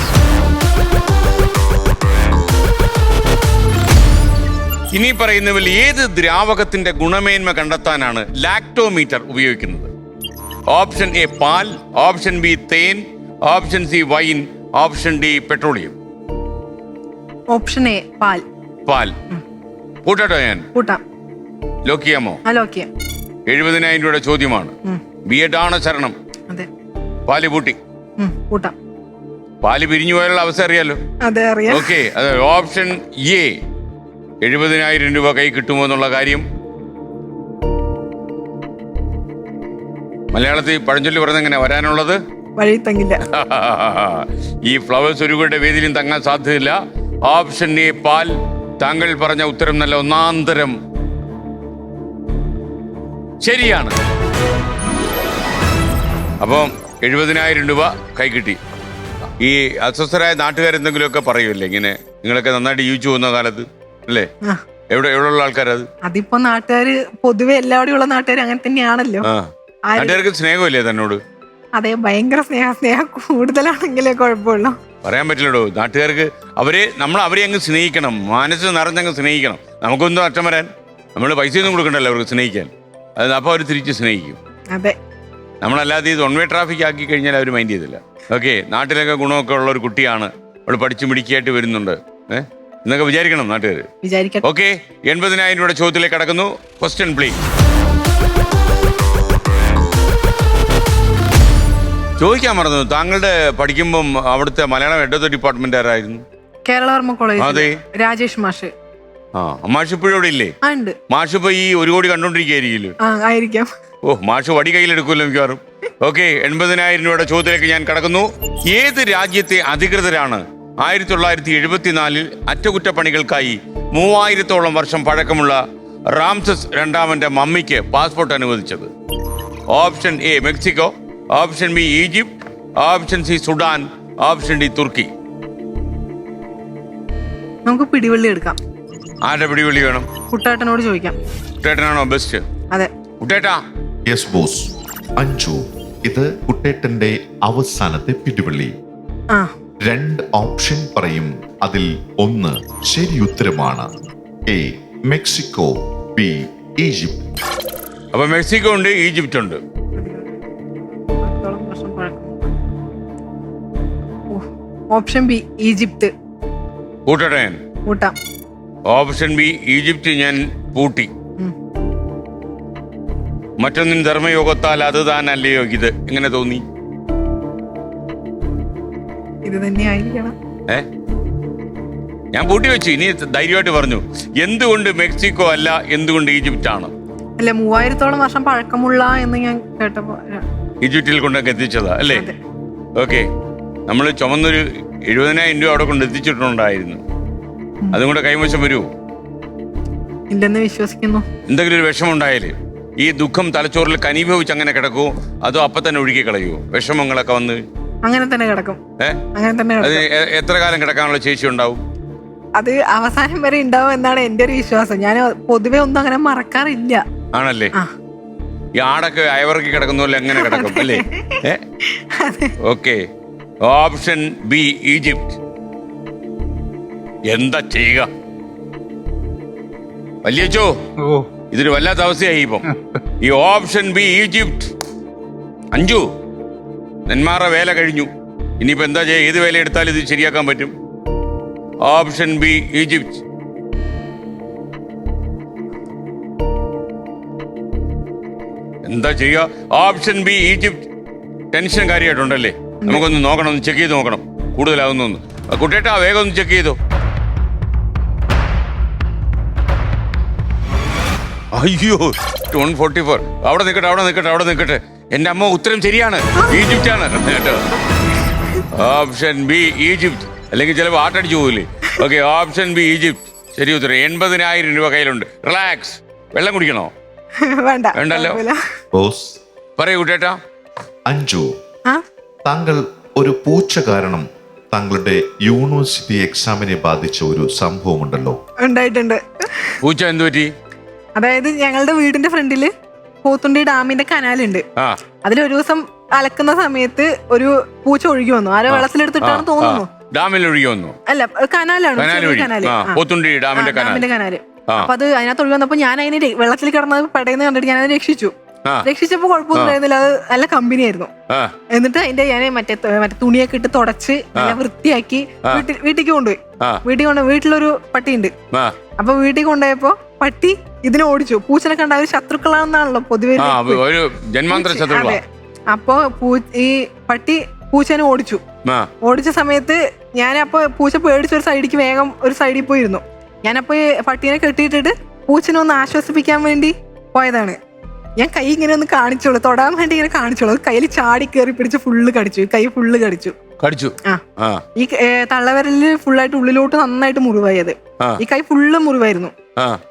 ഇനി പറയുന്നതിൽ ഏത് ദ്രാവകത്തിന്റെ ഗുണമേന്മ കണ്ടെത്താനാണ് ലാക്ടോമീറ്റർ ഉപയോഗിക്കുന്നത്? ഓപ്ഷൻ എ പാൽ, ഓപ്ഷൻ ബി തേൻ, option C wine, option D petroleum. Option A പാൽ. പാൽ കൂട്ടാട്ടോ? ഞാൻ കൂട്ടാം. ലോക്ക് ചെയ്യാമോ? ലോക്ക് ചെയ്യാം. 70,000 രൂപയുടെ ചോദ്യമാണ്. BEd ആണ് ശരണം. അതെ. പാല് കൂട്ടി. കൂട്ടാം. പാല് പിരിഞ്ഞു പോയാലുള്ള അവസ്ഥ അറിയാലോ? അതെ, അറിയാം. ഓക്കെ, അത് ഓപ്ഷൻ എ. 70,000 രൂപ കൈ കിട്ടുമോ എന്നുള്ള കാര്യം മലയാളത്തിൽ പഴഞ്ചൊല്ലി പറഞ്ഞ എങ്ങനെ വരാനുള്ളത്? വഴി തങ്ങില്ല. ഈ ഫ്ലവേഴ്സ് ഒരുവരുടെ വേദിയിലും തങ്ങാൻ സാധ്യതയില്ല. ഓപ്ഷൻ എ പാൽ. താങ്കൾ പറഞ്ഞ ഉത്തരം നല്ല ഒന്നാന്തരം ശരിയാണ്. അപ്പം 70,000 രൂപ കൈ കിട്ടി. ഈ അസ്വസ്ഥരായ നാട്ടുകാരെന്തെങ്കിലുമൊക്കെ പറയുമല്ലേ ഇങ്ങനെ, നിങ്ങളൊക്കെ നന്നായിട്ട് ജീവിച്ചു പോകുന്ന കാലത്ത് അല്ലേ? എവിടെയുള്ള ആൾക്കാരത്? അതിപ്പോ നാട്ടുകാര് പൊതുവെ എല്ലാവരും ഉള്ള നാട്ടുകാർ അങ്ങനെ തന്നെയാണല്ലോ. നാട്ടുകാർക്ക് സ്നേഹമില്ലേ തന്നോട്? അതെ, ഭയങ്കര സ്നേഹം കൂടുതലാണെങ്കിലേ കുഴപ്പമുള്ളൂ. പറയാൻ പറ്റില്ലടോ. നാട്ടുകാർക്ക് അവരെ അങ്ങ് സ്നേഹിക്കണം, മനസ്സ് നിറഞ്ഞങ്ങ് സ്നേഹിക്കണം. നമുക്കൊന്നും അറ്റം വരാൻ നമ്മൾ പൈസയൊന്നും കൊടുക്കണ്ടല്ലോ അവർക്ക് സ്നേഹിക്കാൻ. അത് അപ്പോൾ അവർ തിരിച്ച് സ്നേഹിക്കും. അതെ. നമ്മളല്ലാതെ ഇത് 1 വേ ട്രാഫിക് ആക്കി കഴിഞ്ഞാൽ അവർ മൈൻഡ് ചെയ്തില്ല. ഓക്കെ, നാട്ടിലൊക്കെ ഗുണമൊക്കെ ഉള്ള ഒരു കുട്ടിയാണ്, അവൾ പഠിച്ചു മിടിക്കായിട്ട് വരുന്നുണ്ട് എന്നൊക്കെ വിചാരിക്കണം നാട്ടുകാർ. വിചാരിക്കട്ടെ. ഓക്കെ, 80,000 രൂപയുടെ ചോദ്യത്തിലേക്ക് കടക്കുന്നു. Question please. ചോദിക്കാൻ മറന്നു, താങ്കളുടെ പഠിക്കുമ്പം അവിടുത്തെ മലയാളം എഡ്യൂക്കേഷൻ ഡിപ്പാർട്ട്മെന്റ് ആരായിരുന്നു? കേരളവർമ്മ കോളേജ് അതെ, രാജേഷ് മാഷ്. മാഷ് ഇപ്പോഴും ഇവിടെ ഇല്ലേ? ഉണ്ട്. മാഷ് ഇപ്പൊ ഈ 1 കോടി കണ്ടോണ്ടിരിക്കുകയായിരിക്കും. ആയിരിക്കാം. ഓ, മാഷ് വടി കയ്യിലെടുക്കുമല്ലോ മിക്കവാറും. ഓക്കെ, 80,000 രൂപയുടെ ചോദ്യത്തിലേക്ക് ഞാൻ കടക്കുന്നു. ഏത് രാജ്യത്തെ അധികൃതരാണ് 1974 അറ്റകുറ്റപ്പണികൾക്കായി 3000-ഓളം വർഷം പഴക്കമുള്ള റാംസസ് രണ്ടാമന്റെ മമ്മിക്ക് പാസ്പോർട്ട് അനുവദിച്ചത്? Option A Mexico, option B Egypt, option C Sudan, option D Turkey. നമുക്ക് പിടിവള്ളി എടുക്കാം. ആരുടെ പിടിവള്ളി വേണം? കുട്ടാട്ടനോട് ചോദിക്കാം. കുട്ടേട്ടനാണോ ബെസ്റ്റ്? അതെ. കുട്ടേട്ടാ. Yes boss. അഞ്ജു, ഇത് കുട്ടേട്ടന്റെ അവസാനത്തെ പിടിവള്ളി. 2 ഓപ്ഷൻ പറയും, അതിൽ 1 ശരി ഉത്തരമാണ്. A Mexico, B Egypt. അപ്പൊ മെക്സിക്കോ ഉണ്ട്, ഈജിപ്റ്റ് ഉണ്ട്. Option B Egypt. കൂട്ടട്ടൻ. കൂട്ടാം. ഓപ്ഷൻ ബി ഈജിപ്റ്റ് ഞാൻ പൂട്ടി. മറ്റൊന്നിൻ ധർമ്മയോഗത്താൽ അത് താനല്ലയോ ഇത്? എങ്ങനെ തോന്നി? ഇത് തന്നെ ആയിരിക്കണം. ഞാൻ പൂട്ടി വെച്ചു. ഇനി ധൈര്യമായിട്ട് പറഞ്ഞു, എന്തുകൊണ്ട് മെക്സിക്കോ അല്ല, എന്തുകൊണ്ട് ഈജിപ്റ്റ് ആണ്? അല്ല, 3000-ഓളം വർഷം പഴക്കമുള്ള എന്ന് ഞാൻ കേട്ടപ്പോ ഈജിപ്തിൽ കൊണ്ടൊക്കെ എത്തിച്ചതാ അല്ലേ? ഓക്കെ, നമ്മൾ ചുമന്നൊരു 70,000 രൂപ അവിടെ കൊണ്ട് എത്തിച്ചിട്ടുണ്ടായിരുന്നു. അതും കൂടെ കൈവശം വരൂ. ഇല്ലെന്ന് വിശ്വസിക്കുന്നു. എന്തെങ്കിലും ഒരു വിഷമം ഉണ്ടായാല് ഈ ദുഃഖം തലച്ചോറിൽ കനീഭവിച്ച് അങ്ങനെ കിടക്കുമോ, അതോ അപ്പൊ തന്നെ ഒഴുകി കളയുമോ വിഷമങ്ങളൊക്കെ വന്ന്? അങ്ങനെ തന്നെ കിടക്കും. അങ്ങനെ തന്നെ അത് എത്ര കാലം കിടക്കാനുള്ള ശേഷി ഉണ്ടാവും? അത് അവസാനം വരെ ഉണ്ടാവും എന്നാണ് എന്റെ ഒരു വിശ്വാസം. ഞാൻ പൊതുവെ ഒന്നും അങ്ങനെ മറക്കാറില്ല. ആണല്ലേ? ഈ ആടൊക്കെ അയവറക്കി കിടക്കുന്ന പോലെ എങ്ങനെ കിടക്കും അല്ലേ? Okay, option B Egypt. എന്താ ചെയ്യുക വല്യച്ചോ? ഇതൊരു വല്ലാത്ത അവസ്ഥയായി ഇപ്പം. ഈ option B Egypt. Anju, Nenmara വേല കഴിഞ്ഞു. ഇനിയിപ്പോ എന്താ ചെയ്യുക? ഏത് വേല എടുത്താലും ഇത് ശരിയാക്കാൻ പറ്റും. Option B Egypt. എന്താ ചെയ്യുക? Option B Egypt. ടെൻഷൻ കാര്യമായിട്ടുണ്ടല്ലേ? നമുക്കൊന്ന് നോക്കണം, ഒന്ന് ചെക്ക് ചെയ്ത് നോക്കണം കൂടുതലാവുന്നു. കുട്ടേട്ടാ, വേഗം ഒന്ന് ചെക്ക് ചെയ്തോ. അയ്യോ, 144. അവിടെ നിൽക്കട്ടെ. എന്റെ അമ്മ ഉത്തരം ശരിയാണ്, ഈജിപ്റ്റ് ആണ് കേട്ടോ. Option B Egypt. അല്ലെങ്കിൽ ചിലപ്പോൾ ആട്ടടിച്ചു പോകില്ലേ? ഓക്കെ, ഓപ്ഷൻ ബി ഈജിപ്റ്റ് ശരി ഉത്തരം. 80,000 രൂപ കയ്യിലുണ്ട്. റിലാക്സ്. വെള്ളം കുടിക്കണോ? വേണ്ടല്ലോ. ബോസ് പറയൂ കുട്ടേട്ടാ. അഞ്ജു, താങ്കൾ ഒരു പൂച്ച കാരണം താങ്കളുടെ യൂണിവേഴ്സിറ്റി എക്സാമിനെ ബാധിച്ച ഒരു സംഭവം ഉണ്ടല്ലോ. ഉണ്ടായിട്ടുണ്ട്. പൂച്ച എന്ത് പറ്റി? അതായത് ഞങ്ങളുടെ വീടിന്റെ ഫ്രണ്ടില് പോത്തുണ്ടി ഡാമിന്റെ കനാലുണ്ട്. അതിലൊരു ദിവസം അലക്കുന്ന സമയത്ത് ഒരു പൂച്ച ഒഴുകി വന്നു. ആരോ വെള്ളത്തിലെടുത്തിട്ടാണ് തോന്നുന്നു. ഡാമിൽ ഒഴുകി വന്നു? അല്ല, കനാലാണ്. പോത്തുണ്ടി ഡാമിന്റെ കനാല്. അപ്പൊ അത് അതിനകത്ത് ഒഴുകി വന്നപ്പോ ഞാൻ അതിന് വെള്ളത്തിൽ കിടന്നത് പടയുന്ന കണ്ടിട്ട് ഞാൻ രക്ഷിച്ചു. രക്ഷിച്ചപ്പോ കുഴപ്പമൊന്നും ഉണ്ടായിരുന്നില്ല. അത് നല്ല കമ്പനി ആയിരുന്നു. എന്നിട്ട് അതിന്റെ ഞാൻ മറ്റേ തുണിയൊക്കെ ഇട്ട് തുടച്ച് നല്ല വൃത്തിയാക്കി വീട്ടിലേക്ക് കൊണ്ടുപോയി. വീട്ടിലൊരു പട്ടിയുണ്ട്. അപ്പൊ വീട്ടിൽ കൊണ്ടുപോയപ്പോ പട്ടി ഇതിനെ ഓടിച്ചു. പൂച്ചനെ കണ്ട ഒരു ശത്രുക്കളാണെന്നാണല്ലോ പൊതുവെ. അപ്പൊ ഈ പട്ടി പൂച്ചനെ ഓടിച്ച സമയത്ത് ഞാനപ്പോ പൂച്ച പേടിച്ച ഒരു സൈഡിലേക്ക് വേഗം ഒരു സൈഡിൽ പോയിരുന്നു. ഞാനപ്പോ പട്ടീനെ കെട്ടിയിട്ടിട്ട് പൂച്ചനെ ഒന്ന് ആശ്വസിപ്പിക്കാൻ വേണ്ടി പോയതാണ്. ഞാൻ കൈ ഇങ്ങനെ ഒന്ന് കാണിച്ചോളൂ, തൊടാൻ വേണ്ടി ഇങ്ങനെ കാണിച്ചോളൂ. കയ്യിൽ ചാടി കയറി പിടിച്ച് ഫുള്ള് കടിച്ചു. കൈ ഫുള്ള് കടിച്ചു. ഈ തള്ളവിരലില് ഫുള്ളായിട്ട് ഉള്ളിലോട്ട് നന്നായിട്ട് മുറിവായി. അത് ഈ കൈ ഫുള്ള് മുറിവായിരുന്നു.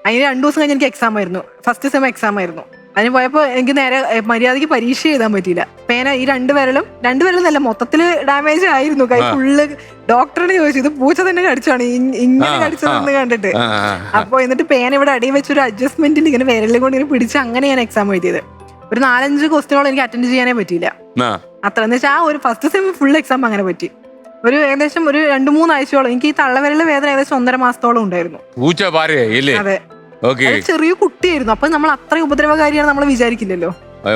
അതിന് 2 ദിവസം കഴിഞ്ഞ് എനിക്ക് എക്സാം ആയിരുന്നു. ഫസ്റ്റ് സെം എക്സാം ആയിരുന്നു. അതിന് പോയപ്പോ എനിക്ക് നേരെ മര്യാദക്ക് പരീക്ഷ എഴുതാൻ പറ്റിയില്ല. പേന ഈ 2 വിരലും നല്ല മൊത്തത്തില് ഡാമേജ് ആയിരുന്നു. കൈ ഫുള്ള്. ഡോക്ടറിനെ ചോദിച്ചു, ഇത് പൂച്ച തന്നെ കടിച്ചാണ് ഇങ്ങനെ കടിച്ചതെന്ന് കണ്ടിട്ട്. അപ്പൊ എന്നിട്ട് പേന ഇവിടെ അടിയിൽ വെച്ചൊരു അഡ്ജസ്റ്റ്മെന്റിൽ ഇങ്ങനെ വിരലിൽ കൊണ്ട് ഇങ്ങനെ പിടിച്ച് അങ്ങനെ ഞാൻ എക്സാം എഴുതിയത്. ഒരു 4-5 ക്വസ്റ്റ്യനോളം എനിക്ക് അറ്റൻഡ് ചെയ്യാനേ പറ്റിയില്ല. അത്ര എന്ന് വെച്ചാൽ ആ ഒരു ഫസ്റ്റ് സെം ഫുൾ എക്സാം അങ്ങനെ പറ്റി. ഒരു ഏകദേശം ഒരു 2-3 ആഴ്ചയോളം എനിക്ക് ഈ തള്ളവിരലിലെ വേദന ഏകദേശം 1.5 മാസത്തോളം ഉണ്ടായിരുന്നു. അതെ, ചെറിയ കുട്ടിയായിരുന്നു. അപ്പൊ നമ്മൾ അത്രയും ഉപദ്രവകാരിയാണ് നമ്മൾ വിചാരിക്കില്ലല്ലോ.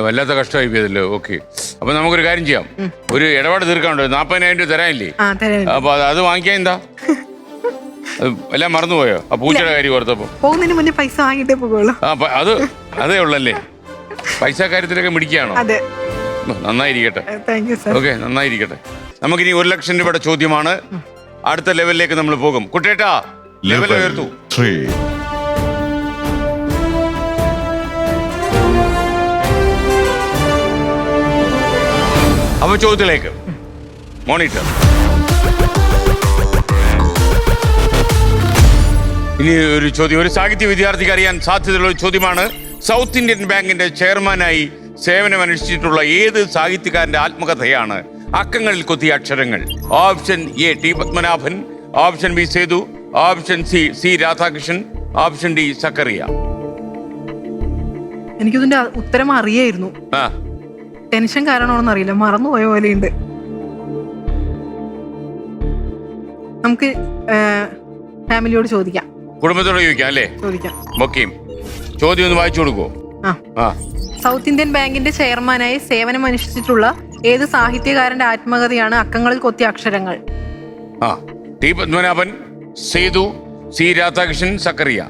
വല്ലാത്ത കഷ്ടമായി പോയതല്ലോ. ഓക്കെ, അപ്പൊ നമുക്കൊരു കാര്യം ചെയ്യാം. ഒരു ഇടപാട് തീർക്കാനുണ്ട്. 40,000 രൂപ തരാനില്ലേ? ആ തരാം. അപ്പൊ അത് വാങ്ങിക്കാൻ എന്താ എല്ലാം മറന്നുപോയോ? ആ പൂച്ചയുടെ കാര്യം ഓർത്തപ്പോ പോകുന്നതിന് മുന്നേ പൈസ വാങ്ങിട്ടേ പോകുള്ളൂ. അതേ ഉള്ളല്ലേ? പൈസ കാര്യത്തിലൊക്കെ മിടിക്കുകയാണോ? അതെ. നന്നായിരിക്കട്ടെ. Thank you sir. ഓക്കെ, നന്നായിരിക്കട്ടെ. നമുക്കിനി 1 ലക്ഷം രൂപയുടെ ചോദ്യമാണ്. അടുത്ത ലെവലിലേക്ക് നമ്മൾ പോകും. കുട്ടേട്ടാ, ലെവൽ ഉയർത്തു. 3. അപ്പൊ ചോദ്യത്തിലേക്ക് മോണിറ്റർ. ഇനി ഒരു ചോദ്യം, ഒരു സാഹിത്യ വിദ്യാർത്ഥിക്ക് അറിയാൻ സാധ്യതയുള്ള ഒരു ചോദ്യമാണ്. സൗത്ത് ഇന്ത്യൻ ബാങ്കിന്റെ ചെയർമാനായി സേവനമനുഷ്ഠിച്ചിട്ടുള്ള ഏത് സാഹിത്യകാരന്റെ ആത്മകഥയാണ് അക്കങ്ങളിൽ കൊത്തിയ അക്ഷരങ്ങൾ? Option A T Padmanabhan, option B Sethu, option C Radhakrishnan, option D Zacharia. എനിക്കിതിന്റെ ഉത്തരം അറിയായിരുന്നു. ആ, ടെൻഷൻ കാരണമാണെന്ന് അറിയില്ല, മറന്നുപോയ പോലെയുണ്ട്. നമുക്ക് ഫാമിലിയോട് ചോദിക്കാം. കുടുംബത്തോട് ചോദിക്കാം അല്ലേ? ചോദിക്കാം. ഓക്കെ, ചോദ്യം ഒന്ന് വായിച്ചു കൊടുക്കുവോ? ആ, സൗത്ത് ഇന്ത്യൻ ബാങ്കിന്റെ ചെയർമാനായി സേവനമനുഷ്ഠിച്ചിട്ടുള്ള ഏത് സാഹിത്യകാരന്റെ ആത്മകഥയാണ് അക്കങ്ങളിൽ കൊത്തിയ അക്ഷരങ്ങൾ? ആ, ടി പത്മനാഭൻ, സേതു, സി രാധാകൃഷ്ണൻ, സക്കറിയ.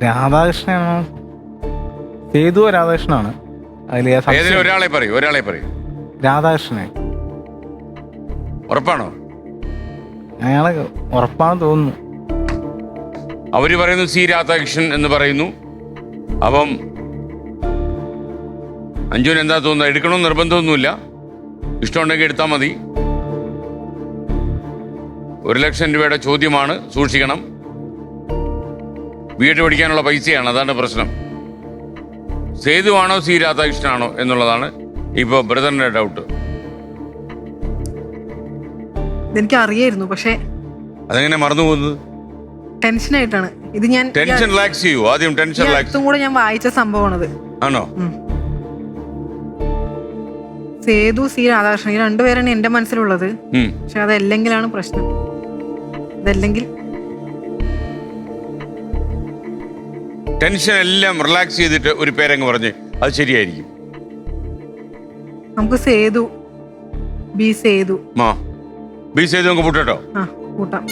രാധാകൃഷ്ണനാണോ? സേതുവോ രാധാകൃഷ്ണനാണ്. അതിൽ ഏതെങ്കിലും ഒരാളെ പറയൂ. രാധാകൃഷ്ണനെ. ഉറപ്പാണോ? അയാളെ ഉറപ്പാണെന്ന് തോന്നുന്നു. അവര് പറയുന്നു സി രാധാകൃഷ്ണൻ എന്ന് പറയുന്നു. അപ്പം അഞ്ജുവിന് എന്താ തോന്നുന്നത്? എടുക്കണമെന്ന് നിർബന്ധമൊന്നുമില്ല, ഇഷ്ടമുണ്ടെങ്കിൽ എടുത്താൽ മതി. 1 ലക്ഷം രൂപയുടെ ചോദ്യമാണ്, സൂക്ഷിക്കണം. വീട് പഠിക്കാനുള്ള പൈസയാണ്, അതാണ് പ്രശ്നം. സേതുവാണോ സി രാധാകൃഷ്ണനാണോ എന്നുള്ളതാണ് ഇപ്പൊ ബ്രദറിന്റെ ഡൗട്ട്. എനിക്ക് അറിയായിരുന്നു, പക്ഷെ അതെങ്ങനെ മറന്നു പോകുന്നത്? ടെൻഷനായിട്ടാണ് ഇത്. ഞാൻ ടെൻഷൻ റിലാക്സ് ചെയ്യൂ. ആദ്യം ടെൻഷൻ റിലാക്സ്. അടുത്തും കൂടെ ഞാൻ വായിച്ച സംഭവമാണത്. ആണോ? സേതു, സി രാധാകൃഷ്ണൻ, ഈ രണ്ടുപേരാണ് എന്റെ മനസ്സിലുള്ളത്. പക്ഷെ അതല്ലെങ്കിലാണ് പ്രശ്നം. അതല്ലെങ്കിൽ ടെൻഷൻ എല്ലാം റിലാക്സ് ചെയ്തിട്ട് ഒരു പേരങ്ങ് പറഞ്ഞ് അത് ശരിയായിരിക്കും. നമുക്ക് സേതു, ബി സേതു. ബി സേതു നമുക്ക് കൂട്ടോ? ആ, കൂട്ടാം.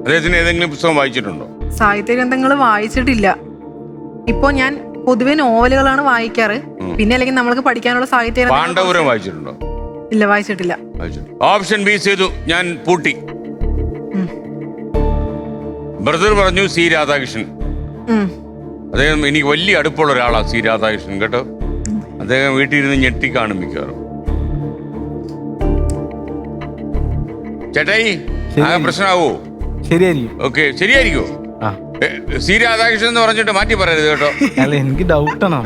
അദ്ദേഹത്തിന് ഏതെങ്കിലും പുസ്തകം വായിച്ചിട്ടുണ്ടോ? സാഹിത്യ ഗ്രന്ഥങ്ങൾ വായിച്ചിട്ടില്ല. ഇപ്പൊ ഞാൻ പൊതുവെ നോവലുകളാണ് വായിക്കാറ്. പിന്നെ അല്ലെങ്കിൽ നമ്മൾക്ക് പഠിക്കാനുള്ള സാഹിത്യ പാണ്ഡവപുരം വായിച്ചിട്ടുണ്ടോ? ഇല്ല, വായിച്ചിട്ടില്ല. ഓപ്ഷൻ ബി സേതു ഞാൻ പൂട്ടി. ബ്രദർ പറഞ്ഞു സി രാധാകൃഷ്ണൻ. അദ്ദേഹം എനിക്ക് വലിയ അടുപ്പുള്ള ഒരാളാണ് സി രാധാകൃഷ്ണൻ കേട്ടോ. അദ്ദേഹം വീട്ടിലിരുന്ന് ഞെട്ടിക്കാണും മിക്കവാറും. ചേട്ടായി, പ്രശ്നമാവോ? ശരിയായിരിക്കും. ഓക്കെ, ശരിയായിരിക്കോ? സി രാധാകൃഷ്ണൻ എന്ന് പറഞ്ഞിട്ട് മാറ്റി പറയരുത് കേട്ടോ. അല്ല, എനിക്ക് ഡൗട്ടാണ്.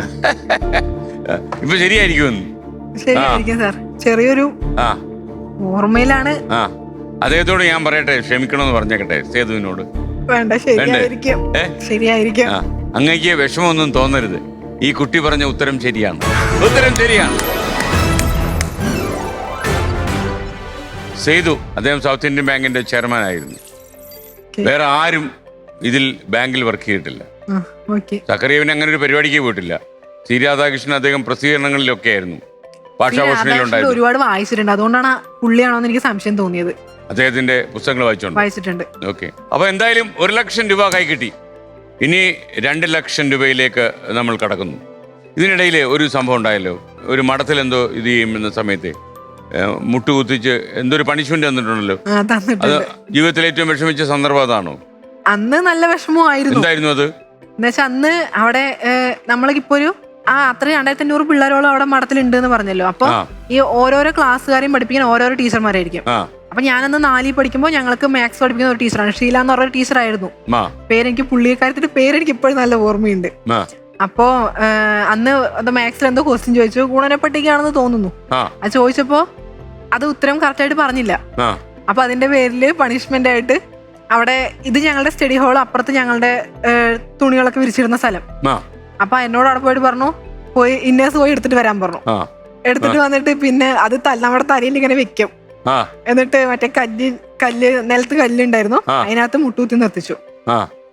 ഇപ്പൊ ശരിയായിരിക്കും. ശരിയായിരിക്കും സാർ. ചെറിയൊരു ഓർമ്മയിലാണ്. അദ്ദേഹത്തോട് ഞാൻ പറയട്ടെ, ക്ഷമിക്കണമെന്ന് പറഞ്ഞേക്കട്ടെ സേതുവിനോട്. വേണ്ട, ശരിയായിരിക്കും. ശരിയായിരിക്കും. അങ്ങേക്ക് വിഷമമൊന്നും തോന്നരുത്. ഈ കുട്ടി പറഞ്ഞ ഉത്തരം ശരിയാണ്. ഉത്തരം ശരിയാണ്. സേതു, അദ്ദേഹം സൗത്ത് ഇന്ത്യൻ ബാങ്കിന്റെ ചെയർമാൻ ആയിരുന്നു. വേറെ ആരും ഇതിൽ ബാങ്കിൽ വർക്ക് ചെയ്തിട്ടില്ല. സക്കറിയവിന് അങ്ങനെ ഒരു പരിപാടിക്ക് പോയിട്ടില്ല. സി രാധാകൃഷ്ണൻ അദ്ദേഹം പ്രസിദ്ധീകരണങ്ങളിലൊക്കെ ആയിരുന്നു, ഭാഷാഭൂഷണിയിലുണ്ടായിരുന്നു. ഒരുപാട് വായിച്ചിട്ടുണ്ട്, അതുകൊണ്ടാണ് പുള്ളിയാണോ എന്ന് എനിക്ക് സംശയം തോന്നിയത്. അദ്ദേഹത്തിന്റെ പുസ്തകങ്ങൾ വായിച്ചിട്ടുണ്ട്. ഓക്കെ, അപ്പൊ എന്തായാലും 1 ലക്ഷം രൂപ കൈ കിട്ടി. ഇനി 2 ലക്ഷം രൂപയിലേക്ക് നമ്മൾ കടക്കുന്നു. ഇതിനിടയിൽ ഒരു സംഭവം ഉണ്ടായല്ലോ. ഒരു മഠത്തിൽ എന്തോ ഇത് ചെയ്യുന്ന സമയത്ത് മുട്ടുകുത്തിച്ച് എന്തൊരു പണിഷ്മെന്റ് തന്നിട്ടുണ്ടല്ലോ. അത് ജീവിതത്തിൽ ഏറ്റവും വിഷമിച്ച സന്ദർഭം അതാണോ? അന്ന് നല്ല വിഷമമായിരുന്നു. എന്തായിരുന്നു അത്? എന്നുവെച്ചാൽ അന്ന് അവിടെ നമ്മൾക്കിപ്പോ ഒരു അത്രയും 2500 പിള്ളേരോളം അവിടെ മഠത്തിലുണ്ട് എന്ന് പറഞ്ഞല്ലോ. അപ്പൊ ഈ ഓരോരോ ക്ലാസ്സുകാരെയും പഠിപ്പിക്കാൻ ഓരോരോ ടീച്ചർമാരായിരിക്കും. അപ്പൊ ഞാനന്ന് 4ൽ പഠിക്കുമ്പോൾ ഞങ്ങൾക്ക് മാത്സ് പഠിപ്പിക്കുന്ന ഒരു ടീച്ചറാണ്, ഷീല എന്ന് പറഞ്ഞ ടീച്ചറായിരുന്നു. പേരെനിക്ക് പുള്ളിക്കാരത്തിന്റെ പേരെനിക്ക് ഇപ്പോഴും നല്ല ഓർമ്മയുണ്ട്. അപ്പോ അന്ന് മാത്സിൽ എന്തോ ക്വസ്റ്റ്യൻ ചോദിച്ചു, ഗുണനപ്പട്ടികയാണെന്ന് തോന്നുന്നു. അത് ചോദിച്ചപ്പോ അത് ഉത്തരം കറക്റ്റ് ആയിട്ട് പറഞ്ഞില്ല. അപ്പൊ അതിന്റെ പേരില് പണിഷ്മെന്റ് ആയിട്ട് അവിടെ ഇത് ഞങ്ങളുടെ സ്റ്റഡി ഹാൾ, അപ്പുറത്ത് ഞങ്ങളുടെ തുണികളൊക്കെ വിരിച്ചിരുന്ന സ്ഥലം. അപ്പൊ എന്നോട് അവിടെ പോയിട്ട് പറഞ്ഞു, പോയി ഇന്നേഴ്സ് പോയി എടുത്തിട്ട് വരാൻ പറഞ്ഞു. എടുത്തിട്ട് വന്നിട്ട് പിന്നെ അത് നമ്മുടെ തലയിൽ ഇങ്ങനെ വെക്കും. എന്നിട്ട് മറ്റേ കല്ല് നിലത്ത് കല്ലുണ്ടായിരുന്നു, അതിനകത്ത് മുട്ടൂത്തി നിർത്തിച്ചു.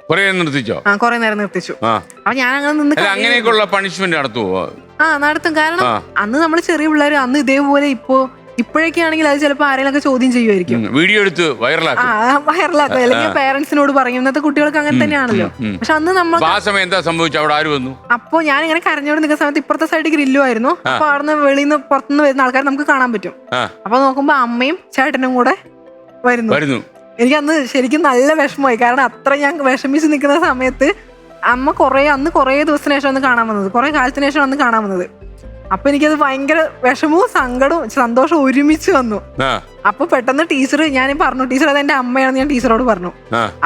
കുറെ നിർത്തിച്ചോ? കുറെ നേരം നിർത്തിച്ചു. ആ അപ്പൊ ഞാൻ അങ്ങനെ നിന്ന് അല്ല അങ്ങനെയൊക്കെയുള്ള പണിഷ്മെന്റ് നടത്തുവോ? നടത്തും. കാരണം അന്ന് നമ്മൾ ചെറിയ പിള്ളേർ, അന്ന് ഇതേപോലെ ഇപ്പോഴൊക്കെ ആണെങ്കിൽ അത് ചിലപ്പോ ആരെങ്കിലും ചോദ്യം ചെയ്യുമായിരിക്കും, വീഡിയോ എടുത്ത് വൈറലാക്കും, അല്ലെങ്കിൽ പേരൻസിനോട് പറയും. ഇന്നത്തെ കുട്ടികൾക്ക് അങ്ങനെ തന്നെയാണല്ലോ. പക്ഷെ അന്ന് നമ്മൾ ആ സമയം എന്താ സംഭവിച്ചു? അവിടെ ആര് വന്നു? അപ്പൊ ഞാൻ ഇങ്ങനെ കരഞ്ഞോണ്ട് നിൽക്കുന്ന സമയത്ത് ഇപ്പുറത്തെ സൈഡ് ഗ്രില്ലുമായിരുന്നു. അപ്പൊ അവിടുന്ന് വെളിയിൽ നിന്ന് പുറത്തുനിന്ന് വരുന്ന ആൾക്കാർ നമുക്ക് കാണാൻ പറ്റും. അപ്പൊ നോക്കുമ്പോ അമ്മയും ചേട്ടനും കൂടെ വരുന്നു. എനിക്ക് അന്ന് ശരിക്കും നല്ല വിഷമമായി. കാരണം അത്ര ഞാൻ വിഷമിച്ച് നിൽക്കുന്ന സമയത്ത് അമ്മ അന്ന് കുറേ ദിവസത്തിന് ശേഷം ഒന്ന് കാണാൻ വന്നത്, കുറെ കാലത്തിന് ശേഷം വന്ന് കാണാൻ വന്നത്. അപ്പൊ എനിക്കത് ഭയങ്കര വിഷമവും സങ്കടവും സന്തോഷവും ഒരുമിച്ച് വന്നു. അപ്പൊ പെട്ടെന്ന് ടീച്ചർ, ഞാൻ പറഞ്ഞു ടീച്ചർ അത് എന്റെ അമ്മയാണെന്ന് ഞാൻ ടീച്ചറോട് പറഞ്ഞു.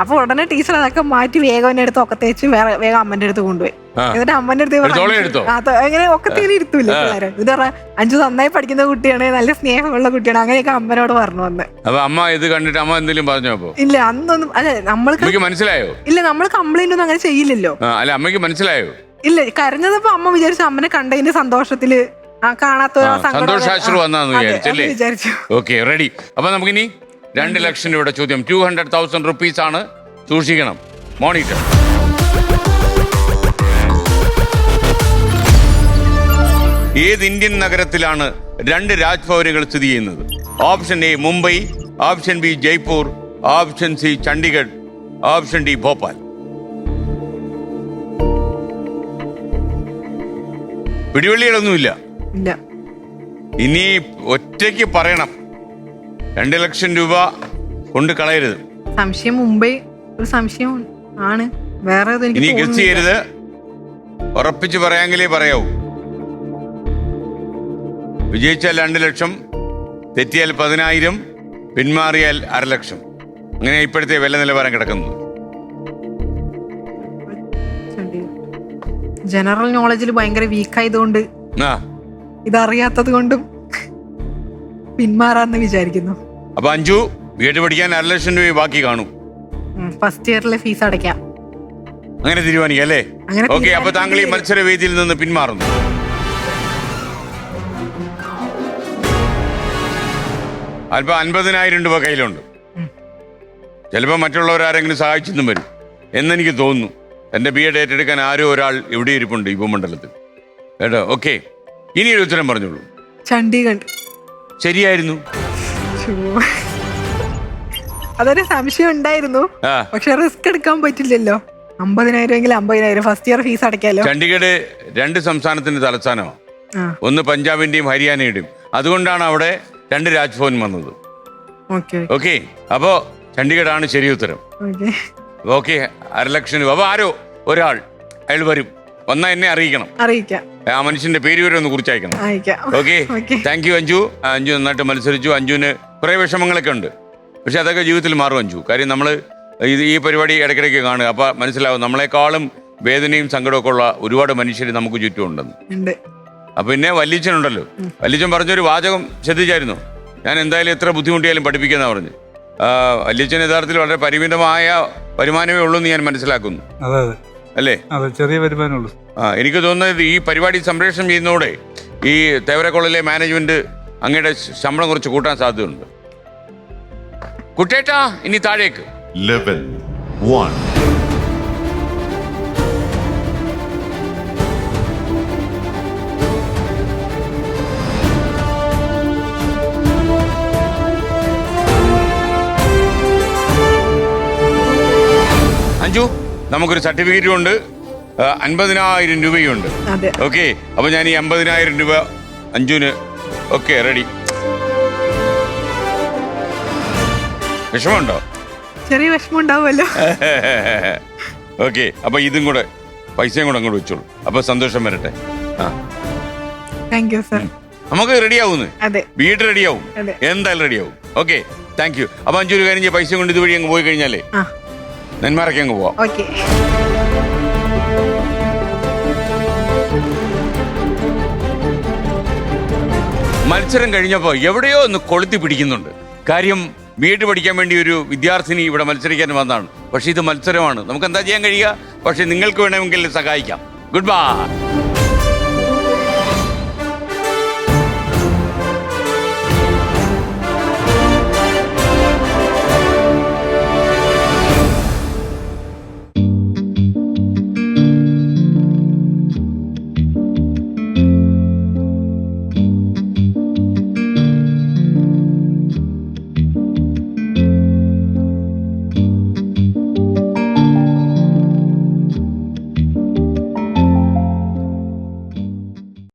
അപ്പൊ ഉടനെ ടീച്ചർ അതൊക്കെ മാറ്റി വേഗം എന്നെ അടുത്ത് ഒക്കെ തേച്ച് വേഗം അമ്മന്റെ അടുത്ത് കൊണ്ടുപോയി. എന്നിട്ട് അമ്മന്റെ അടുത്ത് അങ്ങനെ ഒക്കെ തീരെ ഇരുത്തൂല്ല പിള്ളേരെ. ഇത് പറഞ്ഞ അഞ്ചു നന്നായി പഠിക്കുന്ന കുട്ടിയാണ്, നല്ല സ്നേഹമുള്ള കുട്ടിയാണ്, അങ്ങനെയൊക്കെ അമ്മനോട് പറഞ്ഞു വന്ന്. അമ്മ ഇത് കണ്ടിട്ട് അമ്മ എന്തെങ്കിലും പറഞ്ഞപ്പോ? ഇല്ല, അന്നൊന്നും. അല്ലെ നമ്മൾക്ക് മനസ്സിലായോ? ഇല്ല, നമ്മൾ കംപ്ലൈന്റ് ഒന്നും അങ്ങനെ ചെയ്യില്ലല്ലോ. അല്ല അമ്മയ്ക്ക് മനസ്സിലായോ? ഇല്ല, കരഞ്ഞപ്പോ അമ്മ വിചാരിച്ചു അമ്മനെ കണ്ടതിന്റെ സന്തോഷത്തില് കാണാത്ത സന്തോഷാശ്രു വന്നാന്ന് വിചാരിച്ചു. Okay, ready. അപ്പൊ നമുക്കിനി 2 ലക്ഷം രൂപയുടെ ചോദ്യം. 200,000 rupees ആണ്. സൂക്ഷിക്കണം. മോണിറ്റർ. ഏത് ഇന്ത്യൻ നഗരത്തിലാണ് 2 രാജ്ഭവനുകൾ സ്ഥിതി ചെയ്യുന്നത്? Option A Mumbai, option B Jaipur, option C Chandigarh, option D Bhopal. പിടിവള്ളികളൊന്നുമില്ല. ഇനി ഒറ്റയ്ക്ക് പറയണം. 2 ലക്ഷം രൂപ കൊണ്ട് കളയരുത്. സംശയം മുംബൈ ഒരു സംശയം ആണ്, വേറെ ഇനി ഗസ് ചെയ്യരുത്. ഉറപ്പിച്ച് പറയാമെങ്കിലേ പറയാവൂ. വിജയിച്ചാൽ 2 ലക്ഷം, തെറ്റിയാൽ 10,000, പിന്മാറിയാൽ 1/2 ലക്ഷം. അങ്ങനെ ഇപ്പോഴത്തെ വില നിലവാരം കിടക്കുന്നത്. ജനറൽ നോളജിൽ ഭയങ്കര വീക്കായതുകൊണ്ട് ഇതറിയാത്തത് കൊണ്ടും പിന്മാറാന്ന് വിചാരിക്കുന്നു. അപ്പൊ അഞ്ചു വീട് പഠിക്കാൻ 1/2 ലക്ഷം രൂപ ബാക്കി കാണും. ഫസ്റ്റ് ഇയറിലെ ഫീസ് അടയ്ക്കാം. അങ്ങനെ തീരുമാനിക്കാം അല്ലേ? ഓക്കെ, അപ്പൊ താങ്കൾ ഈ മത്സര വേദിയിൽ നിന്ന് പിന്മാറുന്നു. അല്പം 50,000 രൂപ കയ്യിലുണ്ട്. ചിലപ്പോൾ മറ്റുള്ളവരാരെങ്കിലും സഹായിച്ചെന്നും വരും എന്നെനിക്ക് തോന്നുന്നു. എൻ്റെ BEd ഏറ്റെടുക്കാൻ ആരോ ഒരാൾ ഇവിടെ ഇരിപ്പുണ്ട് ഈ ഭൂമണ്ഡലത്തിൽ കേട്ടോ. ഓക്കെ, ഇനിയൊരു ഉത്തരം പറഞ്ഞോളൂ. ചണ്ഡീഗഡ്. ശരിയായിരുന്നു. അതൊരു സംശയം ഉണ്ടായിരുന്നു, പക്ഷെ റിസ്ക് എടുക്കാൻ പറ്റില്ലല്ലോ. 50,000 എങ്കിൽ 50,000 ഫസ്റ്റ് ഇയർ ഫീസ് അടയ്ക്കാലോ. ചണ്ഡീഗഡ് 2 സംസ്ഥാനത്തിന്റെ തലസ്ഥാനമാണ്. ഒന്ന് പഞ്ചാബിന്റെയും ഹരിയാനയുടെയും. അതുകൊണ്ടാണ് അവിടെ 2 രാജ്ഭവൻ വന്നത്. ഓക്കെ, അപ്പോ ചണ്ഡീഗഡാണ് ശരി ഉത്തരം. ഓക്കെ, 1/2 ലക്ഷം രൂപ. അപ്പൊ ആരോ ഒരാൾ അയാൾ വരും, വന്നാൽ എന്നെ അറിയിക്കണം. ആ മനുഷ്യന്റെ പേര് വരെ ഒന്ന് കുറിച്ചയക്കണം. Okay, thank you Anju. Anju നന്നായിട്ട് മത്സരിച്ചു. അഞ്ജുവിന് കുറെ വിഷമങ്ങളൊക്കെ ഉണ്ട്, പക്ഷെ അതൊക്കെ ജീവിതത്തിൽ മാറും അഞ്ജു. കാര്യം നമ്മൾ ഈ പരിപാടി ഇടയ്ക്കിടയ്ക്ക് കാണുക, അപ്പൊ മനസ്സിലാവും നമ്മളെക്കാളും വേദനയും സങ്കടമൊക്കെ ഉള്ള ഒരുപാട് മനുഷ്യർ നമുക്ക് ചുറ്റും ഉണ്ടെന്ന്. അപ്പൊ പിന്നെ വല്യച്ഛനുണ്ടല്ലോ, വല്യച്ഛൻ പറഞ്ഞൊരു വാചകം ശ്രദ്ധിച്ചായിരുന്നു? ഞാൻ എന്തായാലും എത്ര ബുദ്ധിമുട്ടിയാലും പഠിപ്പിക്കുന്ന പറഞ്ഞു. വല്യച്ഛൻ യഥാർത്ഥത്തിൽ വളരെ പരിമിതമായ വരുമാനമേ ഉള്ളൂ എന്ന് ഞാൻ മനസ്സിലാക്കുന്നു. അല്ലേ? ചെറിയ വരുമാനമുള്ളൂ. എനിക്ക് തോന്നുന്നത് ഈ പരിപാടി സംപ്രേഷണം ചെയ്യുന്നതോടെ ഈ തേവരക്കുളയിലെ മാനേജ്മെന്റ് അങ്ങയുടെ ശമ്പളം കുറച്ച് കൂട്ടാൻ സാധ്യതയുണ്ട്. കുട്ടേട്ടാ, ഇനി താഴേക്ക്. ലെവൽ 1. അഞ്ജു, നമുക്കൊരു സർട്ടിഫിക്കറ്റും ഉണ്ട്, 50,000 രൂപയുണ്ട്. ഓക്കെ, അപ്പൊ ഞാൻ ഈ 50,000 രൂപ അഞ്ജുന്. Okay, ready. വിഷമമുണ്ടോ? ചെറിയ വിഷമം ഉണ്ടാവുമല്ലോ. ഓക്കെ, അപ്പൊ ഇതും കൂടെ പൈസയും കൂടെ അങ്ങോട്ട് വെച്ചോളൂ. അപ്പൊ സന്തോഷം വരട്ടെ. നമുക്ക് റെഡിയാവുന്നു, വീട് റെഡിയാവും, എന്തായാലും റെഡിയാവും. Okay, thank U. അപ്പൊ അഞ്ചു ഒരു കാര്യം പൈസ കൊണ്ട് ഇതുവഴി അങ്ങ് പോയി കഴിഞ്ഞാലേ നെന്മാറൊക്കെ അങ്ങ് പോവാം. മത്സരം കഴിഞ്ഞപ്പോൾ എവിടെയോ ഒന്ന് കൊളുത്തി പിടിക്കുന്നുണ്ട്. കാര്യം വീട് പഠിക്കാൻ വേണ്ടി ഒരു വിദ്യാർത്ഥിനി ഇവിടെ മത്സരിക്കാൻ വന്നതാണ്. പക്ഷെ ഇത് മത്സരമാണ്, നമുക്ക് എന്താ ചെയ്യാൻ കഴിയുക? പക്ഷെ നിങ്ങൾക്ക് വേണമെങ്കിൽ സഹായിക്കാം. Good bye.